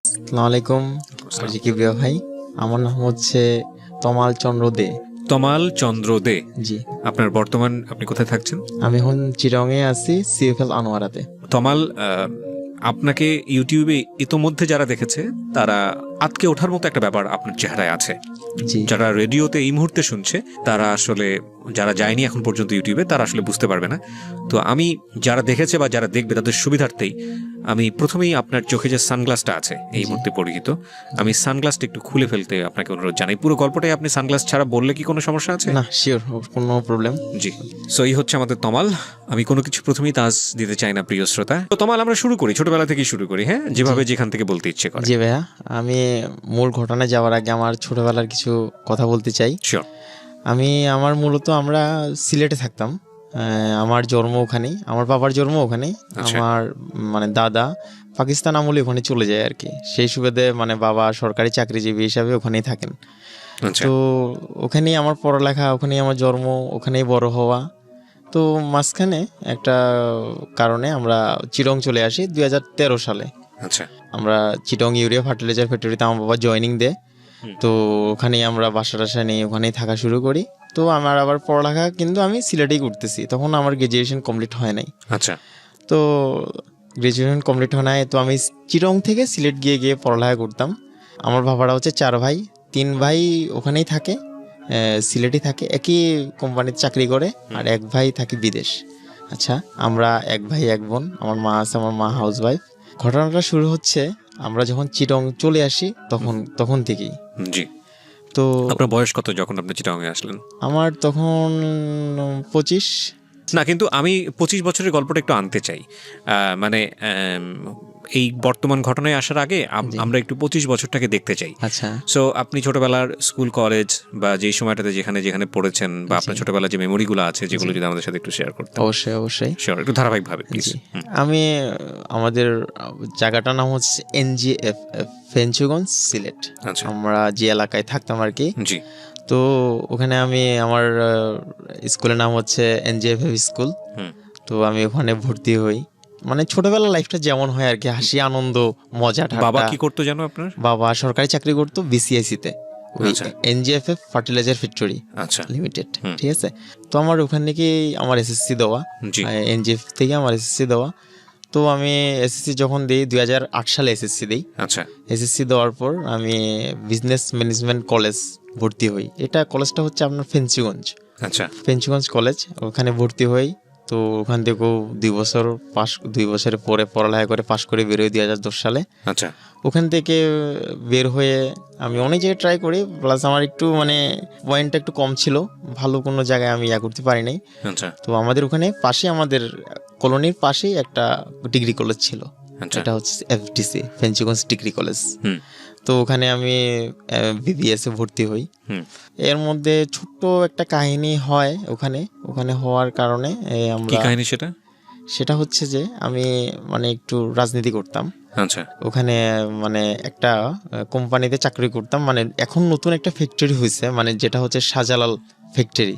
আসসালামু আলাইকুম কিবরিয়া ভাই। আমার নাম হচ্ছে তমাল চন্দ্র দে। তমাল চন্দ্র দে। জি, আপনার বর্তমান আপনি কোথায় থাকছেন? আমি এখন চিরঙে আছি, সিএফএল আনোয়ারাতে। তমাল, আপনাকে ইউটিউবে ইতোমধ্যে যারা দেখেছে তারা আটকে ওঠার মতো একটা ব্যাপার আপনার চেহারায় আছে। জি, যারা রেডিওতে এই মুহূর্তে শুনছে তারা আসলে, যারা যায়নি এখন পর্যন্ত ইউটিউবে, তারা আসলে বুঝতে পারবে না। তো আমি যারা দেখেছে বা যারা দেখবে তাদের সুবিধার্থেই আমি প্রথমেই আপনার চোখে যে সানগ্লাসটা আছে এই মুহূর্তে পরিহিত, আমি সানগ্লাসটা একটু খুলে ফেলতে আপনাকে অনুরোধ জানাই। পুরো গল্পটাই আপনি সানগ্লাস ছাড়া বললে কি কোনো সমস্যা আছে? না, শিওর, কোনো প্রবলেম। জি, সো এই হচ্ছে আমাদের তমাল। আমি কোনো কিছু প্রথমেই তাজ দিতে চাই না প্রিয় শ্রোতা। তো তমাল, আমরা শুরু করি, ছোটবেলা থেকেই শুরু করি, হ্যাঁ, যেভাবে যেখান থেকে বলতে ইচ্ছে করে। জি ভাইয়া, আমি মূল ঘটনায় যাওয়ার আগে আমার ছোটবেলার কিছু কথা বলতে চাই। শিওর। মূলত আমরা সিলেটে থাকতাম। আমার জন্ম ওখানেই, আমার বাবার জন্ম ওখানেই। আচ্ছা। আমার দাদা পাকিস্তান আমলে ওখানে চলে যায় আর কি। সেই সুবাদে বাবা সরকারি চাকরিজীবী হিসাবে ওখানেই থাকেন। আচ্ছা। তো ওখানেই আমার পড়ালেখা, ওখানেই আমার জন্ম, ওখানেই বড় হওয়া। তো মাঝখানে একটা কারণে আমরা চিটং চলে আসি 2013 সালে। আচ্ছা। আমরা চিটং ইউরিয়া ফার্টিলাইজার ফ্যাক্টরিতে আমার বাবা জয়েনিং দেয়। তো ওখানেই আমরা বাসা টাসা নিয়ে ওখানেই থাকা শুরু করি। তো আমার আবার পড়ালেখা কিন্তু আমি সিলেটেই করতেছি, তখন আমার গ্রাজুয়েশন কমপ্লিট হয় নাই। আচ্ছা। তো গ্রাজুয়েশন কমপ্লিট হয় নাই, তো আমি চিটং থেকে সিলেট গিয়ে গিয়ে পড়ালেখা করতাম। আমার বাবারা হচ্ছে 4 ভাই, 3 ভাই ওখানেই থাকে, সিলেটে থাকে, একই কোম্পানিতে চাকরি করে, আর 1 ভাই থাকে বিদেশ। আচ্ছা, আমরা 1 ভাই 1 বোন। আমার মা আছে, আমার মা হাউস ওয়াইফ। ঘটনাটা শুরু হচ্ছে আমরা যখন চিটং চলে আসি তখন থেকেই। জি। তো আপনার বয়স কত যখন আপনি চিটাগাংয়ে আসলেন? আমার তখন 25। না, কিন্তু আমি 25 বছরের গল্পটা একটু আনতে চাই। মানে এই বর্তমান ঘটনায় আসার আগে আমরা একটু 25 বছরটাকে দেখতে চাই। আচ্ছা, সো আপনি ছোটবেলার স্কুল কলেজ বা যেই সময়টাতে যেখানে যেখানে পড়েছেন বা আপনার ছোটবেলার যে মেমোরিগুলো আছে যেগুলো যদি আমাদের সাথে একটু শেয়ার করতেন। অবশ্যই অবশ্যই। শিওর, একটু ধারাবাহিকভাবে প্লিজ। আমি আমাদের জায়গাটার নাম হচ্ছে এনজিএফ, ফেঞ্চুগঞ্জ, সিলেট। আচ্ছা। আমরা যে এলাকায় থাকতাম আর কি। জি। তো ওখানে আমি আমার স্কুলের নাম হচ্ছে এনজিএফ স্কুল। তো আমি ওখানে ভর্তি হই। ছোটবেলার লাইফটা যেমন হয় আর কি, হাসি আনন্দ মজা ঠাট্টা। বাবা কি করতো জানো আপনার? বাবা সরকারি চাকরি করতো বিসিআইসিতে, ওই এনজিএফএফ ফার্টিলাইজার ফ্যাক্টরি আচ্ছা লিমিটেড, ঠিক আছে। তো আমার ওখান থেকে আমার এসএসসি দেওয়া, জি। এনজিএফ থেকে আমার এসএসসি দেওয়া। তো আমি এসএসসি যখন দিই 2008 সালে এসএসসি দিই। আচ্ছা। এসএসসি দেওয়ার পর আমি বিজনেস ম্যানেজমেন্ট কলেজ ভর্তি হই। এটা কলেজটা হচ্ছে আপনার ফেঞ্চুগঞ্জ। আচ্ছা। ফেঞ্চুগঞ্জ কলেজ, ওখানে ভর্তি হই। তো ওখান থেকেও 2 বছরের পরে পড়ালেখা করে পাশ করে বেরোই 2010 সালে। আচ্ছা। ওখান থেকে বের হয়ে আমি অনেক জায়গায় ট্রাই করি, প্লাস আমার একটু পয়েন্টটা একটু কম ছিল, ভালো কোনো জায়গায় আমি করতে পারি নাই। আচ্ছা। তো আমাদের ওখানে পাশে, আমাদের কলোনির পাশেই একটা ডিগ্রি কলেজ ছিল, এটা হচ্ছে এফডিসি, ফেঞ্চুগঞ্জ ডিগ্রি কলেজ। তো ওখানে আমি বিবিএসে ভর্তি হই। এর মধ্যে ছোট্ট একটা কাহিনী হয় ওখানে হওয়ার কারণে কি কাহিনী সেটা? সেটা হচ্ছে যে আমি একটু রাজনীতি করতাম। আচ্ছা। ওখানে একটা কোম্পানিতে চাকরি করতাম। এখন নতুন একটা ফ্যাক্টরি হয়েছে, যেটা হচ্ছে শাহজালাল ফ্যাক্টরি,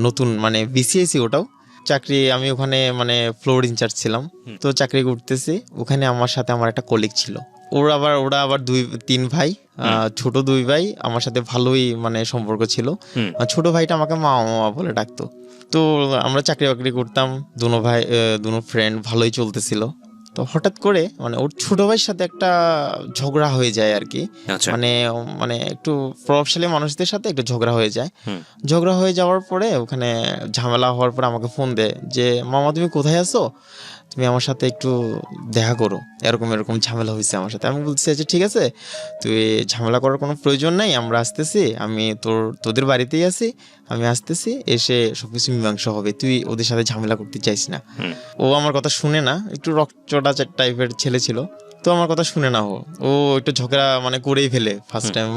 নতুন বিসিআইসি ওটাও চাকরি। আমি ওখানে ফ্লোর ইনচার্জ ছিলাম। তো চাকরি করতেছি ওখানে, আমার সাথে আমার একটা কলিগ ছিল। ওরা আবার 2-3 ভাই, ছোট 2 ভাই আমার সাথে ভালোই সম্পর্ক ছিল। ছোট ভাইটা আমাকে মামা মামা বলে ডাকতো। তো আমরা চাকরি বাকরি করতাম, দুনো ফ্রেন্ড, ভালোই চলতেছিল। তো হঠাৎ করে ওর ছোট ভাইয়ের সাথে একটা ঝগড়া হয়ে যায় আর কি। একটু প্রভাবশালী মানুষদের সাথে একটু ঝগড়া হয়ে যায়। ঝগড়া হয়ে যাওয়ার পরে ওখানে ঝামেলা হওয়ার পরে আমাকে ফোন দেয় যে, মামা তুমি কোথায় আছো, তুমি আমার সাথে একটু দেখা করো, এরকম ঝামেলা হয়েছে আমার সাথে। আমি বলছি আচ্ছা ঠিক আছে, তুই ঝামেলা করার কোনো প্রয়োজন নাই, আমরা আসতেছি, আমি তোদের বাড়িতেই আছি, আমি আসতেছি, এসে সবকিছু মীমাংসা হবে, তুই ওদের সাথে ঝামেলা করতে চাইস না। ও আমার কথা শুনে না, একটু রকচটা টাইপের ছেলে ছিল। তো আমার কথা শুনে না, ও একটু ঝগড়া করেই ফেলে ফার্স্ট টাইম।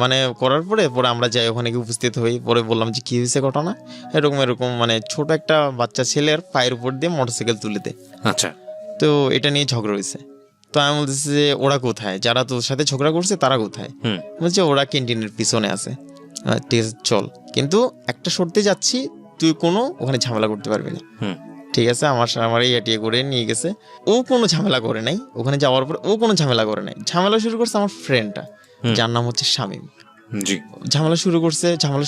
করার পরে আমরা যাই, ওখানে গিয়ে উপস্থিত হই। পরে বললাম যে কি হয়েছে ঘটনা, এরকম ছোট একটা বাচ্চা ছেলের পায়ের উপর দিয়ে মোটরসাইকেল তুলে দেয়। আচ্ছা। তো এটা নিয়ে ঝগড়া হয়েছে। তো আমি বলতেছি যে ওরা কোথায়, যারা তোর সাথে ঝগড়া করছে তারা কোথায়? বলছে ওরা ক্যান্টিনের পিছনে আছে। ঠিক আছে চল, কিন্তু একটা শর্তে যাচ্ছি, তুই ওখানে ঝামেলা করতে পারবি না। ঠিক আছে, আমার ইয়ে করে নিয়ে গেছে। ও কোনো ঝামেলা করে নাই, ওখানে যাওয়ার পর ও কোনো ঝামেলা করে নাই। ঝামেলা শুরু করছে আমার ফ্রেন্ডটা, যার নাম হচ্ছে শামীম। জি। ঝামেলা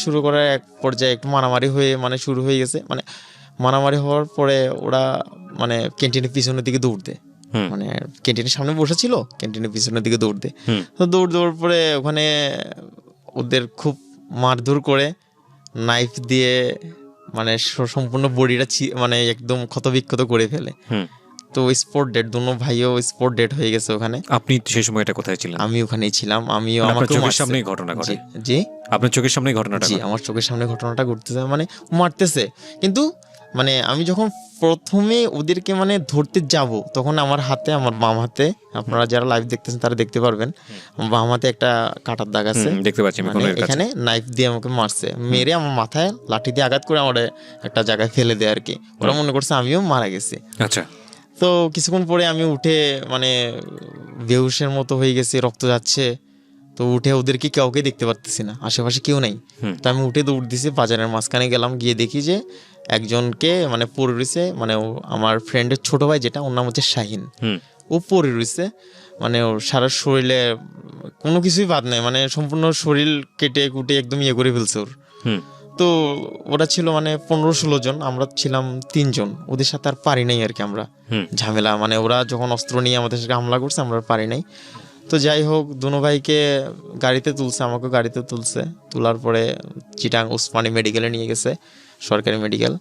শুরু করার এক পর্যায়ে একটু মারামারি হয়ে মানে শুরু হয়ে গেছে। মানে মারামারি হওয়ার পরে ওরা মানে ক্যান্টিনের পিছনের দিকে দৌড় দেয়। মানে ক্যান্টিনের সামনে বসে ছিল, ক্যান্টিনের পিছনের দিকে দৌড় দেয়। তো দৌড় পরে ওখানে ওদের খুব মারধর করে নাইফ দিয়ে মানে সম্পূর্ণ বডিটা মানে একদম ক্ষতবিক্ষত করে ফেলে। তো স্পট ডেড, দুনো ভাইও স্পট ডেড হয়ে গেছে ওখানে। আপনি সেই সময় এটা কোথায় ছিলেন? আমি ওখানেই ছিলাম। আমিও আমার চোখের সামনেই ঘটনা ঘটে। জি, আপনার চোখের সামনেই ঘটনাটা? জি, আমার চোখের সামনে ঘটনাটা ঘটতেছে। মানে মারতেছে, কিন্তু মানে আমি যখন প্রথমে ওদেরকে মানে ধরতে যাব তখন আমার হাতে, আমার বাম হাতে, আপনারা যারা লাইভ দেখতেছেন তারা দেখতে পারবেন, বাম হাতে একটা কাটার দাগ আছে, দেখতে পাচ্ছি। মানে এখানে নাইফ দিয়ে আমাকে মারছে, মেরে আমার মাথায় লাঠি দিয়ে আঘাত করে আমার একটা জায়গায় ফেলে দেয় আর কি। ওরা মনে করছে আমিও মারা গেছি। আচ্ছা। তো কিছুক্ষণ পরে আমি উঠে মানে বেহুশের মতো হয়ে গেছি, রক্ত যাচ্ছে। তো উঠে ওদেরকে কাউকে দেখতে পারতেছি না, আশেপাশে কেউ নাই। তো আমি উঠে দৌড় দিছি, বাজারের মাঝখানে গেলাম, গিয়ে দেখি যে একজনকে মানে পড়ে রয়েছে, মানে আমার ফ্রেন্ডের ছোট ভাই যেটা, ওর নাম হচ্ছে শাহিন, ও পড়ে রয়েছে। মানে ওর সারা শরীরে কোনো কিছুই বাদ নাই, মানে সম্পূর্ণ শরীর কেটে কুটে একদম ইয়ে করে ফেলছে ওর। তো ওরা ছিল মানে 15-16 জন, আমরা ছিলাম 3 জন। ওদের সাথে আর পারি নাই আর কি আমরা ঝামেলা, মানে ওরা যখন অস্ত্র নিয়ে আমাদের সাথে হামলা করছে আমরা আর পারি নাই। তো যাই হোক, দুনো ভাইকে গাড়িতে তুলছে, আমাকে গাড়িতে তুলছে। তোলার পরে চিটাং ওসমানী মেডিকেলে নিয়ে গেছে, সরকারি মেডিকেল।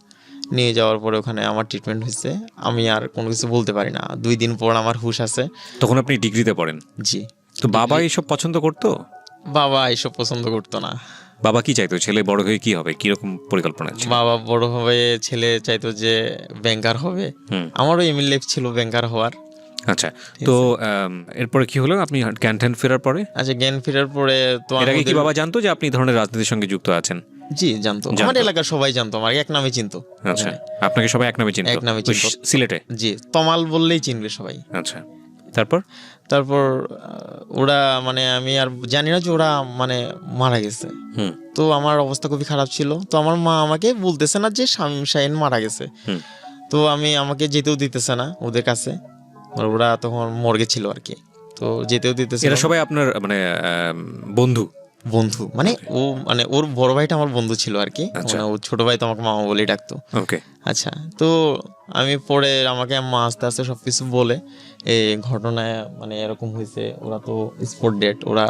নিয়ে যাওয়ার পরে ওখানে আমার ট্রিটমেন্ট হয়েছে। আমি আর কোনো কিছু বলতে পারি না। 2 দিন পর আমার হুঁশ আছে। তখন আপনি ডিগ্রিতে পড়েন? জি। তো বাবা এইসব পছন্দ করতো? বাবা এইসব পছন্দ করতো না। বাবা কি চাইতো? ছেলে বড় হয়ে কি হবে, কিরকম পরিকল্পনা ছিল? বাবা বড় হবে, ছেলে চাইতো যে ব্যাংকার হবে। আমারও এমএল লাইফ ছিল ব্যাংকার হওয়ার। আচ্ছা, তো এরপরে কি হলো? আপনি জ্ঞান ফেরার পরে? আচ্ছা, জ্ঞান ফেরার পরে তো এর আগে কি বাবা জানতো যে আপনি এই ধরনের রাজনীতির সঙ্গে যুক্ত আছেন? জি, জানতো। আমার এলাকার সবাই জানতো, আমার এক নামে চিনতো। আচ্ছা, আপনাকে সবাই এক নামে চিনতো? এক নামে চিনতো সিলেটে? জি, তমাল বললেই চিনবে সবাই। আচ্ছা, তারপর ওরা মানে আমি আর জানি না যে ওরা মানে মারা গেছে। তো আমার অবস্থা খুবই খারাপ ছিল। তো আমার মা আমাকে বলতেছে না যে শামীম শাহিন মারা গেছে। তো আমাকে যেতেও দিতেছে না ওদের কাছে, ওরা তখন মর্গে ছিল আর কি। তো যেতেও দিতেছে। এরা সবাই আপনার মানে বন্ধু? মানে ও মানে ওর বড় ভাইটা আমার বন্ধু ছিল আর কি। মানে ও ছোট ভাই তো আমাকে মামা বলেই ডাকতো। ওকে। আচ্ছা, তো আমি পরে আমাকে আম্মা আস্তে আস্তে সবকিছু বলে এই ঘটনায় মানে এরকম হয়েছে, ওরা তো স্পট ডেড, ওরা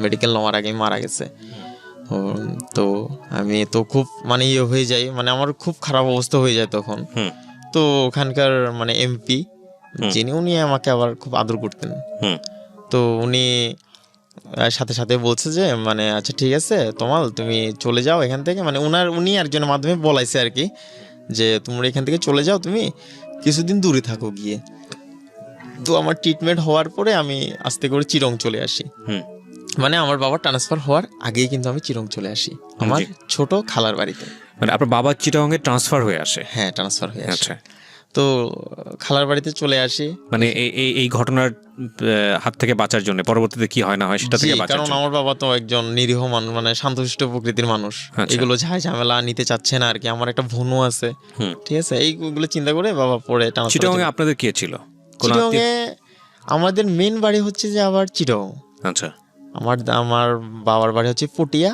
মেডিকেল নেওয়ার আগেই মারা গেছে। তো আমি তো খুব মানে ইয়ে হয়ে যাই, মানে আমার খুব খারাপ অবস্থা হয়ে যায় তখন। তো ওখানকার মানে এমপি যিনি, উনি আমাকে আবার খুব আদর করতেন। তো উনি সাথে সাথে বলছে যে মানে আচ্ছা ঠিক আছে তমাল, তুমি চলে যাও এখান থেকে। মানে উনি একজনের মাধ্যমে বলাইছে আর কি, যে তোমরা এখান থেকে চলে যাও, তুমি কিছুদিন দূরে থাকো গিয়ে। তো আমার ট্রিটমেন্ট হওয়ার পরে আমি আস্তে করে চিরং চলে আসি। মানে আমার বাবার ট্রান্সফার হওয়ার আগেই কিন্তু আমি চিরং চলে আসি আমার ছোট খালার বাড়িতে। মানে আপনার বাবা চিটাগংয়ে ট্রান্সফার হয়ে আসে? হ্যাঁ, ট্রান্সফার হয়ে আসে। আচ্ছা, তো খালার বাড়িতে চলে আসি। মানে এই ঘটনার হাত থেকে বাঁচার জন্য পরবর্তীতে কি হয় না হয় সেটা থেকে বাঁচার জন্য? কারণ আমার বাবা তো একজন নিরীহ মানুষ, মানে শান্তশিষ্ট প্রকৃতির মানুষ, এগুলো ঝামেলা নিতে চাচ্ছে না আর কি। আমার একটা বোনও আছে, ঠিক আছে, এইগুলো চিন্তা করে বাবা পরে ট্রান্সফার। চিটাগংয়ে আপনাদের কে ছিল? চিটাগংয়ে আমাদের মেন বাড়ি হচ্ছে যে আবার চিটাগং। আচ্ছা, আমার বাবার বাড়ি হচ্ছে পটিয়া,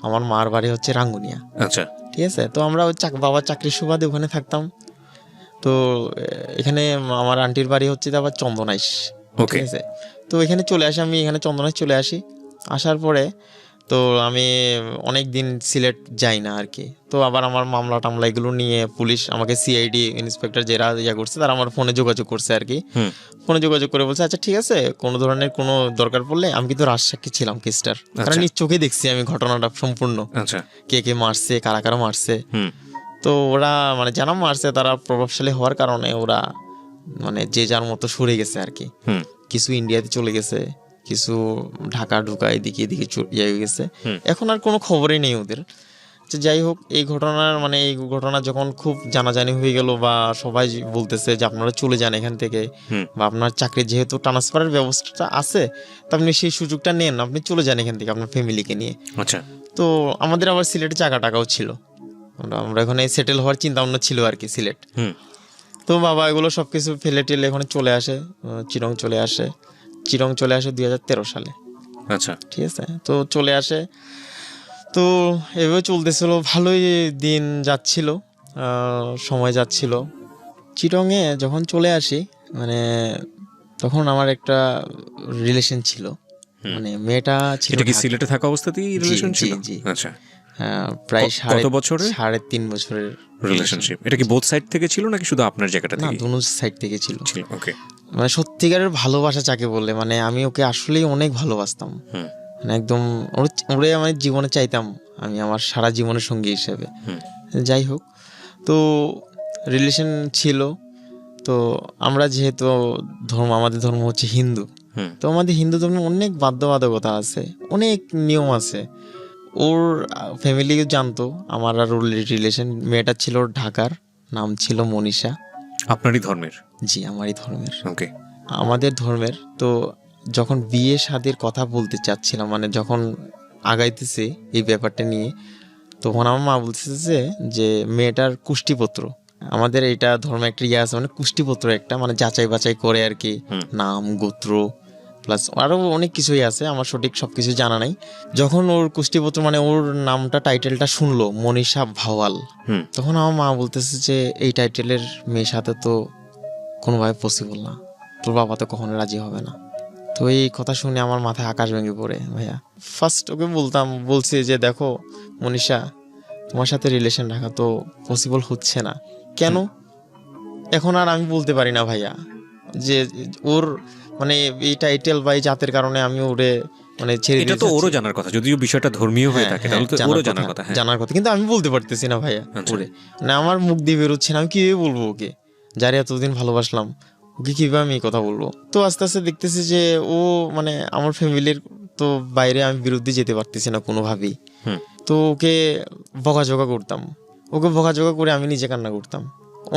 আমার মার বাড়ি হচ্ছে রাঙ্গুনিয়া। আচ্ছা, ঠিক আছে। তো আমরা বাবার চাকরির সুবাদে ওখানে থাকতাম। তো এখানে আমার আন্টির বাড়ি হচ্ছে আবার চন্দনাইশ, ঠিক আছে। তো এখানে চলে আসি, আমি এখানে চন্দনাইশ চলে আসি। আসার পরে তো আমি অনেক দিন সিলেট যাই না আর কি। তো আবার আমার মামলা টামলা এগুলো নিয়ে পুলিশ আমাকে সিআইডি ইন্সপেক্টর যারা ইয়া করছে তারা আমার ফোনে যোগাযোগ করছে আর কি। ফোনে যোগাযোগ করে বলছে আচ্ছা ঠিক আছে, কোনো ধরনের কোনো দরকার পড়লে, আমি কিন্তু রাজসাক্ষী ছিলাম কেসটার, কারণ নিজ চোখে দেখছি আমি ঘটনাটা সম্পূর্ণ, কে কে মারছে, কারা কারা মারছে। তো ওরা মানে যারা মারছে তারা প্রভাবশালী হওয়ার কারণে ওরা মানে যে যার মতো সরে গেছে আর কি। কিছু ইন্ডিয়াতে চলে গেছে, কিছু ঢাকা ঢুকা এদিকে ইয়ে হয়ে গেছে। এখন আর কোনো খবরই নেই ওদের। যাই হোক, এই ঘটনা যখন খুব জানাজানি হয়ে গেল, বা সবাই বলতেছে যে আপনারা চলে যান এখান থেকে, বা আপনার চাকরি যেহেতু ট্রান্সফারের ব্যবস্থাটা আছে, তো আপনি সেই সুযোগটা নেন, আপনি চলে যান এখান থেকে আপনার ফ্যামিলিকে নিয়ে। আচ্ছা, তো আমাদের আবার সিলেটে টাকাও ছিল, আমরা ওখানে সেটেল হওয়ার চিন্তা ভাবনা ছিল আর কি সিলেট। তো বাবা এগুলো সবকিছু ফেলে টেলে এখানে চলে আসে, চিরং চলে আসে। চিরং চলে আসে 2013 সালে। আচ্ছা, ঠিক আছে, তো চলে আসে। তো এভাবে চলতেছিল, ভালোই দিন যাচ্ছিল, সময় যাচ্ছিল। চিরংয়ে যখন চলে আসি মানে তখন আমার একটা রিলেশন ছিল, মানে মেয়েটা ছিল এটা কি ঢাকা- সিলেটে থাকা অবস্থাতেই জি, রিলেশন জি, ছিল? জি। আচ্ছা, প্রায় কত বছরের 3.5 বছরের রিলেশনশিপ? এটা কি বোথ সাইড থেকে ছিল নাকি শুধু আপনার জায়গাটা না, থেকে দুনো সাইড থেকে ছিল। ছিল? ওকে। মানে সত্যিকারের ভালোবাসা যাকে বলে, মানে আমি ওকে আসলেই অনেক ভালোবাসতাম, হুম, মানে একদম ওরে আমি জীবনে চাইতাম, আমি আমার সারা জীবনের সঙ্গী হিসেবে। হুম, যাই হোক, তো রিলেশন ছিল। তো আমরা যেহেতু আমাদের ধর্ম হচ্ছে হিন্দু, হুম, তো আমাদের হিন্দু ধর্মে অনেক বাধ্যবাধকতা আছে, অনেক নিয়ম আছে। ওর ফ্যামিলিও জানতো আমার আর ওর রিলেশন। মেয়েটা ছিল ঢাকার, নাম ছিল মনীষা। আপনারই ধর্মের? জি, আমারই ধর্মের, ওকে। আমাদের ধর্মের। তো যখন বিয়ে শাদির কথা বলতে চাচ্ছিলাম, মানে যখন আগাইতেছে এই ব্যাপারটা নিয়ে, তখন আমার মা বলতেছে যে মেয়েটার কুষ্টিপত্র, আমাদের এটা ধর্মে একটা ইয়ে আছে, মানে কুষ্টিপত্র একটা, মানে যাচাই বাছাই করে আর কি, নাম গোত্র প্লাস আরও অনেক কিছুই আছে, আমার সঠিক সব কিছু জানা নাই। যখন ওর কুষ্টিপত্র মানে ওর নামটা টাইটেলটা শুনলো মনীষা ভাওয়াল, তখন আমার মা বলতেছে যে এই টাইটেলের মেয়ের সাথে তো কোনোভাবে পসিবল না, তোর বাবা তো কখনো রাজি হবে না। তো এই কথা শুনে আমার মাথায় আকাশ ভেঙে পড়ে ভাইয়া। ফার্স্ট ওকে বলছি যে দেখো মনীষা, তোমার সাথে রিলেশন রাখা তো পসিবল হচ্ছে না। কেন? এখন আর আমি বলতে পারি না ভাইয়া যে ওর মানে এই টাইটেল বা এই জাতের কারণে আমি ওরে মানে ছেড়ে এটা দিতে তো চাচ্ছি। ওরও জানার কথা, যদিও বিষয়টা ধর্মীয় হয়ে থাকে, তাহলে তো ওরও জানার কথা। হ্যাঁ, জানার কথা, কিন্তু আমি বলতে পারতেছি না ভাইয়া আচ্ছা। ওরে, মানে আমার মুখ দিয়ে বেরোচ্ছে না, আমি কিভাবে বলবো ওকে, যারে এতদিন ভালোবাসলাম, ওকে কিভাবে আমি এই কথা বলবো? তো আস্তে আস্তে দেখতেছি যে ও মানে আমার ফ্যামিলির তো বাইরে আমি বিরুদ্ধে যেতে পারতেছি না কোনোভাবেই। তো ওকে বকাঝকা করতাম, ওকে বকাঝকা করে আমি নিজে কান্না করতাম,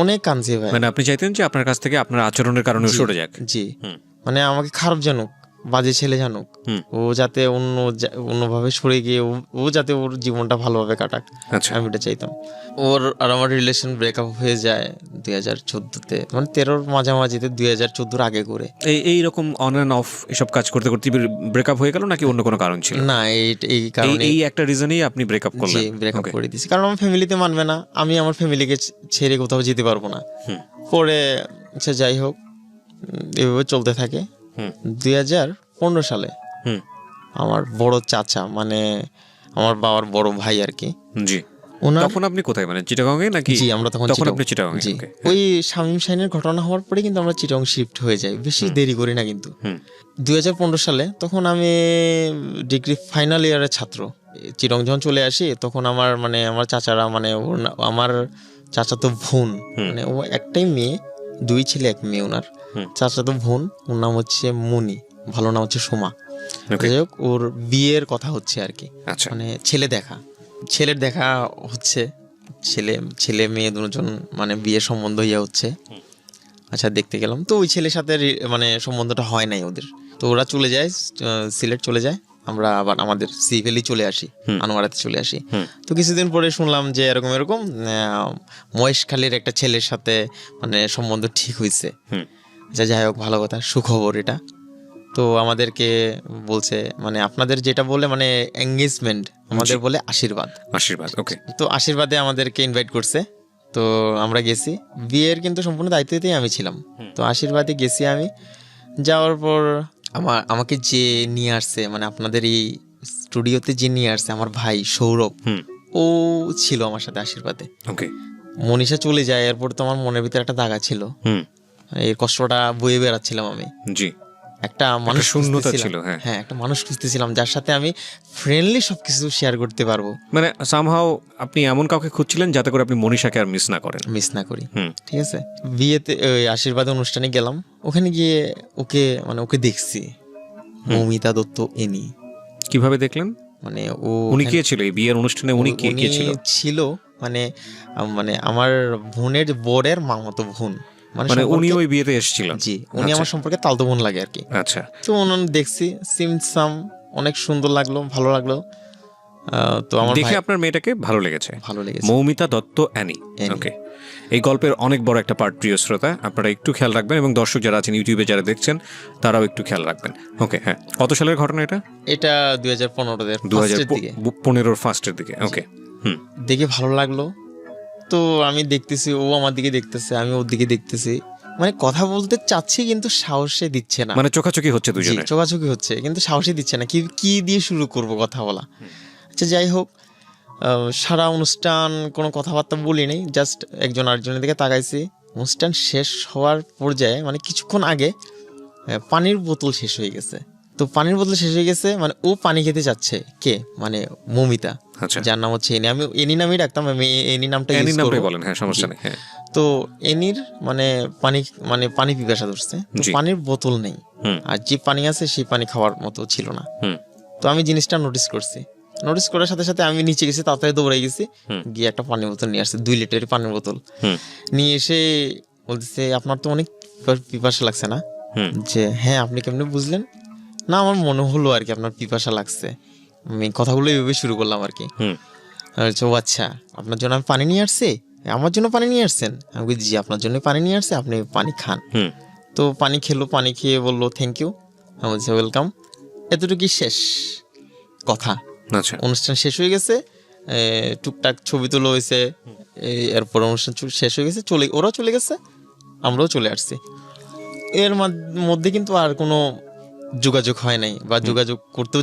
অনেক কাঁদছি ভাই। মানে আপনি চাইতেন যে আপনার কাছ থেকে আপনার আচরণের কারণে জি, সরে যাক? জি, হুম, মানে আমাকে খারাপ জানুক, বাজে ছেলে জানুক, ও যাতে অন্যভাবে সরে গিয়ে ও যাতে ওর জীবনটা ভালোভাবে কাটাক, আচ্ছা। আমি এটা চাইতাম। ওর আর আমার রিলেশন ব্রেকআপ হয়ে যায় 2014-তে, মানে 13-র মাঝামাঝিতে, 2014-র আগে করে। এইরকম অন অ্যান্ড অফ এসব কাজ করতে করতে ব্রেকআপ হয়ে গেল নাকি অন্য কোনো কারণ ছিল? না, এই কারণে এই একটা রিজনেই আপনি ব্রেকআপ করলেন? Breakup Okay. করে দিয়েছি, কারণ আমার ফ্যামিলিতে মানবে না, আমি আমার ফ্যামিলিকে ছেড়ে কোথাও যেতে পারবো না। পরে সে যাই হোক, এভাবে চলতে থাকে। 2015 সালে আমার বড় চাচা, মানে আমার বাবার বড় ভাই আর কি, জি। ওনার, তখন আপনি কোথায়, মানে চিটাগংয়ে নাকি? জি, আমরা তখন আপনি চিটাগংয়ে? জি, Okay. ওই শামীম শাহিনের ঘটনা হওয়ার পরে কিন্তু আমরা চিটাগং শিফট হয়ে যাই, বেশি দেরি করি না কিন্তু। 2015 সালে তখন আমি ডিগ্রি ফাইনাল ইয়ারের ছাত্র, চিটাগং যখন চলে আসি তখন আমার মানে আমার চাচারা মানে আমার চাচা তো বোন, মানে ও একটাই মেয়ে, 2 ছেলে 1 মেয়ে ওনার, চাচা তো বোন, ওর নাম হচ্ছে মনি, ভালো নাম হচ্ছে সোমা। Okay. যাই হোক, ওর বিয়ের কথা হচ্ছে আর কি, আচ্ছা। মানে ছেলের দেখা হচ্ছে, ছেলে মেয়ে দুজন মানে বিয়ের সম্বন্ধ হচ্ছে। আচ্ছা, দেখতে গেলাম, তো ওই ছেলের সাথে মানে সম্বন্ধটা হয় নাই ওদের, তো ওরা চলে যায়, সিলেট চলে যায়, আমরা আবার আমাদের সিভিলি চলে আসি, আনোয়ারাতে চলে আসি। তো কিছুদিন পরে শুনলাম যে এরকম মহেশখালীর একটা ছেলের সাথে মানে সম্বন্ধ ঠিক হয়েছে। যাই হোক, ভালো কথা, সুখবর এটা। তো আমাদেরকে বলছে মানে আপনাদের যেটা বলে মানে এঙ্গেজমেন্ট, আমাদের বলে আশীর্বাদ। ওকে। তো আশীর্বাদে আমাদেরকে ইনভাইট করছে, তো আমরা গেছি। বিয়ের কিন্তু সম্পূর্ণ দায়িত্বতেই আমি ছিলাম। তো আশীর্বাদে গেছি আমি, যাওয়ার পর আমাকে যে নিয়ে আসছে, মানে আপনাদের এই স্টুডিওতে যে নিয়ে আসছে আমার ভাই সৌরভ, ও ছিল আমার সাথে আশীর্বাদে। ওকে। মনীষা চলে যায়, এরপর তো আমার মনের ভিতরে একটা দাগা ছিল, এই কষ্টটা বয়ে বেড়াচ্ছিলাম আমি। জি। একটা মানুষ শূন্যতা ছিল। হ্যাঁ, একটা মানুষ খুঁজতেছিলাম যার সাথে আমি ফ্রেন্ডলি সবকিছু শেয়ার করতে পারবো, মানে সামহাও আপনি এমন কাউকে খুঁজছিলেন যাতে করে আপনি মনীষাকে আর মিস না করি। ঠিক আছে। বিয়েতে ওই আশীর্বাদ অনুষ্ঠানে গেলাম, ওখানে গিয়ে ওকে দেখছি, মৌমিতা দত্ত এনি। কিভাবে দেখলেন? মানে উনি কে ছিল এই বিয়ের অনুষ্ঠানে? উনি কে ছিল মানে মানে আমার বোনের বরের মামাতো বোন, মানে উনি ওই বিয়েতে এসেছিলেন? জি, উনি আমার সম্পর্কে তালতো বোন লাগে আর কি। আচ্ছা। তো দেখছি সিমসাম, অনেক সুন্দর লাগলো, ভালো লাগলো। তো আমার দেখে আপনার মেয়েটাকে ভালো লেগেছে। মৌমিতা দত্ত অ্যানি। ওকে, এই গল্পের অনেক বড় একটা পার্ট প্রিয় শ্রোতা, আপনারা একটু খেয়াল রাখবেন এবং দর্শক যারা আছেন ইউটিউবে যারা দেখছেন তারাও একটু খেয়াল রাখবেন। ওকে, হ্যাঁ, কত সালের ঘটনা এটা? এটা 2015-এর 2015 ফার্স্টের দিকে। ওকে, দেখে ভালো লাগলো। তো আমি দেখতেছি, ও আমার দিকে দেখতেছে, আমি ওর দিকে দেখতেছি, মানে কথা বলতে চাচ্ছি কিন্তু সাহসে দিচ্ছে না, মানে চোখাচোখি হচ্ছে, দুজনে চোখাচোখি হচ্ছে কিন্তু সাহসে দিচ্ছে না, কি দিয়ে শুরু করব কথা বলা। আচ্ছা যাই হোক, সারা অনুষ্ঠান কোনো কথাবার্তা বলি নেই, জাস্ট একজন আরেকজনের দিকে তাকাইছি। অনুষ্ঠান শেষ হওয়ার পর্যায়ে মানে কিছুক্ষণ আগে পানির বোতল শেষ হয়ে গেছে। তো পানির বোতল শেষ হয়ে গেছে মানে ও পানি খেতে চাচ্ছে। কে? মানে মৌমিতা, যার নাম হচ্ছে এনি। আমি এনি নামেই রাখতাম, আমি এনি নামটা ইউজ করব। বলেন, হ্যাঁ, সমস্যা নেই। হ্যাঁ, তো এনির পানি পিপাসা ধরছে, পানির বোতল নেই, আর যে পানি আছে সেই পানি খাওয়ার মতো ছিল না। তো আমি জিনিসটা নোটিস করছি, নোটিস করার সাথে সাথে আমি নিচে গেছি, তাড়াতাড়ি দৌড়ে গেছি, গিয়ে একটা পানির বোতল নিয়ে আসছে, 2 লিটারের পানির বোতল নিয়ে এসে বলতেছে, আপনার তো অনেক পিপাসা লাগছে না? যে হ্যাঁ, আপনি কেমনে বুঝলেন? না, আমার মনে হলো আর কি আপনার পিপাসা লাগছে। আমি কথাগুলো এইভাবে শুরু করলাম আর কি। ও আচ্ছা, আপনার জন্য আমি পানি নিয়ে আসছি? আমার জন্য পানি নিয়ে আসছেন? আমি বলি জি, আপনার জন্য পানি নিয়ে আসছে, আপনি পানি খান। তো পানি খেলো, পানি খেয়ে বললো থ্যাংক ইউ। আমি বলছি ওয়েলকাম। এতটুকুই শেষ কথা। অনুষ্ঠান শেষ হয়ে গেছে, টুকটাক ছবি তোলা হয়েছে, এরপর অনুষ্ঠান শেষ হয়ে গেছে, ওরাও চলে গেছে, আমরাও চলে আসছি। এর মধ্যে কিন্তু আর কোনো যোগাযোগ হয় নাই, বা যোগাযোগ করতেও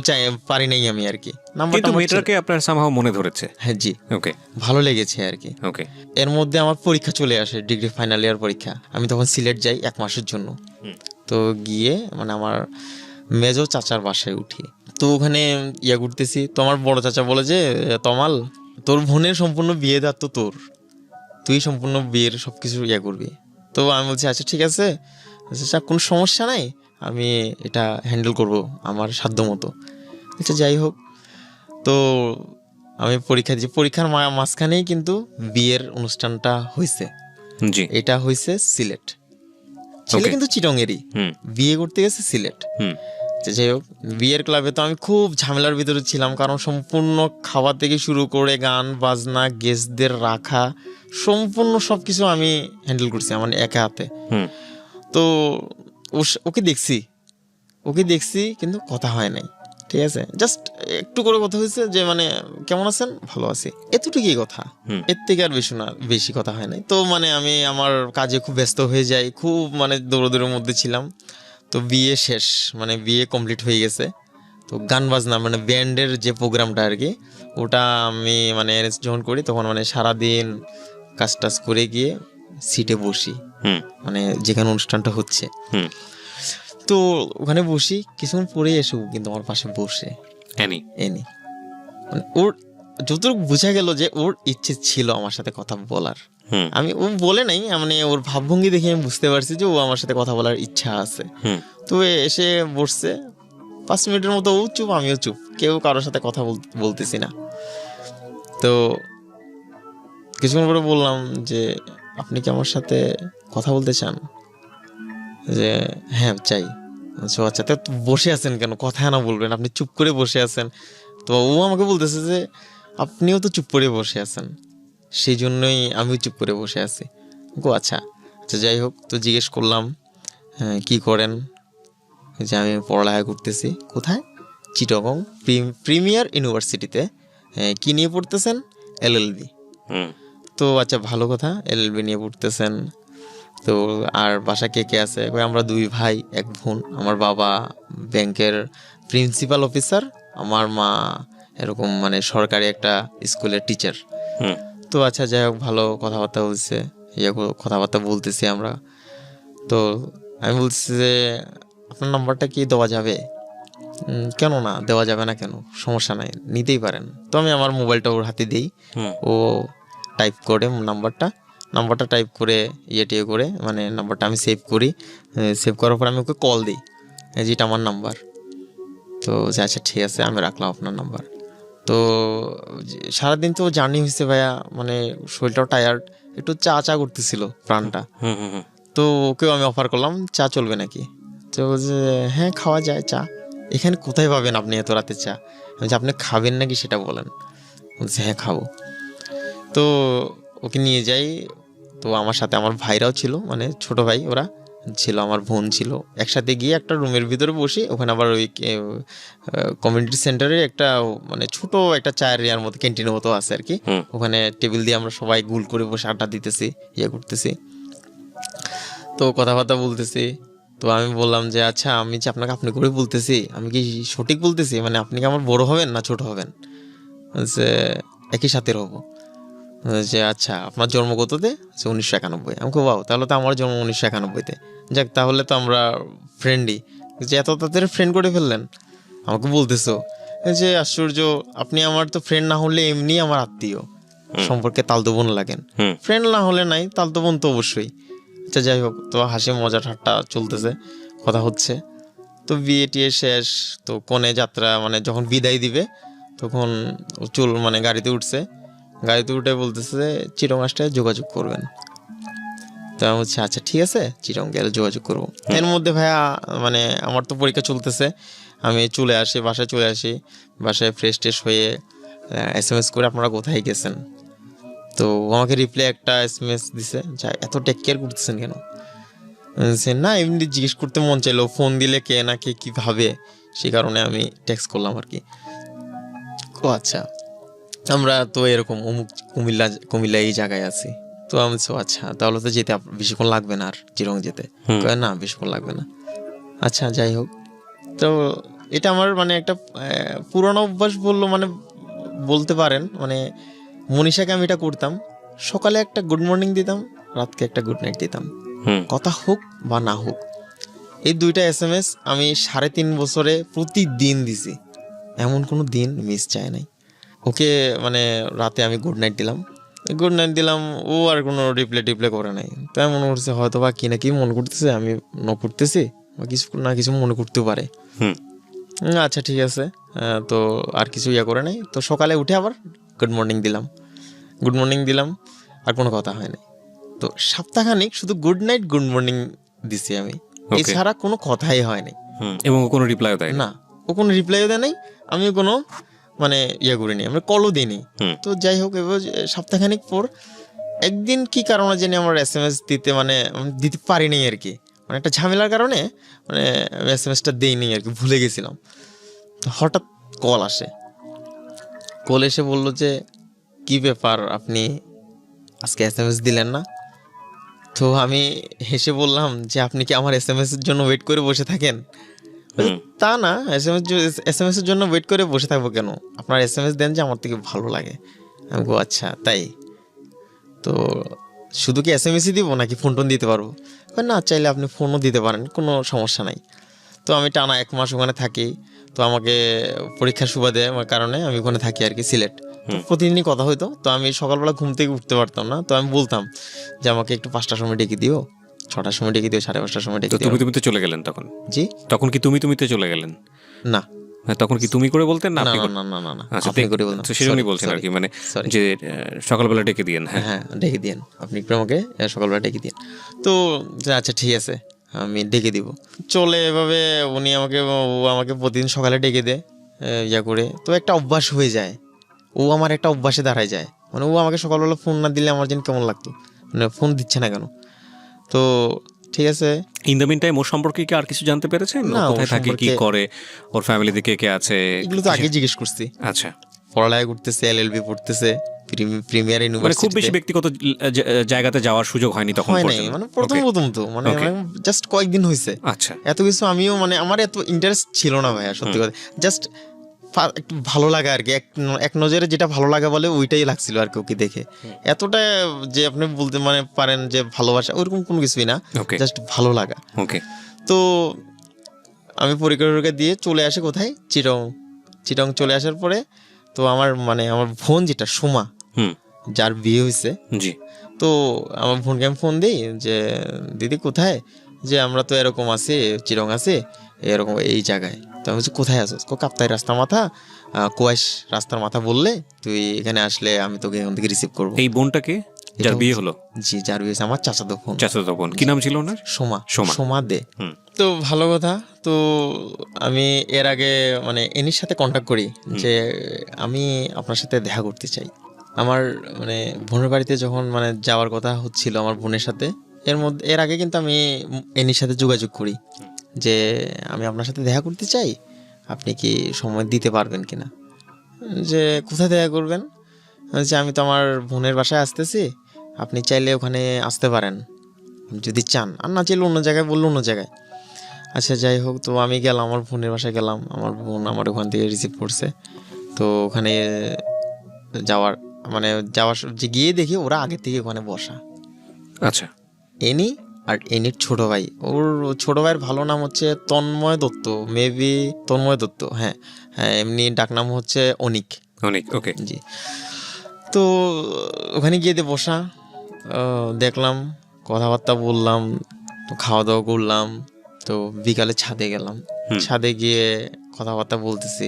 পারি নাই আমি আর কি। কিন্তু মেয়েটাকে আপনার সামহাও মনে ধরেছে? হ্যাঁ জি, ওকে, ভালো লেগেছে আর কি। ওকে, এর মধ্যে আমার পরীক্ষা চলে আসে, ডিগ্রি ফাইনাল ইয়ার পরীক্ষা। আমি তখন সিলেট যাই 1 মাসের জন্য। তো গিয়ে মানে আমার মেজো চাচার বাসায় উঠি। তো ওখানে ঘুরতেছি, তো আমার বড় চাচা বলে যে তমাল, তোর বোনের সম্পূর্ণ বিয়ে দেওয়ার তো তুই সম্পূর্ণ বিয়ের সবকিছু করবি। তো আমি বলছি আচ্ছা ঠিক আছে, আচ্ছা কোনো সমস্যা নাই, আমি এটা হ্যান্ডেল করব আমার সাধ্য মতো। আচ্ছা যাই হোক, তো আমি পরীক্ষা দিয়েছি, পরীক্ষার মাঝখানেই কিন্তু বিয়ের অনুষ্ঠানটা হয়েছে। এটা হয়েছে সিলেট, ছেলে কিন্তু চিটংয়েরই, বিয়ে করতে গেছে সিলেট। যাই হোক, বিয়ের ক্লাবে তো আমি খুব ঝামেলার ভিতরে ছিলাম, কারণ সম্পূর্ণ খাওয়া থেকে শুরু করে গান বাজনা, গেস্টদের রাখা, সম্পূর্ণ সবকিছু আমি হ্যান্ডেল করছি আমার একা হাতে। তো ওকে দেখছি কিন্তু কথা হয় নাই, ঠিক আছে, জাস্ট একটু করে কথা হয়েছে যে মানে কেমন আছেন, ভালো আছি, এতটুকুই কথা, এর থেকে আর বেশি কথা হয় নাই। তো মানে আমি আমার কাজে খুব ব্যস্ত হয়ে যাই, খুব মানে দৌড়ের মধ্যে ছিলাম। তো বিয়ে শেষ, মানে বিয়ে কমপ্লিট হয়ে গেছে। তো গান বাজনা মানে ব্যান্ডের যে প্রোগ্রামটা আর কি, ওটা আমি মানে অ্যারেঞ্জ যখন করি, তখন মানে সারাদিন কাজ টাজ করে গিয়ে সিটে বসি, মানে যেখানে অনুষ্ঠানটা হচ্ছে। তো ওখানে বসি, কিছুক্ষণ পরে এসে কিন্তু আমার পাশে বসে এনি মানে ওর যতটুকু বোঝা গেল যে ওর ইচ্ছে ছিল আমার সাথে কথা বলার। আমি ও বলে নাই, মানে ওর ভাবভঙ্গি দেখে আমি বুঝতে পারছি যে ও আমার সাথে কথা বলার ইচ্ছা আছে। তো এসে বসছে, 5 মিনিটের মতো ও চুপ, আমিও চুপ, কেউ কারোর সাথে কথা বলতেছি না। তো কিছুক্ষণ পরে বললাম যে আপনি কি আমার সাথে কথা বলতে চান? যে হ্যাঁ চাই। আচ্ছা, তো বসে আছেন কেন, কথা না বলবেন, আপনি চুপ করে বসে আছেন। তো ও আমাকে বলতেছে যে আপনিও তো চুপ করে বসে আছেন, সেই জন্যই আমিও চুপ করে বসে আছি। আচ্ছা যাই হোক, তো জিজ্ঞেস করলাম কি করেন? যে আমি পড়ালেখা করতেছি। কোথায়? চিটাগং প্রিমিয়ার ইউনিভার্সিটিতে। কি নিয়ে পড়তেছেন? LLB। তো আচ্ছা ভালো কথা, LLB নিয়ে পড়তেছেন। তো আর বাসা কে কে আছে? আমরা 2 ভাই 1 বোন। আমার বাবা ব্যাংকের প্রিন্সিপাল অফিসার, আমার মা এরকম মানে সরকারি একটা স্কুলের টিচার। তো আচ্ছা যাই হোক, ভালো কথাবার্তা বলছে, কথাবার্তা বলতেছি আমরা। তো আমি বলছি যে আপনার নাম্বারটা কি দেওয়া যাবে? কেন না, দেওয়া যাবে না কেন, সমস্যা নাই, নিতেই পারেন। তো আমি আমার মোবাইলটা ওর হাতে দিই, ও টাইপ করে নাম্বারটা টাইপ করে টিয়ে করে মানে নাম্বারটা আমি সেভ করি। সেভ করার পর আমি ওকে কল দিই, যেটা আমার নাম্বার। তো আচ্ছা ঠিক আছে, আমি রাখলাম আপনার নাম্বার। তো সারাদিন তো জার্নি হয়েছে ভাইয়া, মানে শরীরটাও টায়ার্ড, একটু চা করতেছিল প্রাণটা। তো ওকেও আমি অফার করলাম চা চলবে নাকি? তো বলছে হ্যাঁ খাওয়া যায় চা। এখানে কোথায় পাবেন আপনি এত রাতে চা? আমি বলছি, আপনি খাবেন নাকি সেটা বলেন। বলছে হ্যাঁ খাবো। তো ওকে নিয়ে যাই। তো আমার সাথে আমার ভাইরাও ছিল, মানে ছোট ভাই ওরা ছিল, আমার বোন ছিল। একসাথে গিয়ে একটা রুমের ভিতরে বসে, ওখানে আবার ওই কমিউনিটি সেন্টারে একটা মানে ছোট একটা চায়ের ইয়ার মতো ক্যান্টিনের মতো আছে আর কি। ওখানে টেবিল দিয়ে আমরা সবাই গুল করে বসে আড্ডা দিতেছি, ইয়ে করতেছি, তো কথাবার্তা বলতেছি। তো আমি বললাম যে আচ্ছা আমি যে আপনাকে আপনি করে বলতেছি, আমি কি সঠিক বলতেছি? মানে আপনি কি আমার বড় হবেন না ছোট হবেন? যে একই সাথের হবো। যে আচ্ছা আপনার জন্ম কততে? 1991। আমি বাবা, তাহলে তো আমার জন্ম 1991-তে। যাক, তাহলে তো আমরা ফ্রেন্ডই। যে এত তাড়াতাড়ি ফ্রেন্ড করে ফেললেন আমাকে বলতেছো। যে আশ্চর্য, আপনি আমার তো ফ্রেন্ড না হলে এমনি আমার আত্মীয়, সম্পর্কে তালতো বোন লাগেন। ফ্রেন্ড না হলে নাই, তালতো বোন তো অবশ্যই। আচ্ছা যাই হোক, তো হাসি মজা ঠাট্টা চলতেছে, কথা হচ্ছে। তো বিয়ে টিয়ে শেষ। তো কনে যাত্রা মানে যখন বিদায় দিবে তখন মানে গাড়িতে উঠছে। গাড়িতে উঠে বলতেছে যে চিটং আসতে যোগাযোগ করবেন। তো আমি বলছি আচ্ছা ঠিক আছে, চিটং গেলে যোগাযোগ করবো। এর মধ্যে ভাইয়া মানে আমার তো পরীক্ষা চলতেছে, আমি চলে আসি, বাসায় চলে আসি। বাসায় ফ্রেশ ট্রেশ হয়ে SMS করে আপনারা কোথায় গেছেন। তো আমাকে রিপ্লাই একটা SMS দিছে, যা এত টেক কেয়ার করতেছেন কেন? না এমনি জিজ্ঞেস করতে মন চাইলো, ফোন দিলে কে না কে কী ভাবে, সেই কারণে আমি টেক্সট করলাম আর কি। ও আচ্ছা, আমরা তো এরকম অমুক কুমিল্লা এই জায়গায় আছি। তো আমি আচ্ছা তাহলে তো যেতে বেশিক্ষণ লাগবে না আর চিরং যেতে? না বেশিক্ষণ লাগবে না। আচ্ছা যাই হোক, তো এটা আমার মানে একটা পুরনো অভ্যাস মানে বলতে পারেন। মানে মনীষাকে আমি এটা করতাম, সকালে একটা গুড মর্নিং দিতাম, রাতকে একটা গুড নাইট দিতাম, কথা হোক বা না হোক। এই দুইটা SMS আমি 3.5 বছরে প্রতিদিন দিছি, এমন কোনো দিন মিস যায় নাই। ওকে মানে রাতে আমি গুড নাইট দিলাম, ও আর কোনো রিপ্লাই করে নাই। তাই মনে করছে হয়তো বা কি না কি মনে করতেছে, আমি করতেছি বা কিছু না কিছু মনে করতেও পারে। আচ্ছা ঠিক আছে, তো আর কিছু করে নাই। তো সকালে উঠে আবার গুড মর্নিং দিলাম, আর কোনো কথা হয় নাই। তো সপ্তাহখানিক শুধু গুড নাইট গুড মর্নিং দিছি আমি, এছাড়া কোনো কথাই হয় নাই। এবং কোনো রিপ্লাইও দেয় না, ও কোনো রিপ্লাইও দেয় নাই, আমিও কোনো মানে করিনি, আমরা কলও দিইনি। তো যাই হোক, এবার সপ্তাহখানিক পর একদিন কি কারণে জানি আমার SMS দিতে পারিনি আর কি, মানে একটা ঝামেলার কারণে মানে SMSটা দিইনি আর কি, ভুলে গেছিলাম। হঠাৎ কল এসে বললো যে কি ব্যাপার, আপনি আজকে SMS দিলেন না? তো আমি হেসে বললাম যে আপনি কি আমার SMS এর জন্য ওয়েট করে বসে থাকেন? তা না, SMS এর জন্য ওয়েট করে বসে থাকবো কেন, আপনার SMS দেন যে আমার থেকে ভালো লাগে। আমি আচ্ছা তাই, তো শুধু কি SMS দিব নাকি ফোন টোন দিতে পারবো? না, চাইলে আপনি ফোনও দিতে পারেন, কোনো সমস্যা নাই। তো আমি টানা 1 মাস ওখানে থাকি। তো আমাকে পরীক্ষার সুবাদে আমার কারণে আমি ওখানে থাকি আর কি, সিলেট। প্রতিদিনই কথা হইতো। তো আমি সকালবেলা ঘুম থেকে উঠতে পারতাম না, তো আমি বলতাম যে আমাকে একটু 5টার সময় ডেকে দিও, 6টার সময় ডেকে দিও, 5:30টার সময় ডেকে দিও। তুমি তো চলে গেলেন তখন? জি, তখন কি তুমিতে চলে গেলেন? না, তখন কি তুমি করে বলতেন? না না, আপনি করে বলতেন। সেজন্যই বলছেন আর কি, মানে যে সকালবেলা ডেকে দিয়েন। হ্যাঁ ডেকে দিয়েন, আপনি একটু আমাকে সকালবেলা ডেকে দিন। তো আচ্ছা ঠিক আছে, আমি ডেকে দিব। চলে এভাবে ও আমাকে প্রতিদিন সকালে ডেকে দেয় করে। তো একটা অভ্যাস হয়ে যায়, ও আমার একটা অভ্যাসে দাঁড়ায় যায়। মানে ও আমাকে সকালবেলা ফোন না দিলে আমার যেন কেমন লাগতো, মানে ফোন দিচ্ছে না কেন। তো ঠিক আছে, ইন দ্য মিন টাইম ওর সম্পর্কে কি আর কিছু জানতে পেরেছেন? না, কোথায় থাকে, কি করে, ওর ফ্যামিলিতে কে কে আছে? এগুলো তো আগে জিজ্ঞেস করছি। আচ্ছা, পড়ালেখা করতেছে, LLB পড়তেছে প্রিমিয়ার ইউনিভার্সিটি। মানে খুব বেশি ব্যক্তিগত জায়গাতে যাওয়ার সুযোগ হয়নি তখন পর্যন্ত? মানে প্রথম তো মানে জাস্ট কয়েকদিন হয়েছে। আচ্ছা, এত কিছু আমিও মানে আমার এত ইন্টারেস্ট ছিল না ভাইয়া, সত্যি কথা। জাস্ট একটু ভালো লাগা আর কি, এক নজরে যেটা ভালো লাগা বলে ওইটাই লাগছিল আর কি ওকে দেখে। এতটা যে আপনি বলতে মানে পারেন যে ভালোবাসা, ওইরকম কোনো কিছুই না, জাস্ট ভালো লাগা। ওকে। তো আমি পরীক্ষা দিয়ে চলে আসি কোথায়, চিটং চলে আসার পরে তো আমার বোন যেটা সোমা, যার বিয়ে হয়েছে, জি, তো আমার বোনকে আমি ফোন দিই যে দিদি কোথায়, যে আমরা তো এরকম আছি, চিরং আছে এরকম এই জায়গায়। তো আমি বলছি কোথায় আছো? কাপ্তাই রাস্তার মাথা, কোয়াশ রাস্তার মাথা বললে তুই এখানে আসলে আমি তোকে এখান থেকে রিসিভ করবো। এই বোনটাকে যার বিয়ে হলো? জি, যার বিয়ে হয়েছে আমার চাচাতো বোন। চাচাতো বোন, কি নাম ছিল ওনার? সোমা। সোমা। সোমা দে। তো ভালো কথা। তো আমি এর আগে মানে এনির সাথে কন্ট্যাক্ট করি যে আমি আপনার সাথে দেখা করতে চাই। আমার মানে বোনের বাড়িতে যখন মানে যাওয়ার কথা হচ্ছিল আমার বোনের সাথে, এর আগে কিন্তু আমি এনির সাথে যোগাযোগ করি যে আমি আপনার সাথে দেখা করতে চাই, আপনি কি সময় দিতে পারবেন কিনা। যে কোথায় দেখা করবেন? যে আমি তো আমার বোনের বাসায় আসতেছি, আপনি চাইলে ওখানে আসতে পারেন যদি চান, আর না চাইলে অন্য জায়গায়, বললো অন্য জায়গায়। আচ্ছা যাই হোক, তো আমি গেলাম আমার বোনের বাসায় গেলাম, আমার বোন আমার ওখান থেকে রিসিভ করছে। তো ওখানে যাওয়ার যে গিয়ে দেখি ওরা আগে থেকে ওখানে বসা। আচ্ছা। এনি আর এনির ছোট ভাই, ওর ছোট ভাইয়ের ভালো নাম হচ্ছে তন্ময় দত্ত, মেবি তন্ময় দত্ত, হ্যাঁ হ্যাঁ, এমনি ডাকনাম হচ্ছে অনিক। অনিক, ওকে। জি। তো ওখানে গিয়ে বসা, দেখলাম, কথাবার্তা বললাম, তো খাওয়া দাওয়া করলাম। তো বিকালে ছাদে গেলাম, ছাদে গিয়ে কথাবার্তা বলতেছি,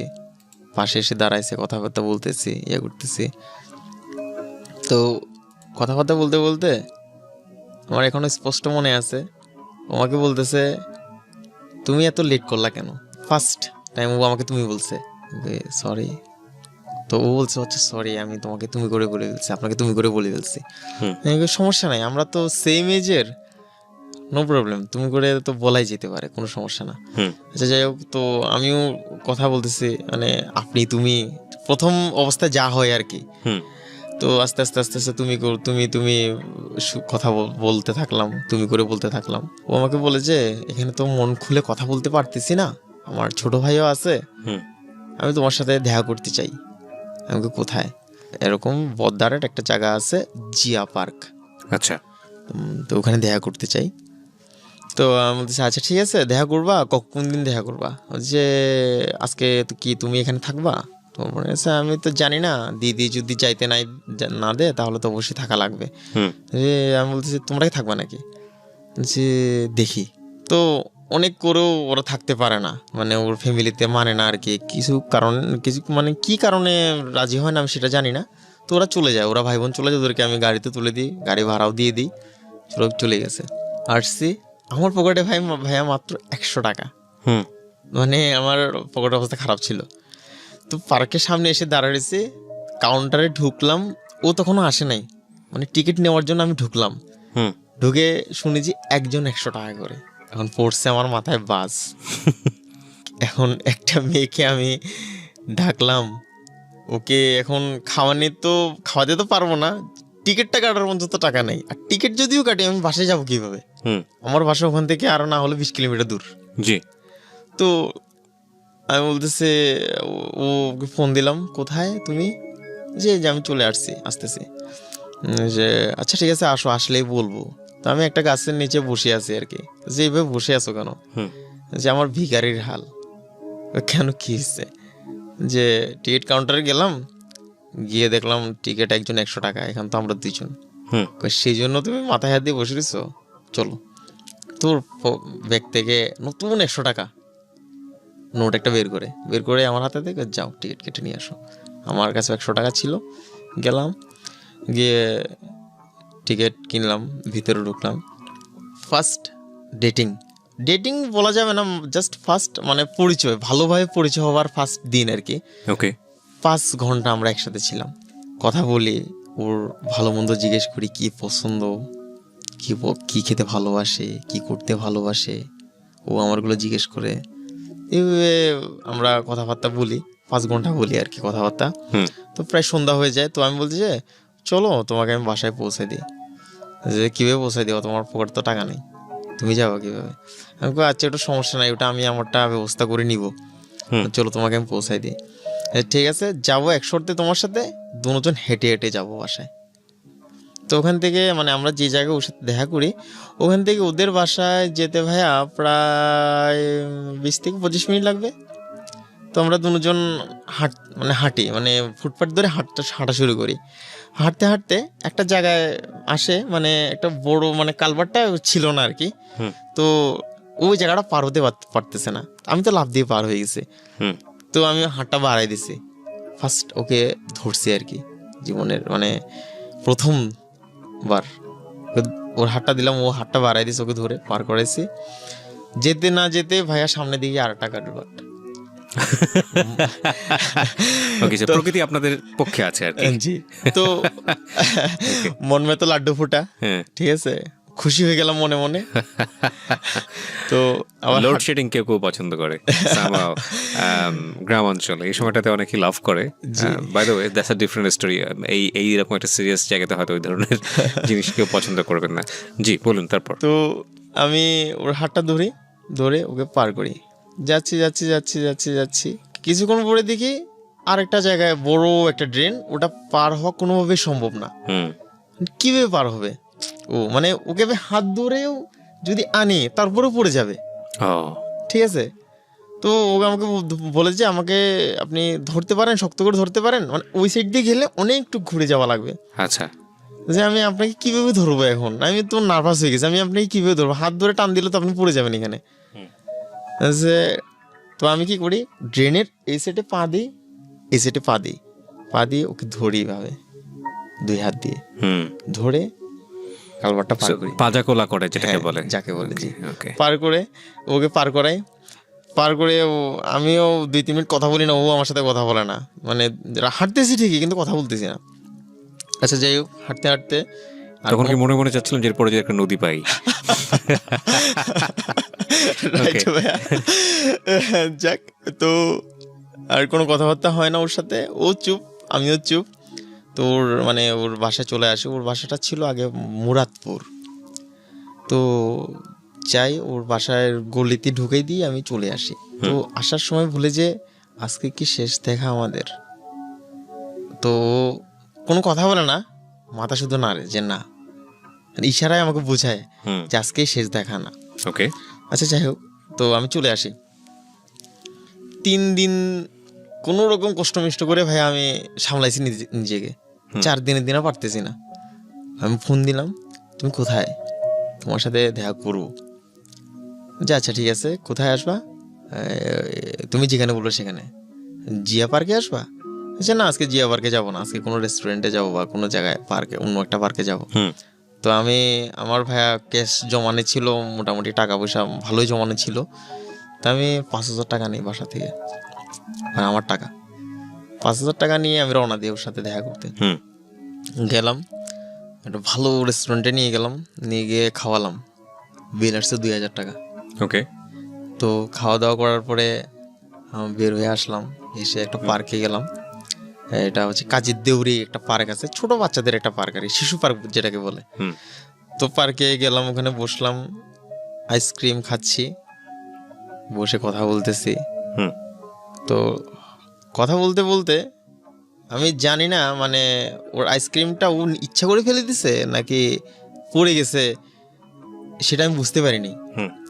পাশে এসে দাঁড়াইছে, কথাবার্তা বলতেছি, ইয়ে করতেছি। তো কথাবার্তা বলতে বলতে আমার এখনো স্পষ্ট মনে আছে, আমাকে বলতেছে তুমি এত লেট করলা কেন। ফার্স্ট টাইম ও আমাকে তুমি বলছে, সরি। তো ও বলছে আচ্ছা সরি, আমি তোমাকে তুমি করে বলে ফেলছি, আপনাকে তুমি করে বলে ফেলছি। সমস্যা নাই, আমরা তো সেম এজের, নো প্রবলেম, তুমি করে তো বলাই যেতে পারে, কোনো সমস্যা না। আচ্ছা যাই হোক, তো আমিও কথা বলতেছি, মানে আপনি তুমি প্রথম অবস্থায় যা হয় আর কি। তো আস্তে আস্তে আস্তে আস্তে তুমি তুমি কথা বলতে থাকলাম, তুমি করে বলতে থাকলাম। ও আমাকে বলে যে এখানে তো মন খুলে কথা বলতে পারতেছি না, আমার ছোট ভাইও আছে, আমি তোমার সাথে দেখা করতে চাই। আমাকে কোথায়? এরকম বদ্দারের একটা জায়গা আছে, জিয়া পার্ক। আচ্ছা। তো ওখানে দেখা করতে চাই। তো আমি বলতেছি আচ্ছা ঠিক আছে, দেখা করবা, কোন দিন দেখা করবা? যে আজকে তো কি তুমি এখানে থাকবা? তো মনে হচ্ছে আমি তো জানি না, দিদি যদি যাইতে না দে তাহলে তো অবশ্যই থাকা লাগবে। যে আমি বলতেছি তোমরা কি থাকবা নাকি? যে দেখি। তো অনেক করেও ওরা থাকতে পারে না, মানে ওর ফ্যামিলিতে মানে না আর কি, কিছু মানে কি কারণে রাজি হয় না আমি সেটা জানি না। তো ওরা চলে যায়, ওরা ভাই বোন চলে যায়, ওদেরকে আমি গাড়িতে তুলে দিই, গাড়ি ভাড়াও দিয়ে দিই, চলে গেছে। আসছি, আমার পকেটে ভাইয়া মাত্র 100 টাকা। মানে আমার পকেটের অবস্থা খারাপ ছিল। তো পার্কের সামনে এসে দাঁড়াইছি, কাউন্টারে ঢুকলাম, ও তখনও আসে নাই, মানে টিকিট নেওয়ার জন্য আমি ঢুকলাম। ঢুকে শুনেছি একজন 100 টাকা করে। এখন পড়ছে আমার মাথায় বাস। এখন একটা মেয়েকে আমি ডাকলাম, ওকে এখন খাওয়াতে তো পারবো না, টিকিটটা কাটার মতো তো টাকা নেই, আর টিকিট যদিও কাটি আমি বাসায় যাবো কিভাবে? আমার বাসা ওখান থেকে আরো না হলে 20 কিলোমিটার দূর। জি। তো আমি বলতেছে, ওকে ফোন দিলাম, কোথায় তুমি? যে আমি চলে আসতেছি। যে আচ্ছা ঠিক আছে, আসলেই বলবো। তো আমি একটা গাছের নিচে বসে আছি আর কি। যে এইভাবে বসে আছো কেন? যে আমার ভিখারির হাল। কেন, কি হচ্ছে? যে টিকিট কাউন্টারে গেলাম, গিয়ে দেখলাম টিকিট একজন 100 টাকা, এখান তো আমরা দুইজন, সেই জন্য তুমি মাথায় হাত দিয়ে বসে রয়েছো, চলো। তোর ব্যাগ থেকে নতুন 100 টাকা নোট একটা বের করে আমার হাতে থেকে, যাও টিকিট কেটে নিয়ে আসো। আমার কাছে 100 টাকা ছিল, গেলাম, গিয়ে টিকিট কিনলাম, ভিতরে ঢুকলাম। ফার্স্ট ডেটিং বলা যাবে না, জাস্ট ফার্স্ট মানে পরিচয়, ভালোভাবে পরিচয় হওয়ার ফার্স্ট দিন আর কি। ওকে। 5 ঘন্টা আমরা একসাথে ছিলাম, কথা বলি, ওর ভালো মন্দ জিজ্ঞেস করি, কি পছন্দ, কি খেতে ভালোবাসে, কি করতে ভালোবাসে, ও আমারগুলো জিজ্ঞেস করে। এইভাবে আমরা কথাবার্তা বলি, 5 ঘন্টা বলি আর কি কথাবার্তা। তো প্রায় সন্ধ্যা হয়ে যায়। তো আমি বলছি যে চলো তোমাকে আমি বাসায় পৌঁছে দিই। যে কীভাবে পৌঁছে দিও, তোমার পকেটে তো টাকা নেই, তুমি যাবো কীভাবে? আমি বলি আচ্ছা একটু সমস্যা নাই, ওটা আমি আমারটা ব্যবস্থা করে নিব, চলো তোমাকে আমি পৌঁছাই দিই। ঠিক আছে, যাবো একসাথে, তোমার সাথে দুজন হেঁটে হেঁটে যাবো বাসায়। তো ওখান থেকে মানে আমরা যে জায়গায় ওর সাথে দেখা করি, ওখান থেকে ওদের বাসায় যেতে ভাইয়া প্রায় 20 থেকে 25 মিনিট লাগবে। তো আমরা দুজন হাঁটি, মানে ফুটপাথ ধরে হাঁটা শুরু করি। হাঁটতে হাঁটতে একটা জায়গায় আসে, মানে একটা বড় মানে কালভারটা ছিল না আর কি। তো ওই জায়গাটা পার হতে পারতেছে না, আমি তো লাফ দিয়ে পার হয়ে গেছি। তো আমি হাঁটটা বাড়াই দিছি, ফার্স্ট ওকে ধরছি আর কি, জীবনের মানে প্রথম বার। ওর হাতটা দিলাম, ও হাতটা বাড়াই দিয়েছে, ওকে ধরে পার করাইছি। যেতে না যেতে ভাইয়া সামনে দিকে আর একটা কাটবার। ওকে, প্রকৃতি আপনাদের পক্ষে আছে আর কি। জি। তো মন মে তো লাড্ডু ফুটা, হ্যাঁ, ঠিক আছে, খুশি হয়ে গেলাম মনে মনে। তো আবার লোডশেডিং কেউ কেউ পছন্দ করে somehow, গ্রাম অঞ্চলে এই সময়টাতে অনেকেই লাভ করে। By the way that's a different story. এইরকম একটা সিরিয়াস জায়গাতে হয়তো ওই ধরনের জিনিস কেউ পছন্দ করবেন না। জি বলুন তারপর। তো আমি ওর হাতটা ধরে ওকে পার করি, যাচ্ছি। কিছুক্ষণ পরে দেখি আরেকটা জায়গায় বড় একটা ড্রেন, ওটা পার হওয়া কোনোভাবেই সম্ভব না। কিভাবে পার হবে ও, মানে ওকে আমি হাত ধরেও যদি আনি তারপরেও পড়ে যাবে, ঠিক আছে। তো ওকে আমাকে বলেছে আমাকে আপনি ধরতে পারেন, শক্ত করে ধরতে পারেন, মানে ওই সাইড দিয়ে গেলে অনেক একটু ঘুরে যাওয়া লাগবে। আচ্ছা, যে আমি আপনাকে কিভাবে ধরবো এখন, আমি তো নার্ভাস হয়ে গেছি, আমি আপনাকে কিভাবে ধরবো, হাত ধরে টান দিলে তো আপনি পড়ে যাবেন এখানে। যে তো আমি কি করি, ড্রেনের এই সাইডে পা দিই, এই সাইডে পা দিই ওকে ধরি ভাবে, দুই হাত দিয়ে ধরে কালবারটা পার করি, পাজাকোলা করে যেটাকে বলে, যাকে বলে। জি, পার করে ওকে পার করে ও, আমিও 2-3 মিনিট কথা বলি না, ও আমার সাথে কথা বলে না, মানে হাঁটতেছি ঠিকই কিন্তু কথা বলতেছি না। আচ্ছা যাই হোক, হাঁটতে তখন কি মনে মনে চাচ্ছিলাম যে এরপরে যে একটা নদী পাই। যাক, তো আর কোনো কথাবার্তা হয় না ওর সাথে, ও চুপ, আমিও চুপ। তো ওর মানে ওর বাসায় চলে আসে, ওর বাসাটা ছিল আগে মুরাদপুর। তো যাই, ওর বাসায় গলিতে ঢুকে দিয়ে আমি চলে আসি। তো আসার সময় বলে যে আজকে কি শেষ দেখা আমাদের। তো কোনো কথা বলে না, মাথা শুধু নাড়ে যে না, ইশারায় আমাকে বোঝায় যে আজকেই শেষ দেখা না। ওকে, আচ্ছা যাই হোক, তো আমি চলে আসি। 3 দিন কোনো রকম কষ্ট মিষ্ট করে ভাই আমি সামলাইছি নিজেকে। 4 দিনের দিনও পারতেছি না। আমি ফোন দিলাম, তুমি কোথায়, তোমার সাথে দেখা করবো। যে আচ্ছা ঠিক আছে, কোথায় আসবা, তুমি যেখানে বললো সেখানে। জিয়া পার্কে আসবা? আচ্ছা না, আজকে জিয়া পার্কে যাবো না, আজকে কোনো রেস্টুরেন্টে যাবো বা কোনো জায়গায় পার্কে, অন্য একটা পার্কে যাবো। তো আমার ভাইয়া ক্যাশ জমানো ছিল, মোটামুটি টাকা পয়সা ভালোই জমানো ছিল। তা আমি 5,000 টাকা নিই বাসা থেকে, মানে আমার টাকা 5,000 টাকা নিয়ে আমি রওনা দিই ওর সাথে দেখা করতে। গেলাম একটা ভালো রেস্টুরেন্টে, নিয়ে গিয়ে খাওয়ালাম, বিল আসছে 2,000 টাকা। ওকে, তো খাওয়া দাওয়া করার পরে বের হয়ে আসলাম, এসে একটা পার্কে গেলাম। এটা হচ্ছে কাজীর দেউরি একটা পার্ক আছে, ছোট বাচ্চাদের একটা পার্ক আর কি, শিশু পার্ক যেটাকে বলে। তো পার্কে গেলাম, ওখানে বসলাম, আইসক্রিম খাচ্ছি, বসে কথা বলতেছি। তো কথা বলতে বলতে আমি জানি না মানে ওর আইসক্রিমটা ও ইচ্ছা করে ফেলে দিছে নাকি পড়ে গেছে, সেটা আমি বুঝতে পারিনি।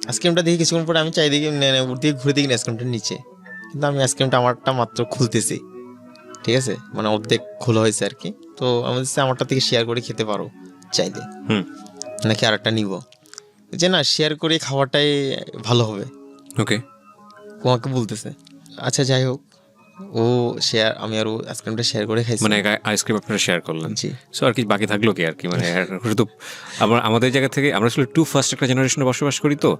আইসক্রিমটা দেখে কিছুক্ষণ পরে আমি চাই দেখি ওর দিকে ঘুরে দেখি আইসক্রিমটা নিচে, কিন্তু আমি আইসক্রিমটা আমারটা মাত্র খুলতেছি, ঠিক আছে, মানে অর্ধেক খোলা হয়েছে আর কি। তো আমি আমারটা থেকে শেয়ার করে খেতে পারো চাইলে, নাকি আর একটা নিব, যে না শেয়ার করে খাওয়াটাই ভালো হবে। ওকে, তোমাকে বলতেছে। আচ্ছা যাই হোক, ও শেয়ার, আমি আর ও আইসক্রিমটা শেয়ার করে খাইছি, মানে আইসক্রিম আপনারা শেয়ার করলেন। জি। সো আর কি বাকি থাকলো কি আর কি, মানে শুধু আমাদের জায়গা থেকে আমরা আসলে টু ফার্স্ট একটা জেনারেশনে বসবাস করি তো,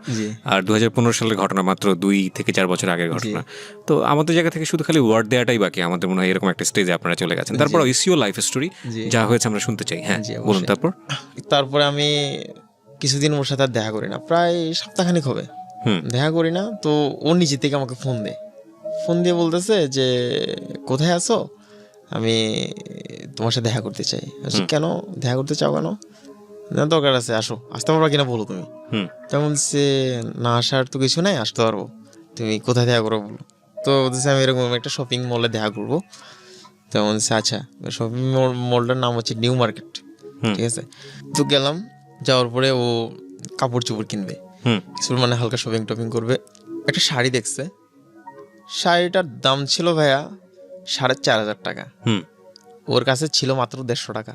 আর 2015 সালের ঘটনা, মাত্র 2 থেকে 4 বছর আগের ঘটনা। তো আমাদের জায়গা থেকে শুধু খালি ওয়ার্ড দেওয়াটাই বাকি। আমাদের মনে হয় এরকম একটা স্টেজে আপনারা চলে গেছেন। তারপর ইসিও লাইফ স্টোরি যা হয়েছে আমরা শুনতে চাই। হ্যাঁ বলুন। তারপরে আমি কিছুদিন ওর সাথে দেখা করি না, প্রায় সপ্তাহখানিক হবে দেখা করি না। তো ও নিজে থেকে আমাকে ফোন দিয়ে বলতেছে যে কোথায় আছো, আমি তোমার সাথে দেখা করতে চাই। কেন দেখা করতে চাও, কেন, না দরকার আছে, আসতে পারবা কিনা বলো তুমি। তেমন বলছে না আসার তো কিছু নাই, আসতে পারবো, তুমি কোথায় দেখা করবো বলো। তো বলতেছে আমি এরকম একটা শপিং মলে দেখা করবো। তেমন আচ্ছা, শপিং মলটার নাম হচ্ছে নিউ মার্কেট, ঠিক আছে। তো গেলাম, যাওয়ার পরে ও কাপড় চোপড় কিনবে, কিছু মানে হালকা শপিং টপিং করবে। একটা শাড়ি দেখছে, শাড়িটার দাম ছিল ভাইয়া 4,500 টাকা, ওর কাছে ছিল মাত্র 150 টাকা।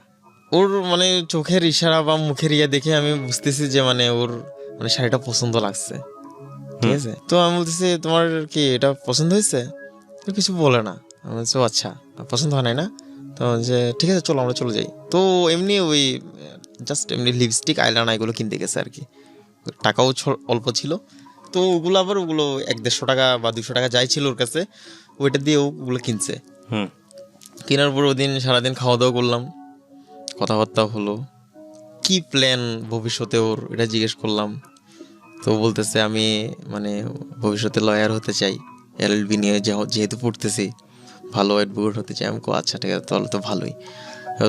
ওর মানে চোখের ইশারা বা মুখের ইয়া দেখে আমি বুঝতেছি যে মানে ওর মানে শাড়িটা পছন্দ লাগছে, ঠিক আছে। তো আমি বলতেছি তোমার কি এটা পছন্দ হয়েছে, কিছু বলে না। আমি বলছি আচ্ছা পছন্দ হয় নাই না, তো যে ঠিক আছে চলো আমরা চলে যাই। তো এমনি ওই জাস্ট এমনি লিপস্টিক আইলাইনার এগুলো কিনতে গেছে আর কি, টাকাও অল্প ছিল। তো ওগুলো 100-150 টাকা বা 200 টাকা যাই ছিল ওর কাছে, ওইটা দিয়ে ওগুলো কিনছে। কেনার পর ওদিন সারাদিন খাওয়া দাওয়া করলাম, কথাবার্তা হলো, কি প্ল্যান ভবিষ্যতে ওর এটা জিজ্ঞেস করলাম। তো বলতেছে আমি মানে ভবিষ্যতে লয়ার হতে চাই, LLB নিয়ে যেহেতু পড়তেছি, ভালো অ্যাডভোকেট হতে চাই। আমি আচ্ছা ঠিক আছে, তাহলে তো ভালোই।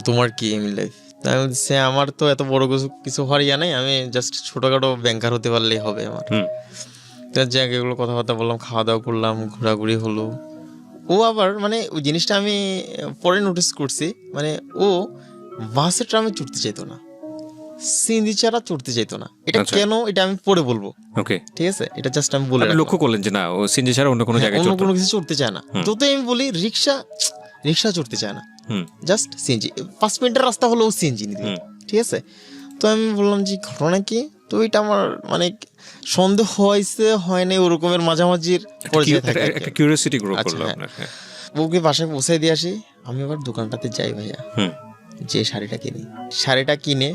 তোমার কি এম লাইফ? তাই বলছে আমার তো এত বড় কিছু হওয়ার ইয়া নেই, আমি জাস্ট ছোটোখাটো ব্যাংকার হতে পারলেই হবে আমার। যাক এগুলো কথাবার্তা বললাম, খাওয়া দাওয়া করলাম, ঘোরাঘুরি হলো। ও আবার মানে ওই জিনিসটা আমি পরে নোটিস করছি, মানে ও বাসে ট্রামে চড়তে চাইতো না, সিএনজি ছাড়া চড়তে চাইতো না। এটা কেন এটা আমি পরে বলবো, ওকে ঠিক আছে? এটা জাস্ট আমি বলে লক্ষ্য করলেন যে না ও সিএনজি ছাড়া অন্য কোনো জায়গায় অন্য কোনো কিছু চড়তে চায় না। যতই আমি বলি রিক্সা চড়তে চায় না, জাস্ট সিএনজি। 5 মিনিটের রাস্তা হলো ও সিএনজি নিতে, ঠিক আছে? তো আমি বললাম যে ঘটনা কি? তো এটা আমার মানে সন্দেহ হয় না ওরকমের মাঝামাঝির পর্যায়ে থাকে, একটা কিউরিওসিটি গ্রো করলো আপনার। ওকে বাসায় পৌঁছাই দিয়ে আসি, আমি আবার দোকানটাতে যাই ভাইয়া, যে শাড়িটা কিনে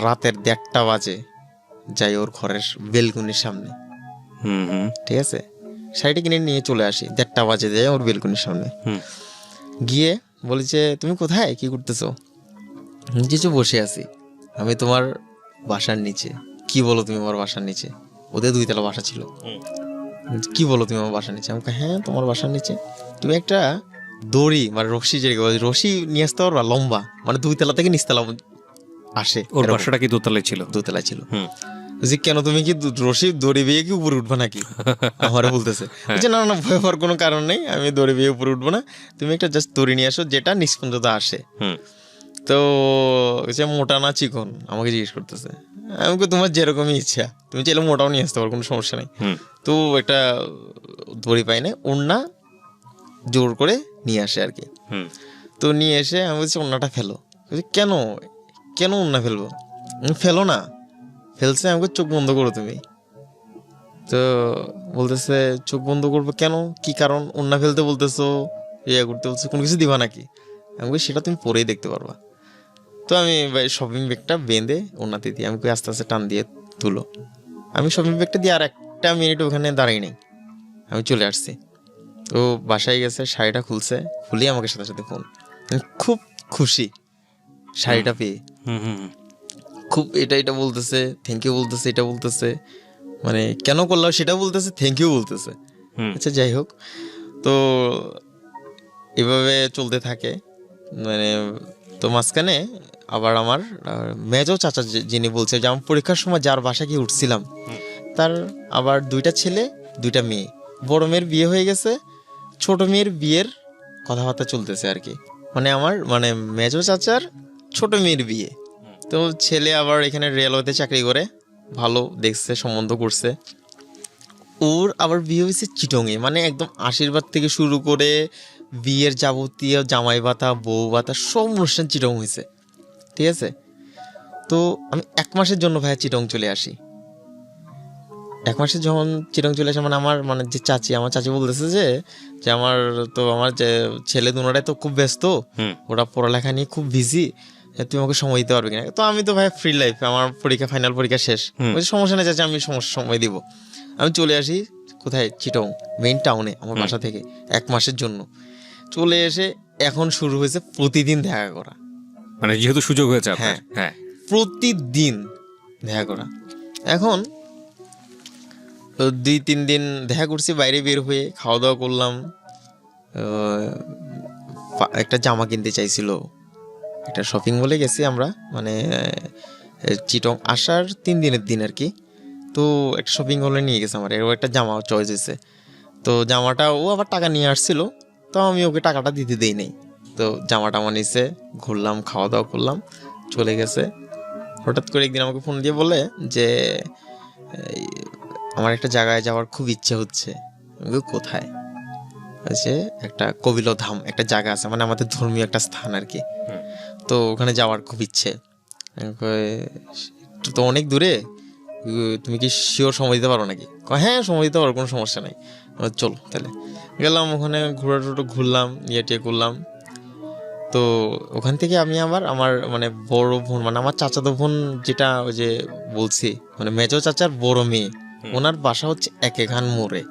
রাতের 1:30 বাজে যাই ওর ঘরের বেলকুনির সামনে, ঠিক আছে? শাড়িটা কিনে নিয়ে চলে আসি, 1:30 বাজে যাই ওর বেলকুনির সামনে গিয়ে বলেছে তুমি কোথায়, কি করতেছো? কিছু বসে আছি, আমি তোমার বাসার নিচে। কি বলো তুমি আমার বাসার নিচে? ওদের 2 তলা বাসা ছিল। কি বলো তুমি আমার বাসার নিচে? আমাকে হ্যাঁ তোমার বাসার নিচে। তুমি একটা দড়ি মানে রশি, যে রশি নিয়ে আসতে পারবা লম্বা, মানে 2 তলা থেকে নিচতলা আসে। ওর বাসাটা কি দোতলায় ছিল? দোতলায় ছিল। কেন তুমি কি রশি দড়ি বেয়ে কি উপরে উঠবা নাকি? আমার বলতেছে না না ভয় পাওয়ার কোনো কারণ নেই, আমি দড়ি বেয়ে উপরে উঠবো না, তুমি একটা জাস্ট দড়ি নিয়ে আসো যেটা নিচ পর্যন্ত আসে। তো মোটা না চিকন আমাকে জিজ্ঞেস করতেছে। আমাকে তোমার যেরকমই ইচ্ছা, তুমি চাইলে মোটাও নিয়ে আসতে পারো, কোনো সমস্যা নেই। তো একটা দড়ি পাই না, ওড়না জোর করে নিয়ে আসে আর কি। তো নিয়ে এসে আমি বলছি ওড়নাটা ফেলো। কেন কেন ওড়না ফেলবো? ফেলো না। ফেলছে, আমাকে চোখ বন্ধ করো তুমি। তো বলতেছে চোখ বন্ধ করবো কেন, কি কারণ? ওড়না ফেলতে বলতেছো, ইয়ে করতে বলছো, কোনো কিছু দিবা নাকি? আমি সেটা তুমি পরেই দেখতে পারবা। তো আমি শপিং ব্যাগটা বেঁধে ওড়নাতে দিয়ে আমি আস্তে আস্তে টান দিয়ে তুলো। আমি শপিং ব্যাগটা দিয়ে আর 1 মিনিট ওখানে দাঁড়িয়ে নেই, আমি চলে আসছি। তো বাসায় গেছে, শাড়িটা খুলছে, খুলেই আমাকে সাথে সাথে ফোন। খুব খুশি শাড়িটা পেয়ে, খুব এটা বলতেছে, থ্যাংক ইউ বলতেছে, এটা বলতেছে মানে কেন করলাম সেটা বলতেছে, থ্যাংক ইউ বলতেছে। আচ্ছা যাই হোক, তো এভাবে চলতে থাকে মানে। তো মাঝখানে আবার আমার মেজো চাচা যিনি বলছে যে আমার পরীক্ষার সময় যার বাসায় গিয়ে উঠছিলাম, তার আবার 2টা ছেলে 2টা মেয়ে। বড় মেয়ের বিয়ে হয়ে গেছে, ছোট মেয়ের বিয়ের কথাবার্তা চলতেছে আর কি। মানে আমার মানে মেজো চাচার ছোট মেয়ের বিয়ে। তো ছেলে আবার এখানে রেলওয়েতে চাকরি করে, ভালো দেখছে, সম্বন্ধ করছে। ওর আবার বিয়ে হয়েছে চিটংয়ে, মানে একদম আশীর্বাদ থেকে শুরু করে বিয়ের যাবতীয় জামাই ভাতা, বউ ভাতা সব অনুষ্ঠান চিটং হয়েছে, ঠিক আছে? তো আমি 1 মাসের জন্য ভাইয়া চিটং চলে আসি। 1 মাসের যখন চিটং চলে আসে, মানে আমার মানে যে আমার চাচি বলতেছে যে আমার যে ছেলে দুনোটাই তো খুব ব্যস্ত, ওরা পড়ালেখা নিয়ে খুব বিজি, তুমি আমাকে সময় দিতে পারবে কিনা? তো আমি তো ভাই ফ্রি লাইফ, আমার ফাইনাল পরীক্ষা শেষ, সমস্যা নেই চাচা, আমি সময় দিব। আমি চলে আসি কোথায়, চিটং মেইন টাউনে আমার বাসা থেকে 1 মাসের জন্য চলে এসে এখন শুরু হয়েছে প্রতিদিন দেখা করা, মানে যেহেতু সুযোগ হয়েছে। হ্যাঁ প্রতিদিন দেখা করা। এখন 2-3 দিন দেখা করছি, বাইরে বের হয়ে খাওয়া দাওয়া করলাম। একটা জামা কিনতে চাইছিল, একটা শপিং মলে গেছি আমরা, মানে চিটং আসার 3 দিনের দিন আর কি। তো একটা শপিং মলে নিয়ে গেছে আমার, এরও একটা জামা চয়েস হয়েছে। তো জামাটা ও আবার টাকা নিয়ে আসছিল, তো আমি ওকে টাকাটা দিতে দেই নাই। তো জামাটা আমার নিচে ঘুরলাম, খাওয়া দাওয়া করলাম, চলে গেছে। হঠাৎ করে একদিন আমাকে ফোন দিয়ে বলে যে আমার একটা জায়গায় যাওয়ার খুব ইচ্ছে হচ্ছে। কোথায়? হচ্ছে একটা কবিলধাম একটা জায়গা আছে, মানে আমাদের ধর্মীয় একটা স্থান আর কি। তো ওখানে যাওয়ার খুব ইচ্ছে। তো অনেক দূরে, তুমি কি শিওর সময় দিতে পারো নাকি? হ্যাঁ সময় দিতে পারো, কোনো সমস্যা নাই, চলো তাহলে। গেলাম ওখানে, ঘোরাটা ঘুরলাম, টিয়ে করলাম। তো ওখান থেকে আমি আমার মানে বড় বোন মানে আমার চাচাতো বোন যেটা ওই যে বলছি মানে মেজো চাচার বড় মেয়ে, ওনার বাসা হচ্ছে একেখান মোড়ে।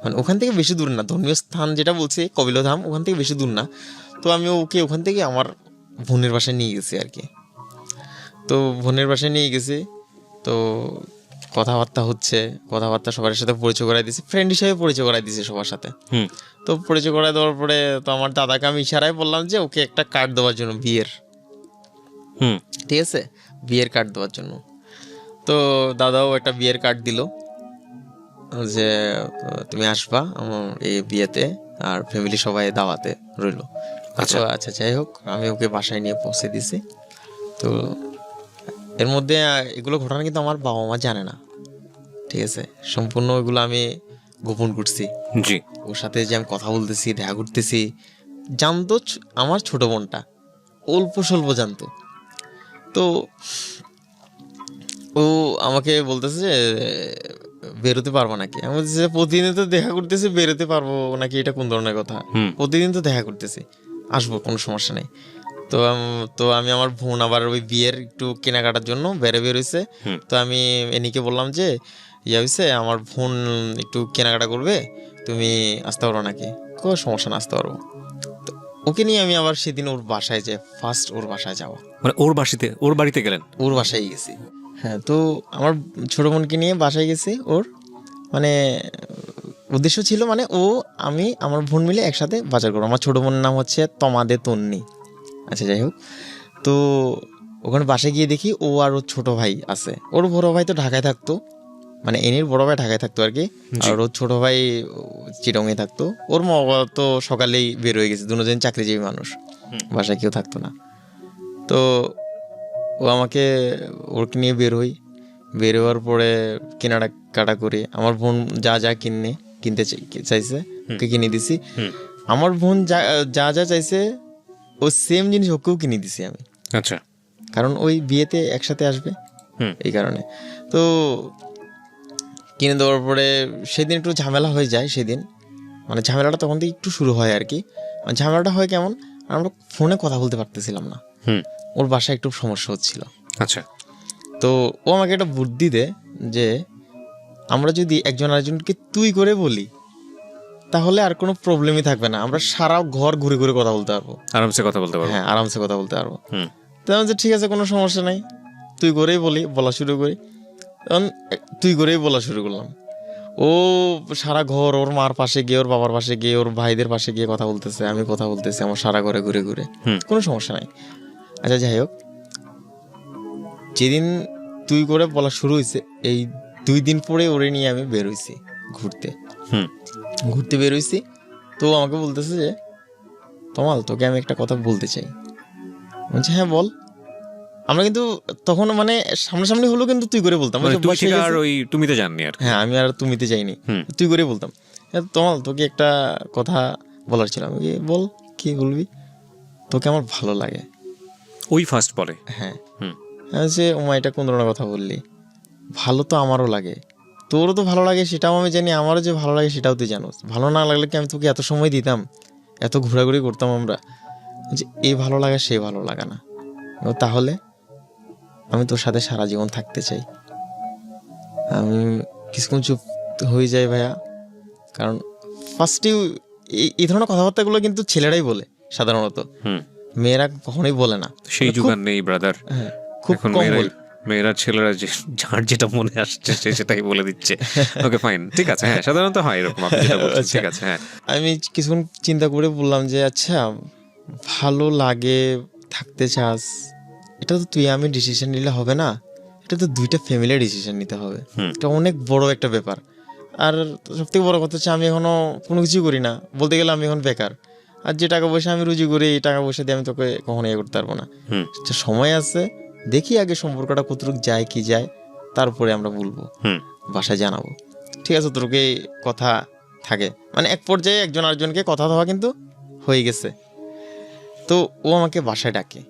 মানে ওখান থেকে বেশি দূর না, ধর্মীয় স্থান যেটা বলছি কপিলধাম, ওখান থেকে বেশি দূর না। তো আমি ওকে ওখান থেকে আমার বোনের বাসায় নিয়ে গেছি আর কি। তো বোনের বাসায় নিয়ে গেছি, তো কথাবার্তা হচ্ছে, কথাবার্তা সবার সাথে পরিচয় করাই দিয়েছি, ফ্রেন্ড হিসেবে পরিচয় করাই দিয়েছি সবার সাথে। তো পরিচয় করাই দেওয়ার পরে তো আমার দাদাকে আমি ইশারায় বললাম যে ওকে একটা কার্ড দেওয়ার জন্য বিয়ের, ঠিক আছে, বিয়ের কার্ড দেওয়ার জন্য। তো দাদাও একটা বিয়ের কার্ড দিল যে তুমি আসবা আমার এই বিয়েতে, আর ফ্যামিলি সবাই দাওয়াতে রইল। আচ্ছা আচ্ছা, যাই হোক আমি ওকে বাসায় নিয়ে পৌঁছে দিছি। তো এর মধ্যে এগুলো ঘটনা কিন্তু আমার বাবা মা জানে না, ঠিক আছে, সম্পূর্ণ এগুলো আমি গোপন করছি। জি, ওর সাথে যে আমি কথা বলতেছি, দেখা করতেছি, জানতো আমার ছোট বোনটা, অল্প স্বল্প জানতো। তো ও আমাকে বলতেছে যে বেরোতে পারবো নাকি, আমি বলতেছি প্রতিদিন তো দেখা করতেছি, বেরোতে পারবো নাকি, এটা কোন ধরনের কথা, প্রতিদিন তো দেখা করতেছি, আসবো, কোনো সমস্যা নেই। তো আমি আমার বোন আবার ওই বিয়ের একটু কেনাকাটার জন্য বেরোইছে। তো আমি এনিকে বললাম যে ইয়া হয়েছে, আমার বোন একটু কেনাকাটা করবে, তুমি আসতে পারো নাকি, কোনো সমস্যা না, আসতে পারবো। তো ওকে নিয়ে আমি আবার সেদিন ওর বাসায় যাই, ফার্স্ট ওর বাসায় যাওয়া, মানে ওর বাড়িতে গেলেন? ওর বাসায় গেছি, হ্যাঁ। তো আমার ছোট বোনকে নিয়ে বাসায় গেছি, ওর মানে উদ্দেশ্য ছিল মানে আমি আমার বোন মিলে একসাথে বাজার করবো। আমার ছোট বোনের নাম হচ্ছে তমাদে তন্নি। আচ্ছা, যাই হোক, তো ওখানে বাসায় গিয়ে দেখি ও আর ওর ছোট ভাই আছে। ওর বড় ভাই তো ঢাকায় থাকতো, মানে এনির বড় ভাই ঢাকায় থাকতো আর কি, আর ওর ছোট ভাই চিটংয়ে থাকতো। ওর মা বাবা তো সকালেই বের হয়ে গেছে, দুজন চাকরিজীবী মানুষ, বাসায় কেউ থাকতো না। তো ও আমাকে ওকে নিয়ে বের হওয়ার পরে কেনাকাটা করে আমার বোন যা যা কিনতে চাইছে ওকে কিনে দিছি। আমার বোন যা যা চাইছে ও সেম জিনিস ওকেও কিনে দিছি আমি। আচ্ছা, কারণ ওই বিয়েতে একসাথে আসবে, এই কারণে। তো কিনে দেওয়ার পরে সেদিন একটু ঝামেলা হয়ে যায়, সেদিন মানে ঝামেলাটা তখন থেকে একটু শুরু হয় আর কি। ঝামেলাটা হয় কেমন, আমরা ফোনে কথা বলতে পারতেছিলাম না, ওর বাসায় একটু সমস্যা হচ্ছিল। আচ্ছা, তো ও আমাকে একটা বুদ্ধি দেয় যে আমরা যদি একজন আরেকজনকে তুই করে বলি তাহলে আর কোনো প্রবলেমই থাকবে না, আমরা সারা ঘর ঘুরে ঘুরে কথা বলতে পারবো, আরামসে কথা বলতে পারবো। হ্যাঁ, আরামসে কথা বলতে পারবো। তো আমি ঠিক আছে, কোনো সমস্যা নাই, তুই করেই বলা শুরু করি। তখন তুই করেই বলা শুরু করলাম। ও সারা ঘর, ওর মার পাশে গিয়ে, ওর বাবার পাশে গিয়ে, ওর ভাইদের পাশে গিয়ে কথা বলতেছে, আমি কথা বলতেছি আমার সারা ঘরে ঘুরে ঘুরে, কোনো সমস্যা নাই। আচ্ছা, যাই হোক, যেদিন তুই করে বলা শুরু হয়েছে এই 2 দিন পরে ওরে নিয়ে আমি বেরোইছি ঘুরতে বেরোইছি। তো আমাকে বলতেছে যে তমাল, তোকে আমি একটা কথা বলতে চাই। বলছে হ্যাঁ বল। আমরা কিন্তু তখন মানে সামনাসামনি হলো, কিন্তু তুই করে বলতাম, তুমিতে যাননি আর। হ্যাঁ, আমি আর তুমিতে যাইনি, তুই করে বলতাম। তমাল, তোকে একটা কথা বলার ছিল। আমি বল, কি বলবি? তোকে আমার ভালো লাগে। ওই ফার্স্ট বলে? হ্যাঁ। যে ওমা, এটা কোন ধরনের কথা বললি? ভালো তো আমারও লাগে, তোরও তো ভালো লাগে সেটাও আমি জানি, আমারও যে ভালো লাগে সেটাও তুই জানোস। ভালো না লাগলে কি আমি তোকে এত সময় দিতাম, এত ঘোরাঘুরি করতাম আমরা? যে এই ভালো লাগা সে ভালো লাগা না, তাহলে আমি তোর সাথে সারা জীবন থাকতে চাই। আমি কিছুক্ষণ চুপ হয়ে যাই ভাইয়া, কারণ ফার্স্টে এই ধরনের কথাবার্তাগুলো কিন্তু ছেলেরাই বলে সাধারণত, মেয়েরা কখনোই বলে না। সেই যুগ আর নেই ব্রাদার, হ্যাঁ, খুব কম বলে। মেয়েরা ছেলেরা যার যেটা মনে আসছে সে সেটাই বলে দিচ্ছে। ওকে, ফাইন, ঠিক আছে, হ্যাঁ, সাধারণত হয় এরকম, আপনি যেটা বলছেন, ঠিক আছে। হ্যাঁ, আমি কিছুক্ষণ চিন্তা করে বললাম যে আচ্ছা, ভালো লাগে, থাকতে চাস, এটা তো তুই আমি ডিসিশন নিলে হবে না, এটা তো 2টা ফ্যামিলির ডিসিশন নিতে হবে, এটা অনেক বড় একটা ব্যাপার। আর সবথেকে বড় কথা হচ্ছে আমি এখনো কোনো কিছু করি না, বলতে গেলে আমি এখন বেকার। আর যে টাকা পয়সা আমি রুজি করি, এই টাকা পয়সা দিয়ে আমি তোকে কখনো ইয়ে করতে পারবো না। সময় আছে, দেখি আগে সম্পর্কটা কতটুকু যায় কি যায়, তারপরে আমরা বলবো, বাসায় জানাবো। ঠিক আছে, তোকে কথা থাকে, মানে এক পর্যায়ে একজন আরেকজনকে কথা দেওয়া কিন্তু হয়ে গেছে। তো ও আমাকে বাসায় ডাকে,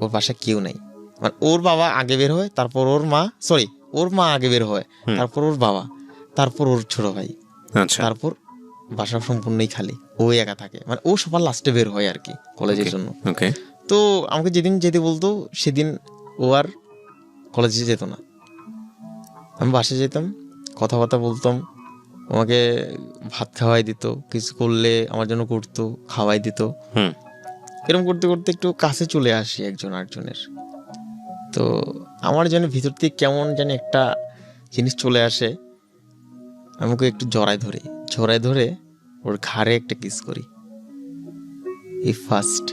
ওর বাসায় কেউ নেই, মানে ওর বাবা আগে বের হয়, তারপর ওর মা আগে বের হয়, তারপর ওর বাবা, তারপর ওর ছোট ভাই, তারপর বাসা সম্পূর্ণই খালি। ও একা থাকে, মানে ও সবার লাস্টে বের হয় আর কি কলেজের জন্য। ওকে। তো আমাকে যেদিন যেতে বলতো সেদিন ও আর কলেজে যেত না, আমি বাসায় যেতাম, কথাবার্তা বলতাম, আমাকে ভাত খাওয়াই দিত, কিছু করলে আমার জন্য করতো, খাওয়াই দিত। এরকম করতে করতে একটু কাছে চলে আসি একজন আরেকজনের। তো আমার যেন ভিতর থেকে কেমন যেন একটা জিনিস চলে আসে, আমি ওকে একটু জড়ায় ধরে ওর ঘাড়ে একটা কিস করি। এই ফার্স্ট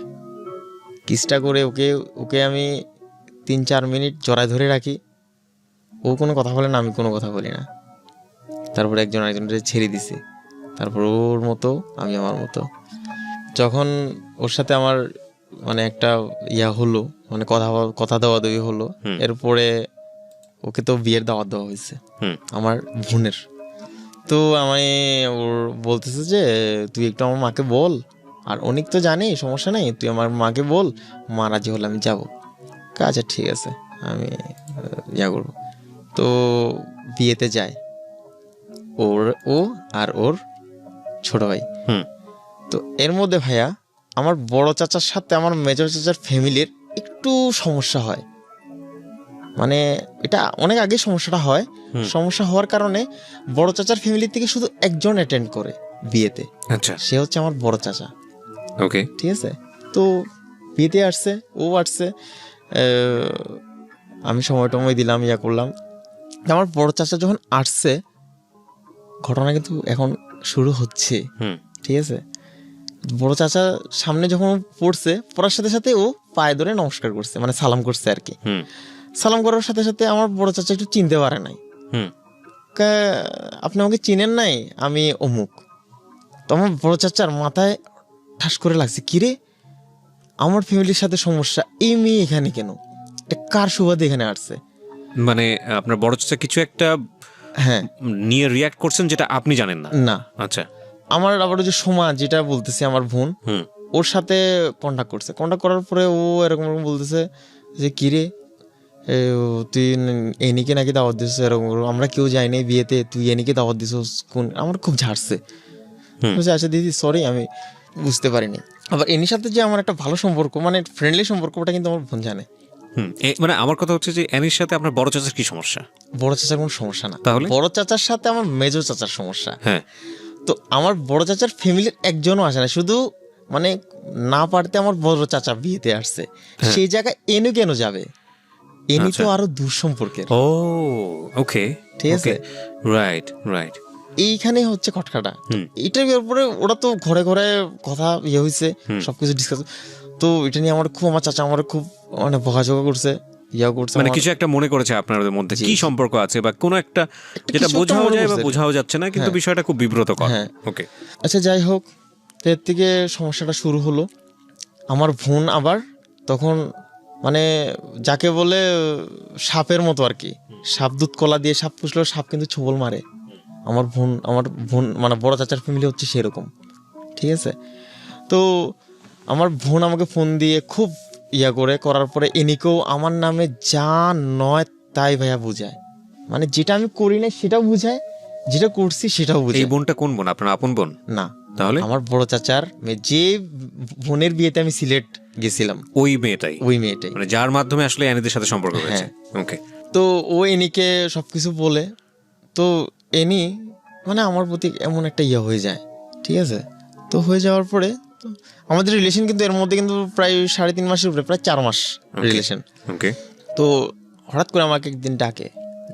কিসটা করে ওকে ওকে আমি 3-4 মিনিট জড়ায় ধরে রাখি। ও কোনো কথা বলে না, আমি কোনো কথা বলি না। তারপর একজন আরেকজনকে ছেড়ে দিছি, তারপর ওর মতো আমি আমার মতো। যখন ওর সাথে আমার মানে একটা হলো, মানে কথা দেওয়া দেওয়ি হলো, এরপরে ওকে তো বিয়ের দাওয়াত দেওয়া হয়েছে আমার বোনের। তো আমি ওর বলতেছে যে তুই একটু আমার মাকে বল, আর অনেক তো জানি সমস্যা নেই, তুই আমার মাকে বল, মা রাজি হলে আমি যাবো। আচ্ছা ঠিক আছে, আমি করবো। তো বিয়েতে যায় ও আর ওর ছোট ভাই। তো এর মধ্যে ভাইয়া আমার বড় চাচার সাথে আমার মেজর চাচার ফ্যামিলির একটু সমস্যা হয়, মানে এটা অনেক আগে সমস্যাটা হয়। সমস্যা হওয়ার কারণে বড় চাচার ফ্যামিলি থেকে শুধু একজন অ্যাটেন্ড করে বিয়েতে। আচ্ছা, সে হচ্ছে আমার বড় চাচা। ওকে, ঠিক আছে। তো বিয়েতে আসছে, ও আসছে, আমি সময় দিলাম, করলাম। আমার বড় চাচা যখন আসছে, ঘটনা কিন্তু এখন শুরু হচ্ছে। ঠিক আছে। বড় চাচা সামনে যখন পড়ছে, পড়ার সাথে সাথে ও পায়ে ধরে নমস্কার করছে, মানে সালাম করছে আর কি। সালাম করার সাথে সাথে আমার বড় চাচা একটু চিনতে পারে নাই, আপনি আমাকে চিনেন নাই, আমি অমুক। তো আমার বড় চাচার মাথায় ঠাস করে লাগছে, কিরে আমার ফ্যামিলির সাথে সমস্যা, এই মেয়ে এখানে কেন, কার সুবাদে এখানে আসছে? মানে আপনার বড় চাচা কিছু একটা নিয়ে রিয়াক্ট করছেন যেটা আপনি জানেন না? না। আচ্ছা। আমার আবার যে সোমা যেটা বলতেছে আমার বোন, ওর সাথে কন্ট্যাক্ট করছে। কন্ট্যাক্ট করার পরে ও এরকম বলতেছে যে কিরে তুই এনিকে নাকি দাওয়াত দিছিস, এরকম আমরা কেউ যাইনি বিয়েতে, তুই এনিকে দাওয়াত দিছিস কোন? আমার খুব ঝাড়ছে। আচ্ছা দিদি সরি, আমি বুঝতে পারিনি। আবার এনির সাথে যে আমার একটা ভালো সম্পর্ক, মানে ফ্রেন্ডলি সম্পর্ক, ওটা কিন্তু আমার বোন জানে। মানে আমার কথা হচ্ছে যে এনির সাথে আপনার বড় চাচার কি সমস্যা? বড় চাচার কোনো সমস্যা না, তাহলে বড় চাচার সাথে আমার মেজর চাচার সমস্যা। হ্যাঁ। তো আমার বড় চাচার ফ্যামিলির একজনও আসে না, শুধু মানে না পারতে আমার বড় চাচা বিয়েতে আসছে, সেই জায়গায় এনু কেন যাবে? এনি তো আরো দূর সম্পর্কের। ও ওকে, ঠিক আছে, রাইট রাইট। এইখানে হচ্ছে খটখাটা। এটার ব্যাপারে ওরা তো ঘরে ঘরে কথা হয়েছে, সবকিছু ডিসকাস। তো এটা নিয়ে আমার চাচা আমার খুব মানে বকাঝকা করছে, করছে, মানে কিছু একটা মনে করেছে আপনাদের মধ্যে কি সম্পর্ক আছে বা কোনো একটা যেটা বোঝাও যায় বা বোঝাও যাচ্ছে না, কিন্তু বিষয়টা খুব বিব্রতকর। ওকে, আচ্ছা যাই হোক, এর থেকে সমস্যাটা শুরু হলো। আমার বোন আবার তখন মানে যাকে বলে সাপের মতো আর কি, সাপ দুধ কলা দিয়ে সাপ পুষলেও সাপ কিন্তু ছোবল মারে। আমার বোন মানে বড় চাচার ফ্যামিলি হচ্ছে সেরকম। ঠিক আছে। তো আমার বোন আমাকে ফোন দিয়ে খুব করার পরে এনিকেও আমার নামে যা নয় তাই ভাইয়া বুঝায়, মানে যেটা আমি করি না সেটাও বুঝায়, যেটা করছি সেটাও বুঝায়। এই বোনটা কোন বোন? আপনার আপন বোন? না। তাহলে আমার বড় চাচার যে বোনের বিয়েতে আমি সিলেট গেছিলাম, ওই মেয়েটাই, মানে যার মাধ্যমে আসলে এনিদের সাথে সম্পর্ক হয়েছে। ওকে। তো ও এনিকে সবকিছু বলে, তো এনি মানে আমার প্রতি এমন একটা হয়ে যায়। ঠিক আছে। তো হয়ে যাওয়ার পরে আমাদের রিলেশন কিন্তু এর মধ্যে কিন্তু প্রায় 3.5 মাসের উপরে, প্রায় 4 মাস রিলেশন। ওকে। তো হঠাৎ করে আমাকে একদিন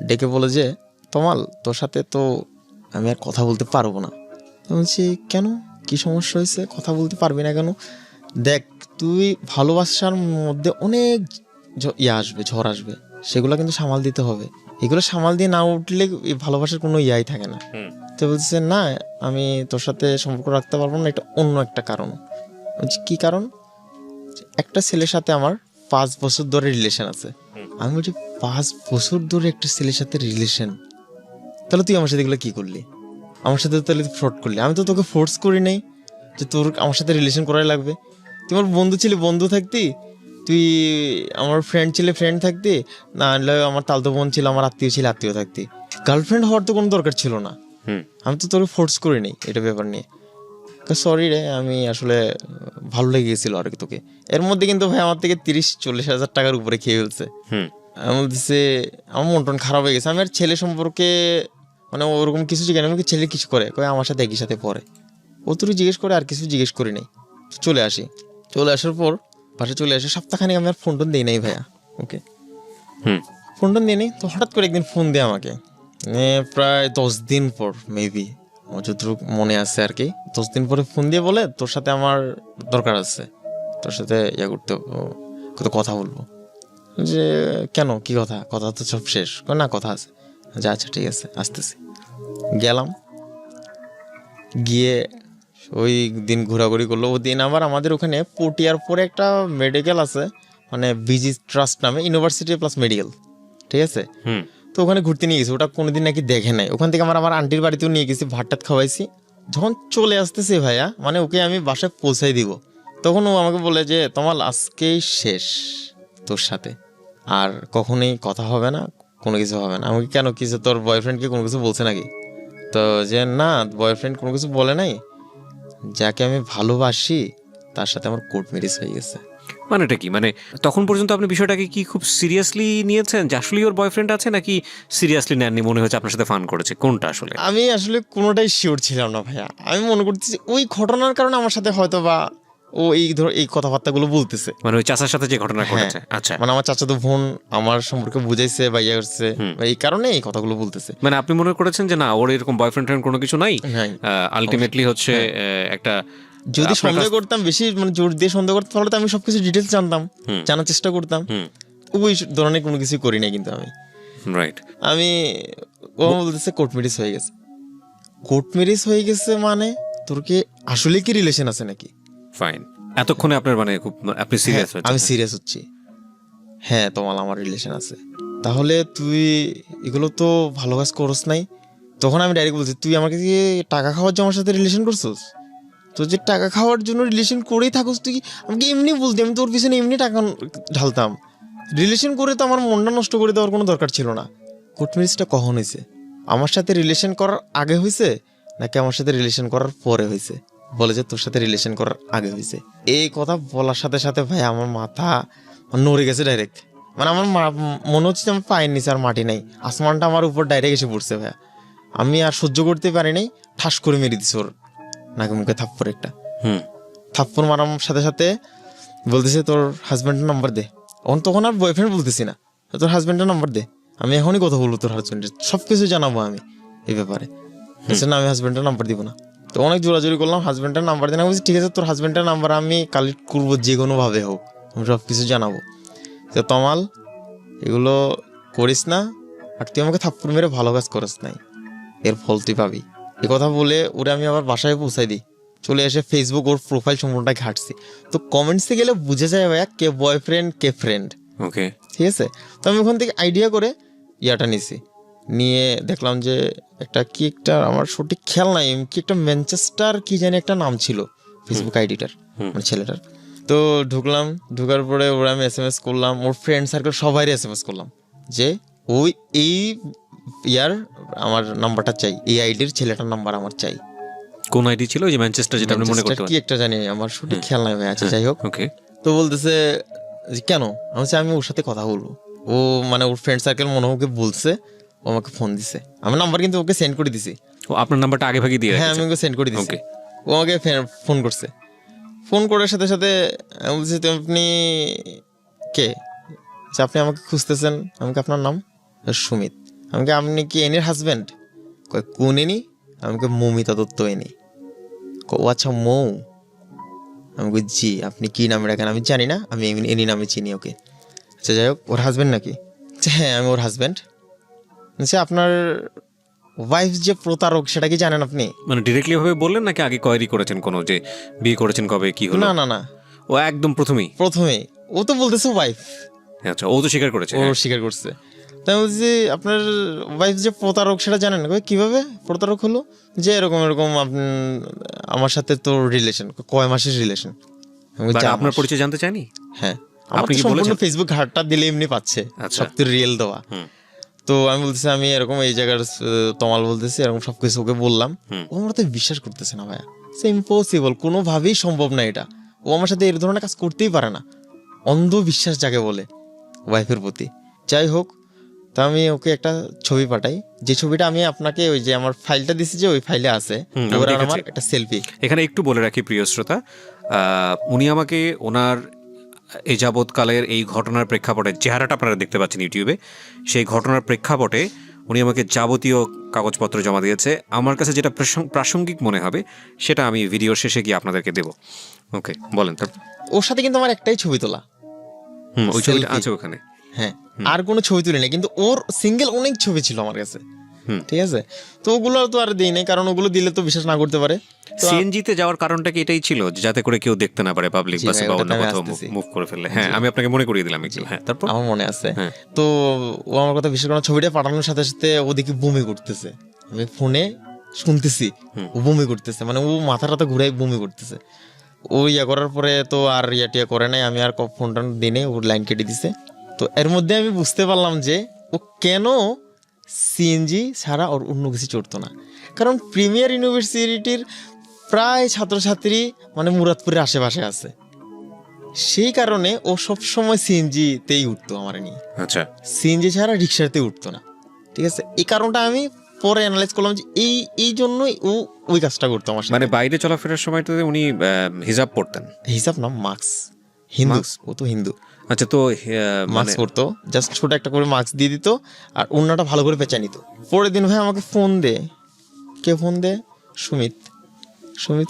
ডেকে বলে যে তমাল, তোর সাথে তো আমি আর কথা বলতে পারবো না। বলছি কেন, কি সমস্যা হয়েছে, কথা বলতে পারবি না কেন? দেখ তুই ভালোবাসার মধ্যে অনেক আসবে, ঝড় আসবে, সেগুলো কিন্তু সামাল দিতে হবে। এগুলো সামাল দিয়ে না উঠলে ভালোবাসার কোনো থাকে না। তো বলছে না, আমি তোর সাথে সম্পর্ক রাখতে পারবো না, এটা অন্য একটা কারণ। বলছি কি কারণ? একটা ছেলের সাথে আমার 5 বছর ধরে রিলেশন আছে। আমি বলছি 5 বছর ধরে একটা ছেলের সাথে রিলেশন, তাহলে তুই আমার সাথে এগুলো কি করলি? আমার সাথে তাহলে ফ্রড করলি। আমি তো তোকে ফোর্স করি নাই যে তোর আমার সাথে রিলেশন করাই লাগবে। তুই আমার বন্ধু ছিলি, বন্ধু থাকতি, তুই আমার ফ্রেন্ড ছিলে, ফ্রেন্ড থাকতি, না হলে আমার তালতো বোন ছিল, আমার আত্মীয় ছিল, আত্মীয় থাকতি। গার্লফ্রেন্ড হওয়ার তো কোনো দরকার ছিল না। আমি তো তোকে ফোর্স করি নাই এটা ব্যাপার নিয়ে। সরি রে, আমি আসলে ভালো লেগে গেছিল আর কি তোকে। এর মধ্যে কিন্তু ভাই আমার থেকে 30-40 হাজার টাকার উপরে খেয়ে ফেলছে। আমি বলতেছে আমার মন টন খারাপ হয়ে গেছে। আমি আর ছেলে সম্পর্কে মানে ওরকম কিছু জিজ্ঞাসা, আমি ছেলে কিছু করে কয় আমার সাথে একই সাথে পড়ে, ও তুই জিজ্ঞেস করে, আর কিছু জিজ্ঞেস করি নাই। চলে আসি, চলে আসার পর বাসায় চলে আসে সপ্তাহখানিক আমি আর ফোন টোন দিই নাই ভাইয়া। ওকে, ফোন টোন দিই নাই। তো হঠাৎ করে একদিন ফোন দেয় আমাকে, প্রায় 10 দিন পর মেবি, যতটুকু মনে আছে আর কি। 10 দিন পরে ফোন দিয়ে বলে তোর সাথে আমার দরকার আছে, তোর সাথে ইয়া করতে, কথা বলবো। যে কেন, কি কথা? কথা তো সব শেষ। না, কথা আছে। যে আচ্ছা ঠিক আছে, আসতেছি। গেলাম, গিয়ে ওই দিন ঘোরাঘুরি করলো। ওই দিন আবার আমাদের ওখানে পটিয়ার পরে একটা মেডিকেল আছে, মানে বিজি ট্রাস্ট নামে, ইউনিভার্সিটি প্লাস মেডিকেল, ঠিক আছে। তো ওখানে ঘুরতে নিয়ে গেছি, ওটা কোনোদিন নাকি দেখে নাই। ওখান থেকে আমার আন্টির বাড়িতেও নিয়ে গেছি, ভাত টাত খাওয়াইছি। যখন চলে আসতেছে ভাইয়া, মানে ওকে আমি বাসায় পৌঁছাই দিব, তখন ও আমাকে বলে যে তোমার আজকেই শেষ, তোর সাথে আর কখনোই কথা হবে না, কোনো কিছু হবে না। আমাকে কেন, কিছু তোর বয়ফ্রেন্ডকে কোনো কিছু বলছে নাকি? তো যে না, বয়ফ্রেন্ড কোনো কিছু বলে নাই, যাকে আমি ভালোবাসি তার সাথে আমার কোর্ট ম্যারেজ হয়ে গেছে। মানে এটা কি, মানে তখন পর্যন্ত আপনি বিষয়টাকে কি খুব সিরিয়াসলি নিয়েছেন যে আসলে ওর বয়ফ্রেন্ড আছে, নাকি সিরিয়াসলি নেননি, মনে হচ্ছে আপনার সাথে ফান করেছে? কোনটা আসলে? আমি আসলে কোনোটাই শিওর ছিলাম না ভাইয়া। আমি মনে করতেছি ওই ঘটনার কারণে আমার সাথে হয়তো বা ও এই কথাবার্তাগুলো বলতেছে, মানে ওই চাচার সাথে যে ঘটনা ঘটেছে। আচ্ছা, মানে আমার চাচাতো বোন আমার সম্পর্কে বুঝাইছে বা ইয়ে করছে, এই কারণে এই কথাগুলো বলতেছে। মানে আপনি মনে করেছেন যে না, ওর এরকম বয়ফ্রেন্ড কোনো কিছু নাই, নাই। আলটিমেটলি হচ্ছে একটা, যদি সন্দেহ করতাম বেশি, মানে জোর দিয়ে সন্দেহ করতাম, তাহলে তো আমি সবকিছু ডিটেলস জানতাম, জানার চেষ্টা করতাম। ওই ধরনের কোনো কিছু করি না কিন্তু আমি। রাইট। ও বলতেছে কোর্ট ম্যারেজ হয়ে গেছে। কোর্ট ম্যারেজ হয়ে গেছে মানে তোর কি আসলে কি রিলেশন আছে নাকি? ফাইন। এতক্ষণে আপনার মানে খুব আপনি সিরিয়াস হচ্ছেন? আমি সিরিয়াস হচ্ছি। হ্যাঁ, তোমার আমার রিলেশন আছে। তাহলে তুই এগুলো তো ভালো কাজ করস নাই। তখন আমি ডাইরেক্ট বলছি, তুই আমাকে দিয়ে টাকা খাওয়ার জন্য আমার সাথে রিলেশন করছিস? তো যে টাকা খাওয়ার জন্য রিলেশন করেই থাকস তুই, আমাকে এমনি বলতি, আমি তোর পিছনে এমনি টাকা ঢালতাম। রিলেশন করে তো আমার মনটা নষ্ট করে দেওয়ার কোনো দরকার ছিল না। কোর্ট ম্যারেজটা কখন হয়েছে? আমার সাথে রিলেশন করার আগে হয়েছে নাকি আমার সাথে রিলেশন করার পরে হয়েছে? বলে যে তোর সাথে রিলেশন করার আগে হয়েছে। এই কথা বলার সাথে সাথে ভাই আমার মাথা নড়ে গেছে ডাইরেক্ট। মানে আমার মনে হচ্ছে যে আমার পায়ের নিচে আর মাটি নাই, আসমানটা আমার উপর ডাইরেক্ট এসে পড়ছে ভাইয়া। আমি আর সহ্য করতে পারি নাই, ঠাস করে মেরে দিছে ওর নাকি মুখে থাপ্পড় একটা। থাপ্পড় মারার সাথে সাথে বলতেছে তোর হাজব্যান্ডের নাম্বার দে। তখন আর বয়ফ্রেন্ড বলতেছি না, তোর হাজব্যান্ডের নাম্বার দে, আমি এখনই কথা বলবো তোর হাজব্যান্ডের, সব কিছু জানাবো আমি এই ব্যাপারে। না, আমি হাজব্যান্ডের নাম্বার দিব না। তো অনেক জোরাজোরি করলাম, হাজব্যান্ডের নাম্বার দেন। বলছি ঠিক আছে, তোর হাজব্যান্ডের নাম্বার আমি কালেক্ট করবো, যে কোনোভাবে হোক আমি সব কিছু জানাবো। তো তমাল এগুলো করিস না, আর তুই আমাকে থাপ্পড় মেরে ভালো কাজ করিস নাই, এর ফল তুই পাবি। এ কথা বলে ওরে আমি আবার বাসায় পৌঁছাই দিই। চলে এসে ফেসবুক ওর প্রোফাইল সম্পূর্ণটা ঘাটছি। তো কমেন্টসে গেলে বুঝে যায় ভাইয়া কে বয়ফ্রেন্ড কে ফ্রেন্ড। ওকে, ঠিক আছে। তো আমি ওখান থেকে আইডিয়া করে ইয়াটা নিছি, নিয়ে দেখলাম যে একটা আমার সঠিক খেয়াল নাই, কি একটা ম্যানচেস্টার কি জানি একটা নাম ছিল ফেসবুক আইডিটার, মানে ছেলেটার। তো ঢুকলাম, ঢুকার পরে ওরা আমি SMS করলাম, ওর ফ্রেন্ড সার্কেল সবাই SMS করলাম যে ওই এই ইয়ার আমার নাম্বারটা চাই, এই আইডির ছেলেটার নাম্বার আমার চাই। কোন আইডি ছিল? ওই যে ম্যানচেস্টার, যেটা আপনি মনে করতে কি একটা জানি, আমার সঠিক খেয়াল নাই ভাই। আচ্ছা যাই হোক। ওকে। তো বলতেছে কেন? আমি ওর সাথে কথা বলবো। ও মানে ওর ফ্রেন্ড সার্কেল মনে ওকে বলছে, ও আমাকে ফোন দিছে। আমার নাম্বার কিন্তু ওকে সেন্ড করে দিছি। ও আপনার নাম্বারটা আগে ভাগে দিয়ে? হ্যাঁ, আমি ওকে সেন্ড করে দিছি। ও আমাকে ফোন করছে। ফোন করার সাথে সাথে আমি বলছি আপনি কে? আচ্ছা, আপনি আমাকে খুঁজতেছেন? আমাকে আপনার নাম সুমিত। আমাকে আপনি কি এনির হাজব্যান্ড? কোন এনি? আমাকে মৌমিতা দত্ত এনি। ও আচ্ছা মৌ। আমি জি, আপনি কি নামে রাখেন আমি জানি না, আমি এনি নামে চিনি ওকে। আচ্ছা যাই হোক, ওর হাজব্যান্ড নাকি? হ্যাঁ, আমি ওর হাজব্যান্ড। আচ্ছা, আপনার ওয়াইফ যে প্রতারক সেটা কি জানেন আপনি? মানে ডিরেক্টলি ভাবে বললেন নাকি আগে কোয়েরি করেছেন কোনো, যে বিয়ে করেছেন কবে, কি হলো? না না না, ও একদম প্রথমেই ও তো বলতেছে ওয়াইফ। আচ্ছা, ও তো স্বীকার করেছে। ও স্বীকার করছে। তাই বলছি আপনার ওয়াইফ যে প্রতারক সেটা জানেন? কিভাবে প্রতারক হলো? যে এরকম আপনি আমার সাথে তো রিলেশন, কয় মাসের রিলেশন। আপনার পরিচয় জানতে চাইনি? হ্যাঁ, আপনি কি বলেছেন? ফেসবুক ঘাটটা দিলে এমনি পাচ্ছে, সব তো রিয়েল দেওয়া। তো আমি বলতেছি আমি এরকম এই জায়গার তমাল বলতেছি, এরকম সবকিছু ওকে বললাম। ও আমার তো বিশ্বাস করতেছে না ভাইয়া, সে ইম্পসিবল, কোনোভাবেই সম্ভব না এটা। ও আমার সাথে এই ধরনের কাজ করতেই পারে না, অন্ধ বিশ্বাস যাকে বলে ওয়াইফের প্রতি। যাই হোক, তা আমি ওকে একটা ছবি পাঠাই, যে ছবিটা আমি আপনাকে ওই যে আমার ফাইলটা দিছি যে ওই ফাইলে আছে, ওর আর আমার একটা সেলফি। এখানে একটু বলে রাখি প্রিয় শ্রোতা, উনি আমাকে ওনার এই যাবৎকালের এই ঘটনার প্রেক্ষাপটে, চেহারাটা আপনারা দেখতে পাচ্ছেন ইউটিউবে, সেই ঘটনার প্রেক্ষাপটে উনি আমাকে যাবতীয় কাগজপত্র জমা দিয়েছে। আমার কাছে যেটা প্রাসঙ্গিক মনে হবে সেটা আমি ভিডিওর শেষে গিয়ে আপনাদেরকে দেব। ওকে, বলেন। ওর সাথে কিন্তু আমার একটাই ছবি তোলা, ওই ছবিটা আছে ওখানে। হ্যাঁ, আর কোনো ছবি তুলি নাই, কিন্তু ওর সিঙ্গেল অনেক ছবি ছিল আমার কাছে, ঠিক আছে। তো ওগুলো তো আর দিই নাই, কারণ ওগুলো দিলে তো বিশ্বাস না করতে পারে। সিএনজিতে যাওয়ার কারণটা কি এটাই ছিল, যাতে করে কেউ দেখতে না পারে পাবলিক বাসে বা অন্য কোথাও মুভ করে ফেললে? হ্যাঁ, আমি আপনাকে মনে করিয়ে দিলাম একটু। হ্যাঁ, তারপর আমার মনে আছে। তো ও আমার কথা বিশ্বাস করে, ছবিটা পাঠানোর সাথে সাথে ওদিকে বমি করতেছে, আমি ফোনে শুনতেছি ও বমি করতেছে, মানে ও মাথাটা ঘুরাই বমি করতেছে। ও ইয়া করার পরে তো আর টিয়া করে নাই, আমি আর ফোনটা দিনে ওর লাইন কেটে দিছে। তো এর মধ্যে আমি বুঝতে পারলাম যে ও কেন সিএনজি ছাড়া ওর অন্য কিছু চড়তো না। কারণ প্রিমিয়ার ইউনিভার্সিটির প্রায় ছাত্রছাত্রী মানে মুরাদপুরের আশেপাশে আছে, সেই কারণে ও সবসময় সিএনজিতেই উঠতো আমার নিয়ে। আচ্ছা, সিএনজি ছাড়া রিক্সাতে উঠতো না, ঠিক আছে। এই কারণটা আমি পরে অ্যানালাইজ করলাম যে এই জন্যই ও ওই কাজটা করতো আমার সাথে। মানে বাইরে চলাফেরার সময় তো উনি হিজাব পড়তেন? হিসাব না, মাস্ক, হিন্দু, ও তো হিন্দু। আচ্ছা, তো মাস্ক পরতো, জাস্ট ছোট একটা করে মাস্ক দিয়ে দিত আর অন্যটা ভালো করে পেঁচা নিত। পরের দিন ভাই আমাকে ফোন দে, কে ফোন দে? সুমিত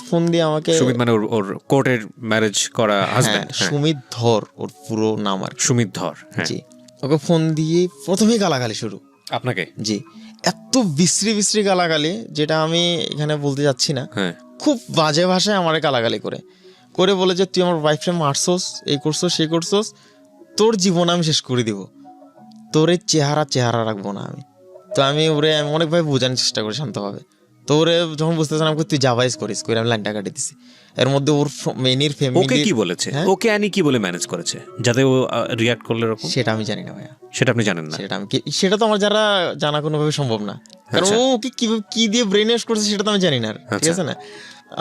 ফোন দিয়ে আমাকে, সুমিত মানে ওর কোর্টের ম্যারেজ করা হাজবেন্ড? সুমিত ধর ওর পুরো নাম আর কি। সুমিত ধর, জি। ওকে ফোন দিয়ে প্রথমেই গালাগালি শুরু। আপনাকে? জি, এত বিশ্রী গালাগালি যেটা আমি এখানে বলতে যাচ্ছি না। খুব বাজে ভাষায় আমার গালাগালি করে বলে যে তুই আমার ওয়াইফকে মারছস, এই করছস, সেই করছস, তোর জীবন আমি শেষ করে দিব, তোর এই চেহারা রাখবো না আমি। তো আমি ওরে অনেকভাবে বোঝানোর চেষ্টা করি শান্তভাবে। তো ওরে যখন বুঝতেছে না, তুই যাবাইজ করিস করে আমি লাইনটা কাটিয়ে দিছি। এর মধ্যে ওর মেনির ফ্যামিলি ওকে কি বলেছে, ওকে আনি কি বলে ম্যানেজ করেছে যাতে ও রিঅ্যাক্ট করলে এরকম? সেটা আমি জানি না ভাইয়া, সেটা আপনি জানেন না? সেটা তো আমার জানা কোনোভাবে সম্ভব না, কারণ ও ওকে কি দিয়ে ব্রেন ওয়াশ করছে সেটা তো আমি জানি না, ঠিক আছে না।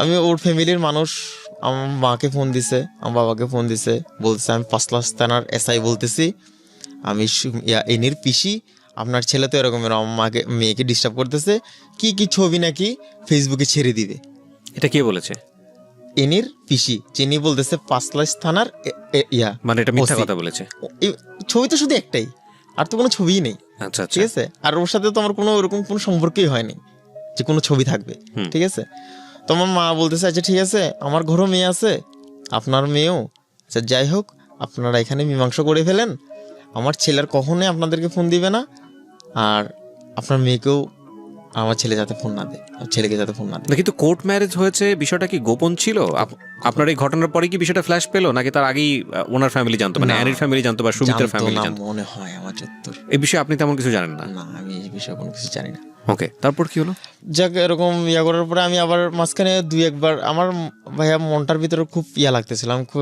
আমি ওর ফ্যামিলির মানুষ, আমার মাকে ফোন দিছে, আমার বাবাকে ফোন দিছে, বলতেছে আমি 5 লাখ থানার এসআই বলতেছি, আমি এনির পিসি, আপনার ছেলে তো এরকমের আমার মেয়েকে ডিস্টার্ব করতেছে, কি ছবি নাকি ফেসবুকে ছেড়ে দিবে। এটা কে বলেছে? এনির পিসি, যিনি বলতেছে 5 লাখ থানার মানে এটা মিথ্যা কথা বলেছে? ছবি তো শুধু একটাই, আর তো কোনো ছবিই নেই। আচ্ছা, ঠিক আছে। আর ওর সাথে তো আমার কোনো ওরকম কোনো সম্পর্কই হয়নি যে কোনো ছবি থাকবে, ঠিক আছে। তো আমার মা বলতেছে আচ্ছা ঠিক আছে, আমার ঘরও মেয়ে আছে, আপনার মেয়েও, আচ্ছা যাই হোক, আপনারা এখানে মীমাংসা করে ফেলেন, আমার ছেলের কখনোই আপনাদেরকে ফোন দিবে না, আর আপনার মেয়েকেও আমার ছেলে যাতে ফোন না দেয়, ছেলেকে যাতে ফোন না দেয়। কিন্তু কোর্ট ম্যারেজ হয়েছে, বিষয়টা কি গোপন ছিল? আপনার এই ঘটনার পরে কি বিষয়টা ফ্ল্যাশ পেলো, নাকি তার আগেই ওনার ফ্যামিলি জানতো, মানে অ্যানির ফ্যামিলি জানতো বা সুমিতের ফ্যামিলি জানতো? মনে হয় আমার যতদূর। এই বিষয়ে আপনি তেমন কিছু জানেন না? না, আমি এই বিষয়ে কোনো কিছু জানি না। ওকে, তারপর কি হলো? যাক, এরকম করার পরে আমি আবার মাঝখানে 2-1 বার আমার ভাইয়া মনটার ভিতরে খুব লাগতেছিলাম, খুব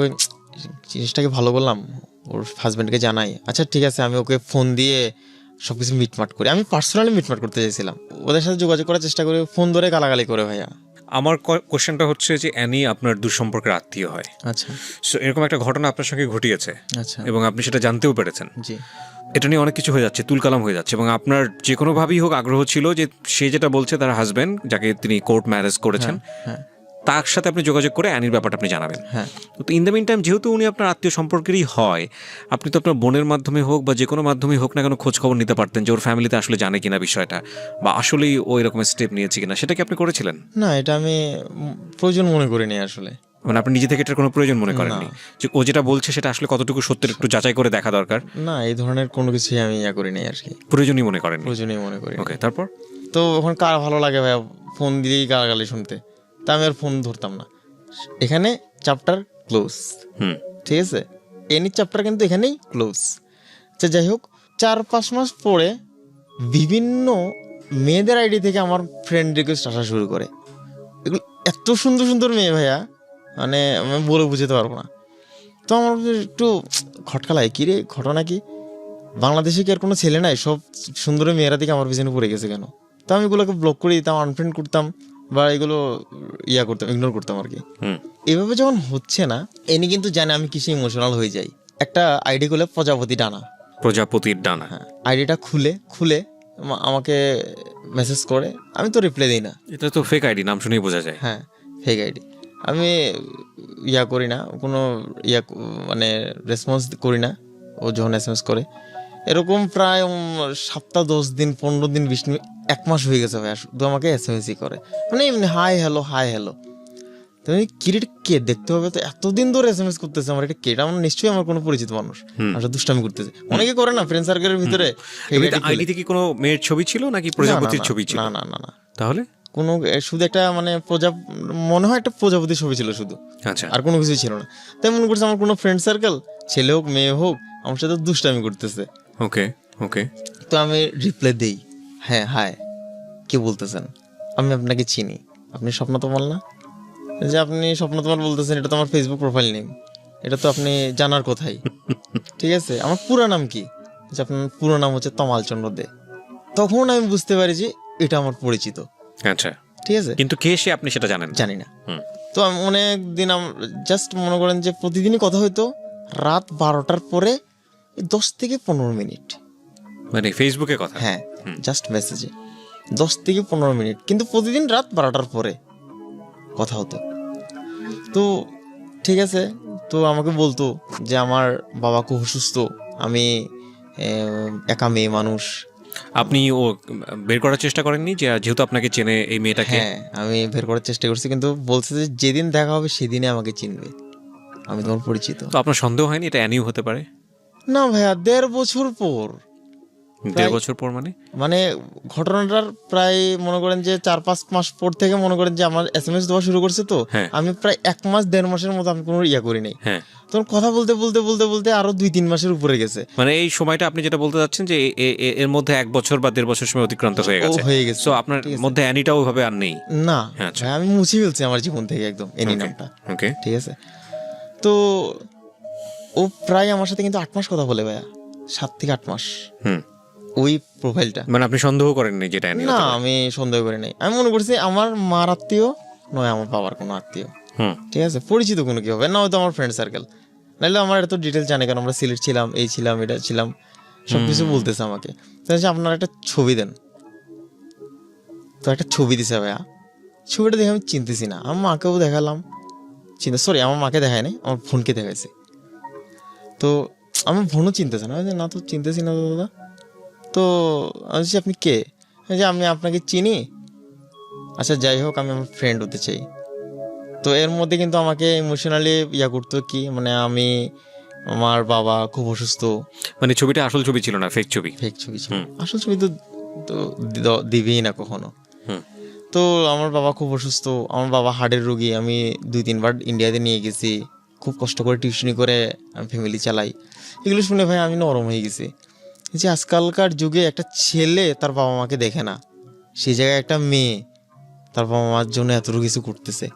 জিনিসটাকে ভালো বললাম, ওর হাজব্যান্ডকে জানাই, আচ্ছা ঠিক আছে, আমি ওকে ফোন দিয়ে সবকিছু মিটমাট করি। আমি পার্সোনালি মিটমাট করতে চাইছিলাম, ওদের সাথে যোগাযোগ করার চেষ্টা করি, ফোন ধরে গালাগালি করে ভাইয়া। আমার কোশ্চেনটা হচ্ছে যে অ্যানি আপনার দুঃসম্পর্কের আত্মীয় হয়, আচ্ছা, সো এরকম একটা ঘটনা আপনার সঙ্গে ঘটিয়েছে, আচ্ছা, এবং আপনি সেটা জানতেও পেরেছেন। জি। এটা নিয়ে অনেক কিছু হয়ে যাচ্ছে, তুলকালাম হয়ে যাচ্ছে, এবং আপনার যে কোনোভাবেই হোক আগ্রহ ছিল যে সে যেটা বলছে তার হাজব্যান্ড, যাকে তিনি কোর্ট ম্যারেজ করেছেন, তার সাথে আপনি যোগাযোগ করে অ্যানির ব্যাপারটা আপনি জানাবেন। তো ইন দ্য মিন টাইম, যেহেতু উনি আপনার আত্মীয় সম্পর্কেরই হয়, আপনি তো আপনার বোনের মাধ্যমে হোক বা যে কোনো মাধ্যমে হোক না কেন খোঁজ খবর নিতে পারতেন যে ওর ফ্যামিলিতে আসলে জানে কিনা বিষয়টা, বা আসলেই ও এরকম স্টেপ নিয়েছে কিনা, সেটা কি আপনি করেছিলেন? না, এটা আমি প্রয়োজন মনে করিনি আসলে। মানে আপনি নিজে থেকে এটার কোনো প্রয়োজন মনে করেননি যে ও যেটা বলছে সেটা আসলে কতটুকু সত্যের একটু যাচাই করে দেখা দরকার? না, এই ধরনের কোনো কিছুই আমি করিনি আর কি, প্রয়োজনই মনে করেন? প্রয়োজনই মনে করি। ওকে, তারপর? তো এখন কার ভালো লাগে ভাইয়া ফোন দিলেই গালাগালি শুনতে, তা আমি আর ফোন ধরতাম না। এখানে চ্যাপ্টার ক্লোজ, ঠিক আছে, এনি চ্যাপ্টার কিন্তু এখানেই ক্লোজ। আচ্ছা যাই হোক, 4-5 মাস পরে বিভিন্ন মেয়েদের আইডি থেকে আমার ফ্রেন্ড রিকোয়েস্ট আসা শুরু করে। এগুলো এত সুন্দর সুন্দর মেয়ে ভাইয়া, মানে আমি বলে বুঝতে পারবো না। তো আমার একটু খটকা লাগে, কী রে ঘটনা কি, বাংলাদেশে কি আর কোনো ছেলে নাই? সব সুন্দরী মেয়েরা দিকে আমার পিছনে পড়ে গেছে কেন? তো আমি এগুলোকে ব্লক করে দিতাম, আনফ্রেন্ড করতাম, বা এগুলো করতাম, ইগনোর করতাম আর কি। এভাবে যখন হচ্ছে না, এনি কিন্তু জানে আমি কিসে ইমোশনাল হয়ে যাই। একটা আইডি খুলে প্রজাপতির ডানা, হ্যাঁ, আইডিটা খুলে আমাকে মেসেজ করে, আমি তো রিপ্লাই দিই না। এটা তো ফেক আইডি, নাম শুনেই বোঝা যায়। হ্যাঁ, ফেক আইডি। আমি করি না কোনো, মানে রেসপন্স করি না ও যখন SMS করে। এরকম প্রায় সপ্তাহ 10 দিন 15 দিন 20 দিন 1 মাস হয়ে গেছে ভাই, শুধু আমাকে SMS করে, মানে এমনি হাই হ্যালো। তুমি কিরিট কে দেখতে হবে তো, এতদিন ধরে SMS করতেছে আমার, এটা কে? এটা আমার নিশ্চয়ই আমার কোনো পরিচিত মানুষ, আসলে দুষ্টামি করতেছে। অনেকে করে না ফ্রেন্ড সার্কেলের ভিতরে। আইডিতে কি কোনো মেয়ের ছবি ছিল নাকি প্রজাপতির ছবি ছিল? না। তাহলে কোনো শুধু একটা মানে মনে হয় একটা প্রজাপতির ছবি ছিল শুধু, আচ্ছা, আর কোনো কিছুই ছিল না। তাই মনে করছে আমার কোনো ফ্রেন্ড সার্কেল, ছেলে হোক মেয়ে হোক, আমার সাথে দুষ্টামি করতেছে। ওকে। তো আমি রিপ্লাই দেই, হ্যাঁ হাই, কে বলতেছেন? আমি আপনাকে চিনি, আপনি স্বপ্নতমাল না? যে আপনি স্বপ্নতমাল বলতেছেন, এটা তো আমার ফেসবুক প্রোফাইল নেম, এটা তো আপনি জানার কোথায়? ঠিক আছে, আমার পুরো নাম কি? যে আপনার পুরো নাম হচ্ছে তমাল চন্দ্র দে। তখন আমি বুঝতে পারি যে এটা আমার পরিচিত। আচ্ছা, ঠিক আছে, কিন্তু কে সে আপনি সেটা জানি না। তো আমি অনেক দিন জাস্ট মনে করেন যে প্রতিদিনই কথা হইতো, রাত 12টার পরে 10 থেকে 15 মিনিট, মানে ফেসবুকে কথা। হ্যাঁ, জাস্ট মেসেজে 10 থেকে 15 মিনিট, কিন্তু প্রতিদিন রাত 12টার পরে কথা হতো। তো ঠিক আছে, তো আমাকে বলতো যে আমার বাবা খুব অসুস্থ, আমি একা মেয়ে মানুষ। আপনি বের করার চেষ্টা করেননি যে যেহেতু আপনাকে চেনে এই মেয়েটাকে? হ্যাঁ, আমি বের করার চেষ্টা করছি, কিন্তু বলছে যে যেদিন দেখা হবে সেদিনে আমাকে চিনবে, আমি তোমার পরিচিত। তো আপনার সন্দেহ হয়নি এটা অ্যানিও হতে পারে? না ভাইয়া, 1.5 বছর পর। 1.5 বছর পর মানে ঘটনাটার প্রায় মনে করেন যে 4-5 মাস পর থেকে মনে করেন যে আমার SMS দেওয়া শুরু করছে। তো আমি প্রায় 1 মাস 1.5 মাসের মতো আমি কোনো করি নাই। তখন কথা বলতে আরো 2-3 মাসের উপরে গেছে। মানে এই সময়টা আপনি যেটা বলতে যাচ্ছেন যে এর মধ্যে 1 বছর বা 1.5 বছর সময় অতিক্রান্ত হয়ে গেছে। তো আপনার মধ্যে অ্যানিটাও ওইভাবে আর নেই? না, আমি মুছে ফেলছি আমার জীবন থেকে একদম এনি নামটা। ওকে, ঠিক আছে। তো ও প্রায় আমার সাথে কিন্তু 8 মাস কথা বলে ভাইয়া, 7 থেকে 8 মাস। ওই প্রোফাইলটা, মানে আপনি সন্দেহ করেন নাই যেটা? না, আমি সন্দেহ করি নাই। আমি মনে করছি আমার মার আত্মীয় নয়, আমার বাবার কোনো আত্মীয়। ঠিক আছে, পরিচিত কোনো কি হবে না, হয়তো আমার ফ্রেন্ড সার্কেল, নাহলে আমার এত ডিটেল জানে কেন? আমরা সিলেট ছিলাম, এই ছিলাম, এটা ছিলাম, সবকিছু বলতেছে আমাকে। আপনার একটা ছবি দেন। তো একটা ছবি দিছে ভাইয়া, ছবিটা দেখে আমি চিনতেছি না। আমার মাকেও দেখালাম, আমার মাকে দেখায় নাই, আমার বোনকে দেখাইছে। তো আমার বোনও চিনতেছে না, না তো চিনতেছি না দাদা। তো আমি বলছি আপনি কে? যে আমি আপনাকে চিনি। আচ্ছা যাই হোক, আমি আমার ফ্রেন্ড হতে চাই। তো এর মধ্যে কিন্তু আমাকে ইমোশনালি করতো কি, মানে আমার বাবা খুব অসুস্থ। মানে ছবিটা আসল ছবি ছিল না, ফেক ছবি ছিল। আসল ছবি তো দিবেই না কখনো। তো আমার বাবা খুব অসুস্থ, আমার বাবা হার্টের রোগী। আমি 2-3 বার ইন্ডিয়াতে নিয়ে গেছি, খুব কষ্ট করে টিউশনি করে আমি ফ্যামিলি চালাই। এগুলো শুনে ভাই আমি নরম হয়ে গেছি যে আজকালকার যুগে একটা ছেলে তার বাবা মাকে দেখে না, সেই জায়গায় একটা মেয়ে তার বাবা মার জন্য এত কিছু করতেছে।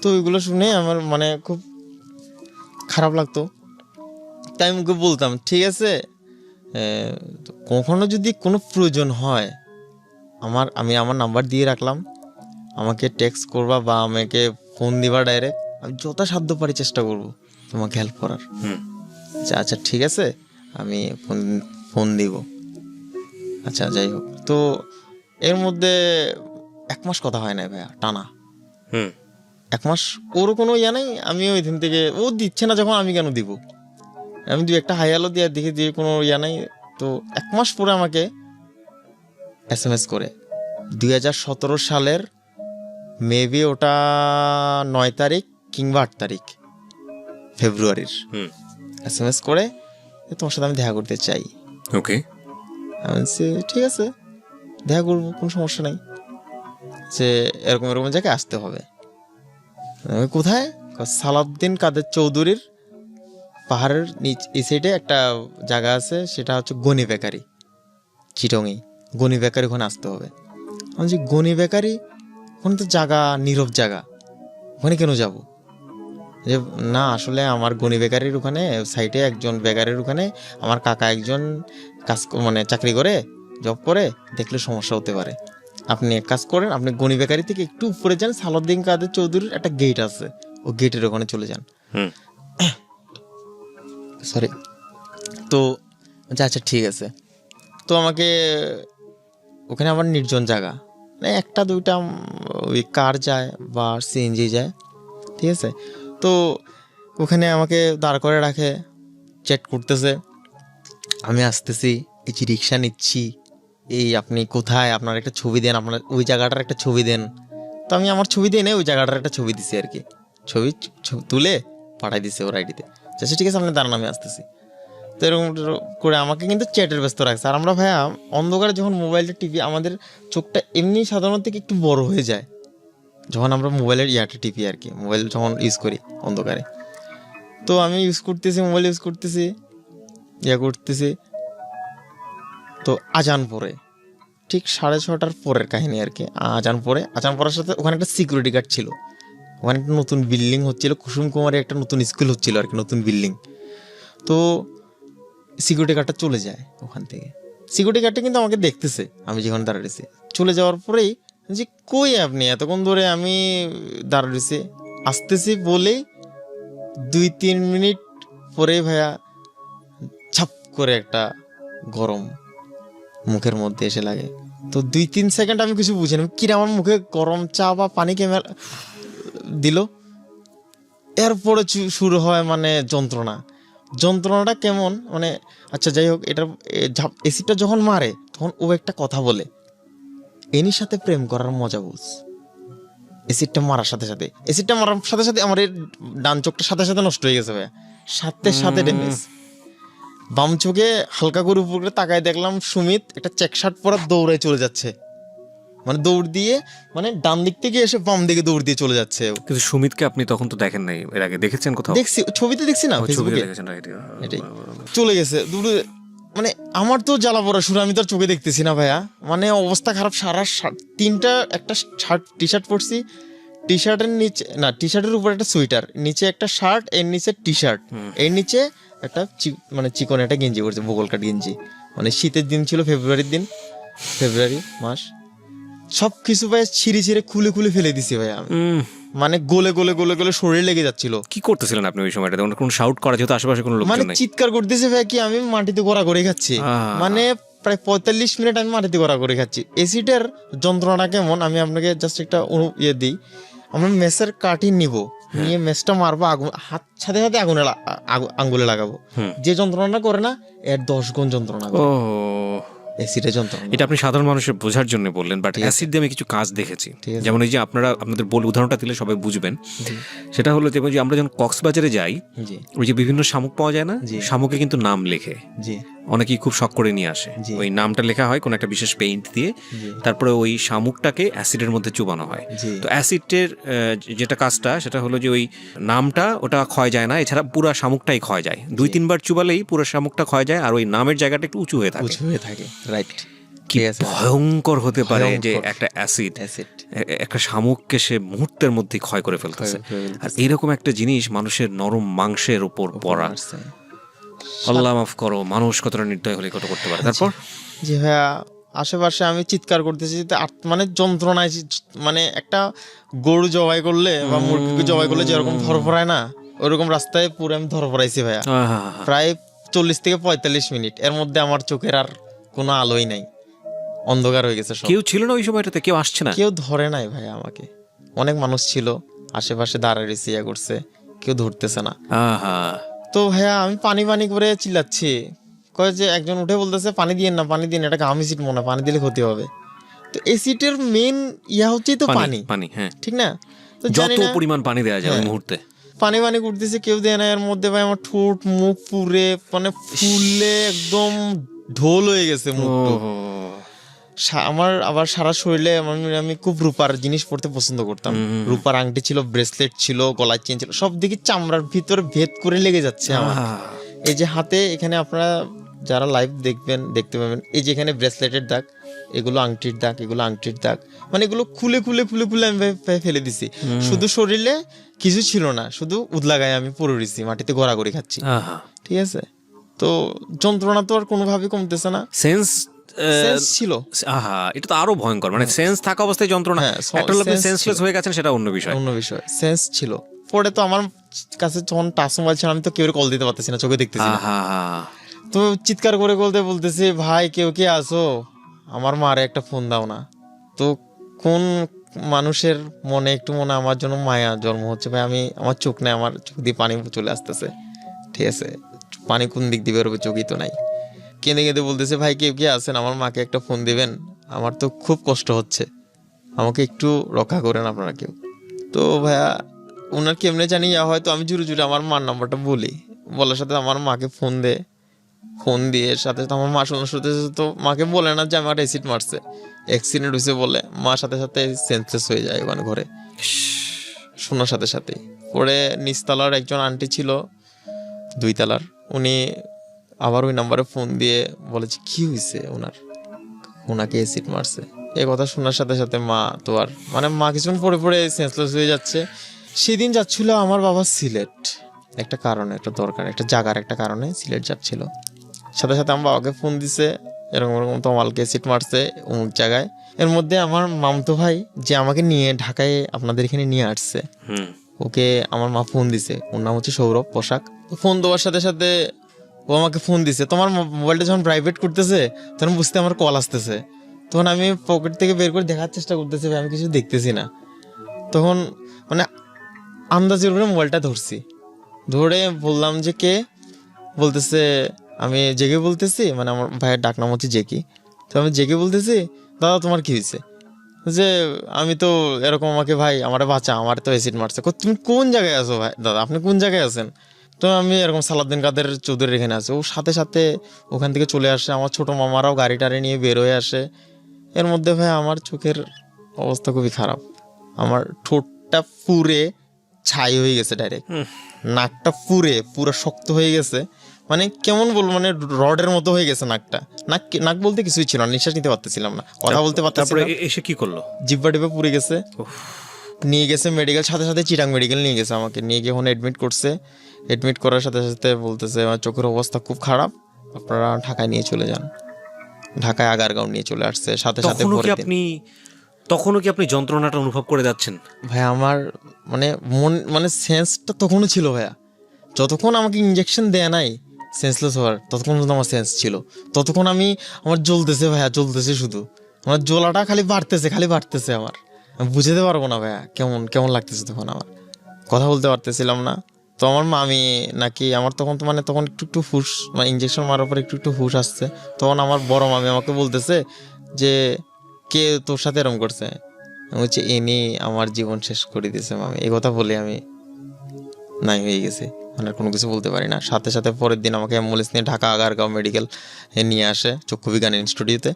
তো এগুলো শুনে আমার মানে খুব খারাপ লাগতো। তাই আমি বলতাম ঠিক আছে, কখনো যদি কোনো প্রয়োজন হয় আমি আমার নাম্বার দিয়ে রাখলাম, আমাকে টেক্সট করবা বা আমাকে ফোন দিবা ডাইরেক্ট, আমি যথাসাধ্য পারি চেষ্টা করব তোমাকে হেল্প করার। আচ্ছা ঠিক আছে, আমি ফোন দিব। আচ্ছা যাই হোক, তো এর মধ্যে 1 মাস কথা হয় না ভাইয়া, টানা 1 মাস। ওরও কোনো নেই, আমি ওই দিন থেকে ও দিচ্ছে না যখন আমি কেন দিব? আমি 2-একটা হাই হ্যালো দিয়ে দেখে দিয়ে কোনো নাই। তো 1 মাস পরে আমাকে SMS করে 2017 সালের মেবি ওটা 9 তারিখ কিংবা 8 তারিখ ফেব্রুয়ারির SMS করে তোমার সাথে আমি দেখা করতে চাই। ওকে, আমি বলছি ঠিক আছে, দেখা করবো, কোনো সমস্যা নাই। যে এরকম জায়গায় আসতে হবে। কোথায়? সালাউদ্দিন কাদের চৌধুরীর পাহাড়ের এই সাইডে একটা জায়গা আছে, সেটা হচ্ছে গনি বেকারি, চিটংয়ে গনি বেকারি, ওখানে আসতে হবে। আমি বলছি গনি বেকারি, ওখানে তো জায়গা নীরব জায়গা, ওখানে কেন যাব? যে না আসলে আমার গণি বেকারির ওখানে সাইটে একজন বেকারির ওখানে আমার কাকা একজন মানে চাকরি করে, জব করে, দেখলে সমস্যা হতে পারে। আপনি এক কাজ করেন, আপনি গণি বেকারি থেকে একটু উপরে যান, সালাউদ্দিন কাদের চৌধুরীর একটা গেট আছে, ও গেটের ওখানে চলে যান। সরি। তো আচ্ছা ঠিক আছে। তো আমাকে ওখানে আমার নির্জন জায়গা, মানে একটা দুইটা ওই কার যায় বা সিএনজি যায়, ঠিক আছে। তো ওখানে আমাকে দাঁড় করে রাখে, চ্যাট করতেছে, আমি আসতেছি, এই যে রিক্সা নিচ্ছি, এই আপনি কোথায়, আপনার একটা ছবি দেন, আপনার ওই জায়গাটার একটা ছবি দেন। তো আমি আমার ছবি দিয়ে ওই জায়গাটার একটা ছবি দিছি আর কি, ছবি তুলে পাঠাই দিছে ওর আইডিতে। আচ্ছা ঠিক আছে, আপনি দাঁড়ান আমি আসতেছি। তো এরকম করে আমাকে কিন্তু চ্যাটের ব্যস্ত রাখছে। আর আমরা ভাইয়া অন্ধকারে যখন মোবাইলটা টিপি, আমাদের চোখটা এমনি সাধারণত থেকে একটু বড় হয়ে যায় যখন আমরা মোবাইলের ইয়াটা টিপি আর কি, মোবাইল যখন ইউজ করি অন্ধকারে। তো আমি মোবাইল ইউজ করতেছি, করতেছি। তো আজান পরে ঠিক 6:30টার পরের কাহিনী আর কি, আজান পড়ার সাথে ওখানে একটা সিকিউরিটি গার্ড ছিল, ওখানে একটা নতুন বিল্ডিং হচ্ছিল, কুসুম কুমারী একটা নতুন স্কুল হচ্ছিল আর কি, নতুন বিল্ডিং। তো সিকিউরিটি গার্ডটা চলে যায় ওখান থেকে। সিকিউরিটি গার্ডটা কিন্তু আমাকে দেখতেছে আমি যেখানে দাঁড়িয়েছি। চলে যাওয়ার পরেই যে কই আপনি, এতক্ষণ ধরে আমি দাঁড়িয়েছি, আসতেছি বলেই 2-3 মিনিট পরে ভাইয়া ছাপ করে একটা গরম মুখের মধ্যে এসে লাগে। তো 2-3 সেকেন্ড আমি কিছু বুঝিনি, কিরে আমার মুখে গরম চা বা পানি কেমন দিল। এরপরে শুরু হয় মানে যন্ত্রণাটা কেমন মানে, আচ্ছা যাই হোক, এটা এসিটা যখন মারে তখন ও একটা কথা বলে, এনির সাথে প্রেম করার মজা বুঝ। এসিডটা মারার সাথে সাথে আমার এই ডান চোখটা সাথে নষ্ট হয়ে গেছে ভাইয়া, সাথে ড্যামেজ। বাম চোখে হালকা করে উপর করে তাকায় দেখলাম সুমিত একটা চেক শার্ট পরা দৌড়ায় চলে যাচ্ছে, মানে দৌড় দিয়ে, মানে ডান দিক থেকে এসে বাম দিকে দৌড় দিয়ে চলে যাচ্ছে। কিন্তু সুমিতকে আপনি তখন তো দেখেন নাই, এর আগে দেখেছেন কোথাও? দেখছি, ছবিতে দেখছি না, ফেসবুকে এটাই চলে গেছে দৌড়ে। মানে আমার তো জ্বালা পড়া শুরু, আমি তো আর চোখে দেখতেছি না ভাইয়া, মানে অবস্থা খারাপ। সারা তিনটা একটা শার্ট টি শার্ট পরছি, টি শার্টের নিচে না, টি শার্টের উপর একটা সোয়েটার, নিচে একটা শার্ট, এর নিচে টি শার্ট, এর নিচে একটা মানে চিকন একটা গেঞ্জি পরছে, বগল কাট গেঞ্জি। মানে শীতের দিন ছিল, ফেব্রুয়ারি মাস। সব কিছু ভাই ছিঁড়ে খুলে ফেলে দিছি ভাই আমি, মানে গলে শরীর লেগে যাচ্ছিল। কি করতেছিলেন আপনি ওই সময়টাতে? কোনো শাউট করা যেহেতু আশেপাশে কোনো লোক মানে নেই, চিৎকার করতেছে ভাই, কি আমি মাটিতে গড়াগড়ি খাচ্ছি, মানে প্রায় 45 মিনিট আমি মাটিতে গড়াগড়ি খাচ্ছি। এসিডের যন্ত্রণা কেমন আমি আপনাকে জাস্ট একটা দিই। আমরা মেসের কাঠি নিয়ে মেসটা মারবো, আগুন হাত সাথে আঙ্গুলে লাগাবো, যে যন্ত্রণাটা করে না এর 10 গুণ যন্ত্রণা করে অ্যাসিডের যন্ত্রণা। এটা আপনি সাধারণ মানুষের বোঝার জন্য বললেন, বাট অ্যাসিড দিয়ে আমি কিছু কাজ দেখেছি। যেমন এই যে আপনাদের উদাহরণটা দিলে সবাই বুঝবেন, সেটা হলো যে আমরা যখন কক্সবাজারে যাই, ওই যে বিভিন্ন শামুক পাওয়া যায় না, শামুকে কিন্তু নাম লেখে, অনেকেই খুব শখ করে নিয়ে আসে, ওই নামটা লেখা হয় কোনো একটা বিশেষ পেইন্ট দিয়ে, তারপরে ওই শামুকটাকে অ্যাসিডের মধ্যে চুবানো হয়। তো অ্যাসিডের যেটা কাজটা সেটা হলো যে ওই নামটা ওটা ক্ষয় যায় না, এছাড়া পুরো শামুকটাই ক্ষয় যায়। 2-3 বার চুবালেই পুরো শামুকটা ক্ষয় যায়, আর ওই নামের জায়গাটা একটু উঁচু হয়ে থাকে। রাইট। কি ভয়ঙ্কর হতে পারে যে একটা অ্যাসিড একটা শামুককে সে মুহূর্তের মধ্যে ক্ষয় করে ফেলতেছে। আর এইরকম একটা জিনিস মানুষের নরম মাংসের উপর পড়া, আল্লাহ মাফ করো, মানুষ কতটা নির্দয় হলে কত করতে পারে। তারপর জি ভাইয়া, আশেপাশে আমি চিৎকার করতেছি, মানে যন্ত্রণায়, মানে একটা গরু জবাই করলে বা মুরগিকে জবাই করলে যেরকম ধরফরায় না, ওরকম রাস্তায় পুরো আমি ধরফরাইছি ভাইয়া, প্রায় 40 থেকে 45 মিনিট। এর মধ্যে আমার চোখের আর কোনো আলোই নাই, অন্ধকার হয়ে গেছে। কেউ ছিল না ওই সময়টাতে? কেউ আসছে না? কেউ ধরে নাই ভাইয়া আমাকে, অনেক মানুষ ছিল আশেপাশে দাঁড়ায় ইয়া করছে, কেউ ধরতেছে না। তো ভাইয়া আমি পানি করে চিল্লাচ্ছি, কয়ে যে একজন উঠে বলতেছে পানি দিয়েন না, এটা গাম এসিড মনে, পানি দিলে ক্ষতি হবে। তো এসিডের মেন ইয়া হচ্ছে তো পানি, হ্যাঁ ঠিক না? তো যত পরিমাণ পানি দেওয়া যায় ওই মুহূর্তে পানি করতেছে, কেউ দেয় না। এর মধ্যে ভাই আমার ঠোঁট মুখ পুরে মানে ফুললে একদম ঢোল হয়ে গেছে মুখটা আমার। আবার সারা শরীরে আমি খুব রূপার জিনিস পড়তে পছন্দ করতাম, রূপার আংটি ছিল, ব্রেসলেট ছিল, গলার চেন ছিল, সব দিকে চামড়ার ভিতরে ভেদ করে লেগে যাচ্ছে আমার। এই যে হাতে এখানে আপনারা যারা লাইভ দেখতে পাবেন, এই যে এখানে ব্রেসলেটের দাগ, এগুলো আংটির দাগ, মানে এগুলো খুলে আমি ফেলে দিছি। শুধু শরীরে কিছু ছিল না, শুধু উদলা গায়ে আমি পড়ে রয়েছি, মাটিতে গড়াগড়ি খাচ্ছি। ঠিক আছে, তো যন্ত্রণা তো আর কোনোভাবে কমতেছে না। সেন্স সেন্স ছিল, এটা তো আরো ভয়ঙ্কর, মানে সেন্স থাকা অবস্থায় যন্ত্রণা। একটা হলো আপনি সেন্সলেস হয়ে গেছেন, সেটা অন্য বিষয়। সেন্স ছিল। পরে তো আমার কাছে যখন টাচ মোবাইল ছিল, আমি তো কেউ কল দিতে পারতেছি না, চোখে দেখতেছি না। তো চিৎকার করে বলতেছি, ভাই কেউ কে আসো, আমার মারে একটা ফোন দাও না। তো কোন মানুষের মনে একটু মনে আমার জন্য মায়া জন্ম হচ্ছে ভাই, আমার চোখ নেই, আমার চোখ দিয়ে পানি চলে আসতেছে। ঠিক আছে, পানি কোন দিক দিয়ে বেরোবে, চোখই তো নাই। কেঁদে কেঁদে বলতেছে, ভাই কেউ কে আছেন, আমার মাকে একটা ফোন দিবেন, আমার তো খুব কষ্ট হচ্ছে, আমাকে একটু রক্ষা করেন আপনারা কেউ। তো ভাইয়া ওনার কেমনে জানি হয়তো আমি জুড়ে জুড়ে আমার মার নাম্বারটা বলার সাথে আমার মাকে ফোন দিয়ে সাথে সাথে আমার মা শুনতে তো মাকে বলে না যে আমার অ্যাসিড মারছে, অ্যাক্সিডেন্ট হয়েছে বলে, মা সাথে সাথে সেন্সলেস হয়ে যায় ওখানে ঘরে শোনার সাথে সাথে। পরে নিচতলার একজন আন্টি ছিল, 2 তলার, উনি আবার ওই নাম্বারে ফোন দিয়ে বলেছে কি হয়েছে ওনাকে অ্যাসিড মারছে। এই কথা শোনার সাথে সাথে মা তো আর মা কিছুক্ষণ পরে সেন্সলেস হয়ে যাচ্ছে। সেদিন যাচ্ছিল আমার বাবা সিলেট, একটা কারণে, একটা দরকার, একটা জায়গার একটা কারণে সিলেট যাচ্ছিল। সাথে সাথে আমার বাবাকে ফোন দিছে, এরকম তোমালকে অ্যাসিড মারছে অমুক জায়গায়। এর মধ্যে আমার মামতো ভাই যে আমাকে নিয়ে ঢাকায় আপনাদের এখানে নিয়ে আসছে, ওকে আমার মা ফোন দিছে, ওর নাম হচ্ছে সৌরভ পোশাক। ফোন দেওয়ার সাথে সাথে ও আমাকে ফোন দিছে, তোমার মোবাইলটা যখন প্রাইভেট করতেছে তখন বুঝতে আমার কল আসতেছে, তখন আমি পকেট থেকে বের করে দেখার চেষ্টা করতেছি, আমি কিছু দেখতেছি না। তখন আন্দাজের উপরে মোবাইলটা ধরে বললাম যে কে, বলতেছে আমি জেগে বলতেছি, আমার ভাইয়ের ডাক নাম হচ্ছে জেকি। তো আমি জেগে বলতেছি, দাদা তোমার কি হয়েছে? যে আমি তো এরকম, আমাকে ভাই আমার বাঁচা, আমার তো অ্যাসিড মারছে। তুমি কোন জায়গায় আছো ভাই, দাদা আপনি কোন জায়গায় আছেন? তো আমি এরকম সালাউদ্দিন কাদের চৌধুরীর এখানে আছি। ও সাথে সাথে ওখান থেকে চলে আসে, আমার ছোট মামারাও গাড়ি টাড়ি নিয়ে বের হয়ে আসে। এর মধ্যে ভাই আমার চোখের অবস্থা খুবই খারাপ, আমার ঠোঁটটা পুরে ছাই হয়ে গেছে ডাইরেক্ট, নাকটা পুরো শক্ত হয়ে গেছে, কেমন বলবো, রডের মতো হয়ে গেছে নাকটা। নাক বলতে কিছুই ছিল না, নিঃশ্বাস নিতে পারতেছিলাম না, কথা বলতে পারতেছিলাম। এসে কি করলো? জিব্বা টিপা পুড়ে গেছে, নিয়ে গেছে মেডিকেল, সাথে সাথে চিটাং মেডিকেল নিয়ে গেছে আমাকে, নিয়ে গিয়ে ওখানে অ্যাডমিট করছে। অ্যাডমিট করার সাথে সাথে বলতেছে আমার চোখের অবস্থা খুব খারাপ, আপনারা ঢাকায় নিয়ে চলে যান। ঢাকায় আগারগাঁও নিয়ে চলে আসছে সাথে সাথে। তখনও কি আপনি যন্ত্রণাটা অনুভব করে যাচ্ছেন? ভাই আমার মন সেন্সটা তখনও ছিল ভাইয়া, যতক্ষণ আমাকে ইঞ্জেকশন দেয়া নাই সেন্সলেস হওয়ার, ততক্ষণ পর্যন্ত আমার সেন্স ছিল। ততক্ষণ আমার জ্বলতেছে ভাইয়া, জ্বলতেছে শুধু, আমার জ্বলাটা খালি বাড়তেছে আমার বুঝতে পারবো না ভাইয়া কেমন লাগতেছে তখন, আমার কথা বলতে পারতেছিলাম না। তো আমার মামি নাকি আমার তখন তখন একটু হুশ, ইঞ্জেকশন মারার পর একটু হুশ আসছে, তখন আমার বড় মামি আমাকে বলতেছে যে কে তোর সাথে এরম করছে? আমি বলছি এনি আমার জীবন শেষ করে দিয়েছে মামি। এই কথা বলে আমি নাই হয়ে গেছে, কোনো কিছু বলতে পারি না। সাথে সাথে পরের দিন আমাকে অ্যাম্বুলেন্স নিয়ে ঢাকা আগারগাঁও মেডিকেল নিয়ে আসে, চক্ষু বিজ্ঞান ইনস্টিটিউটে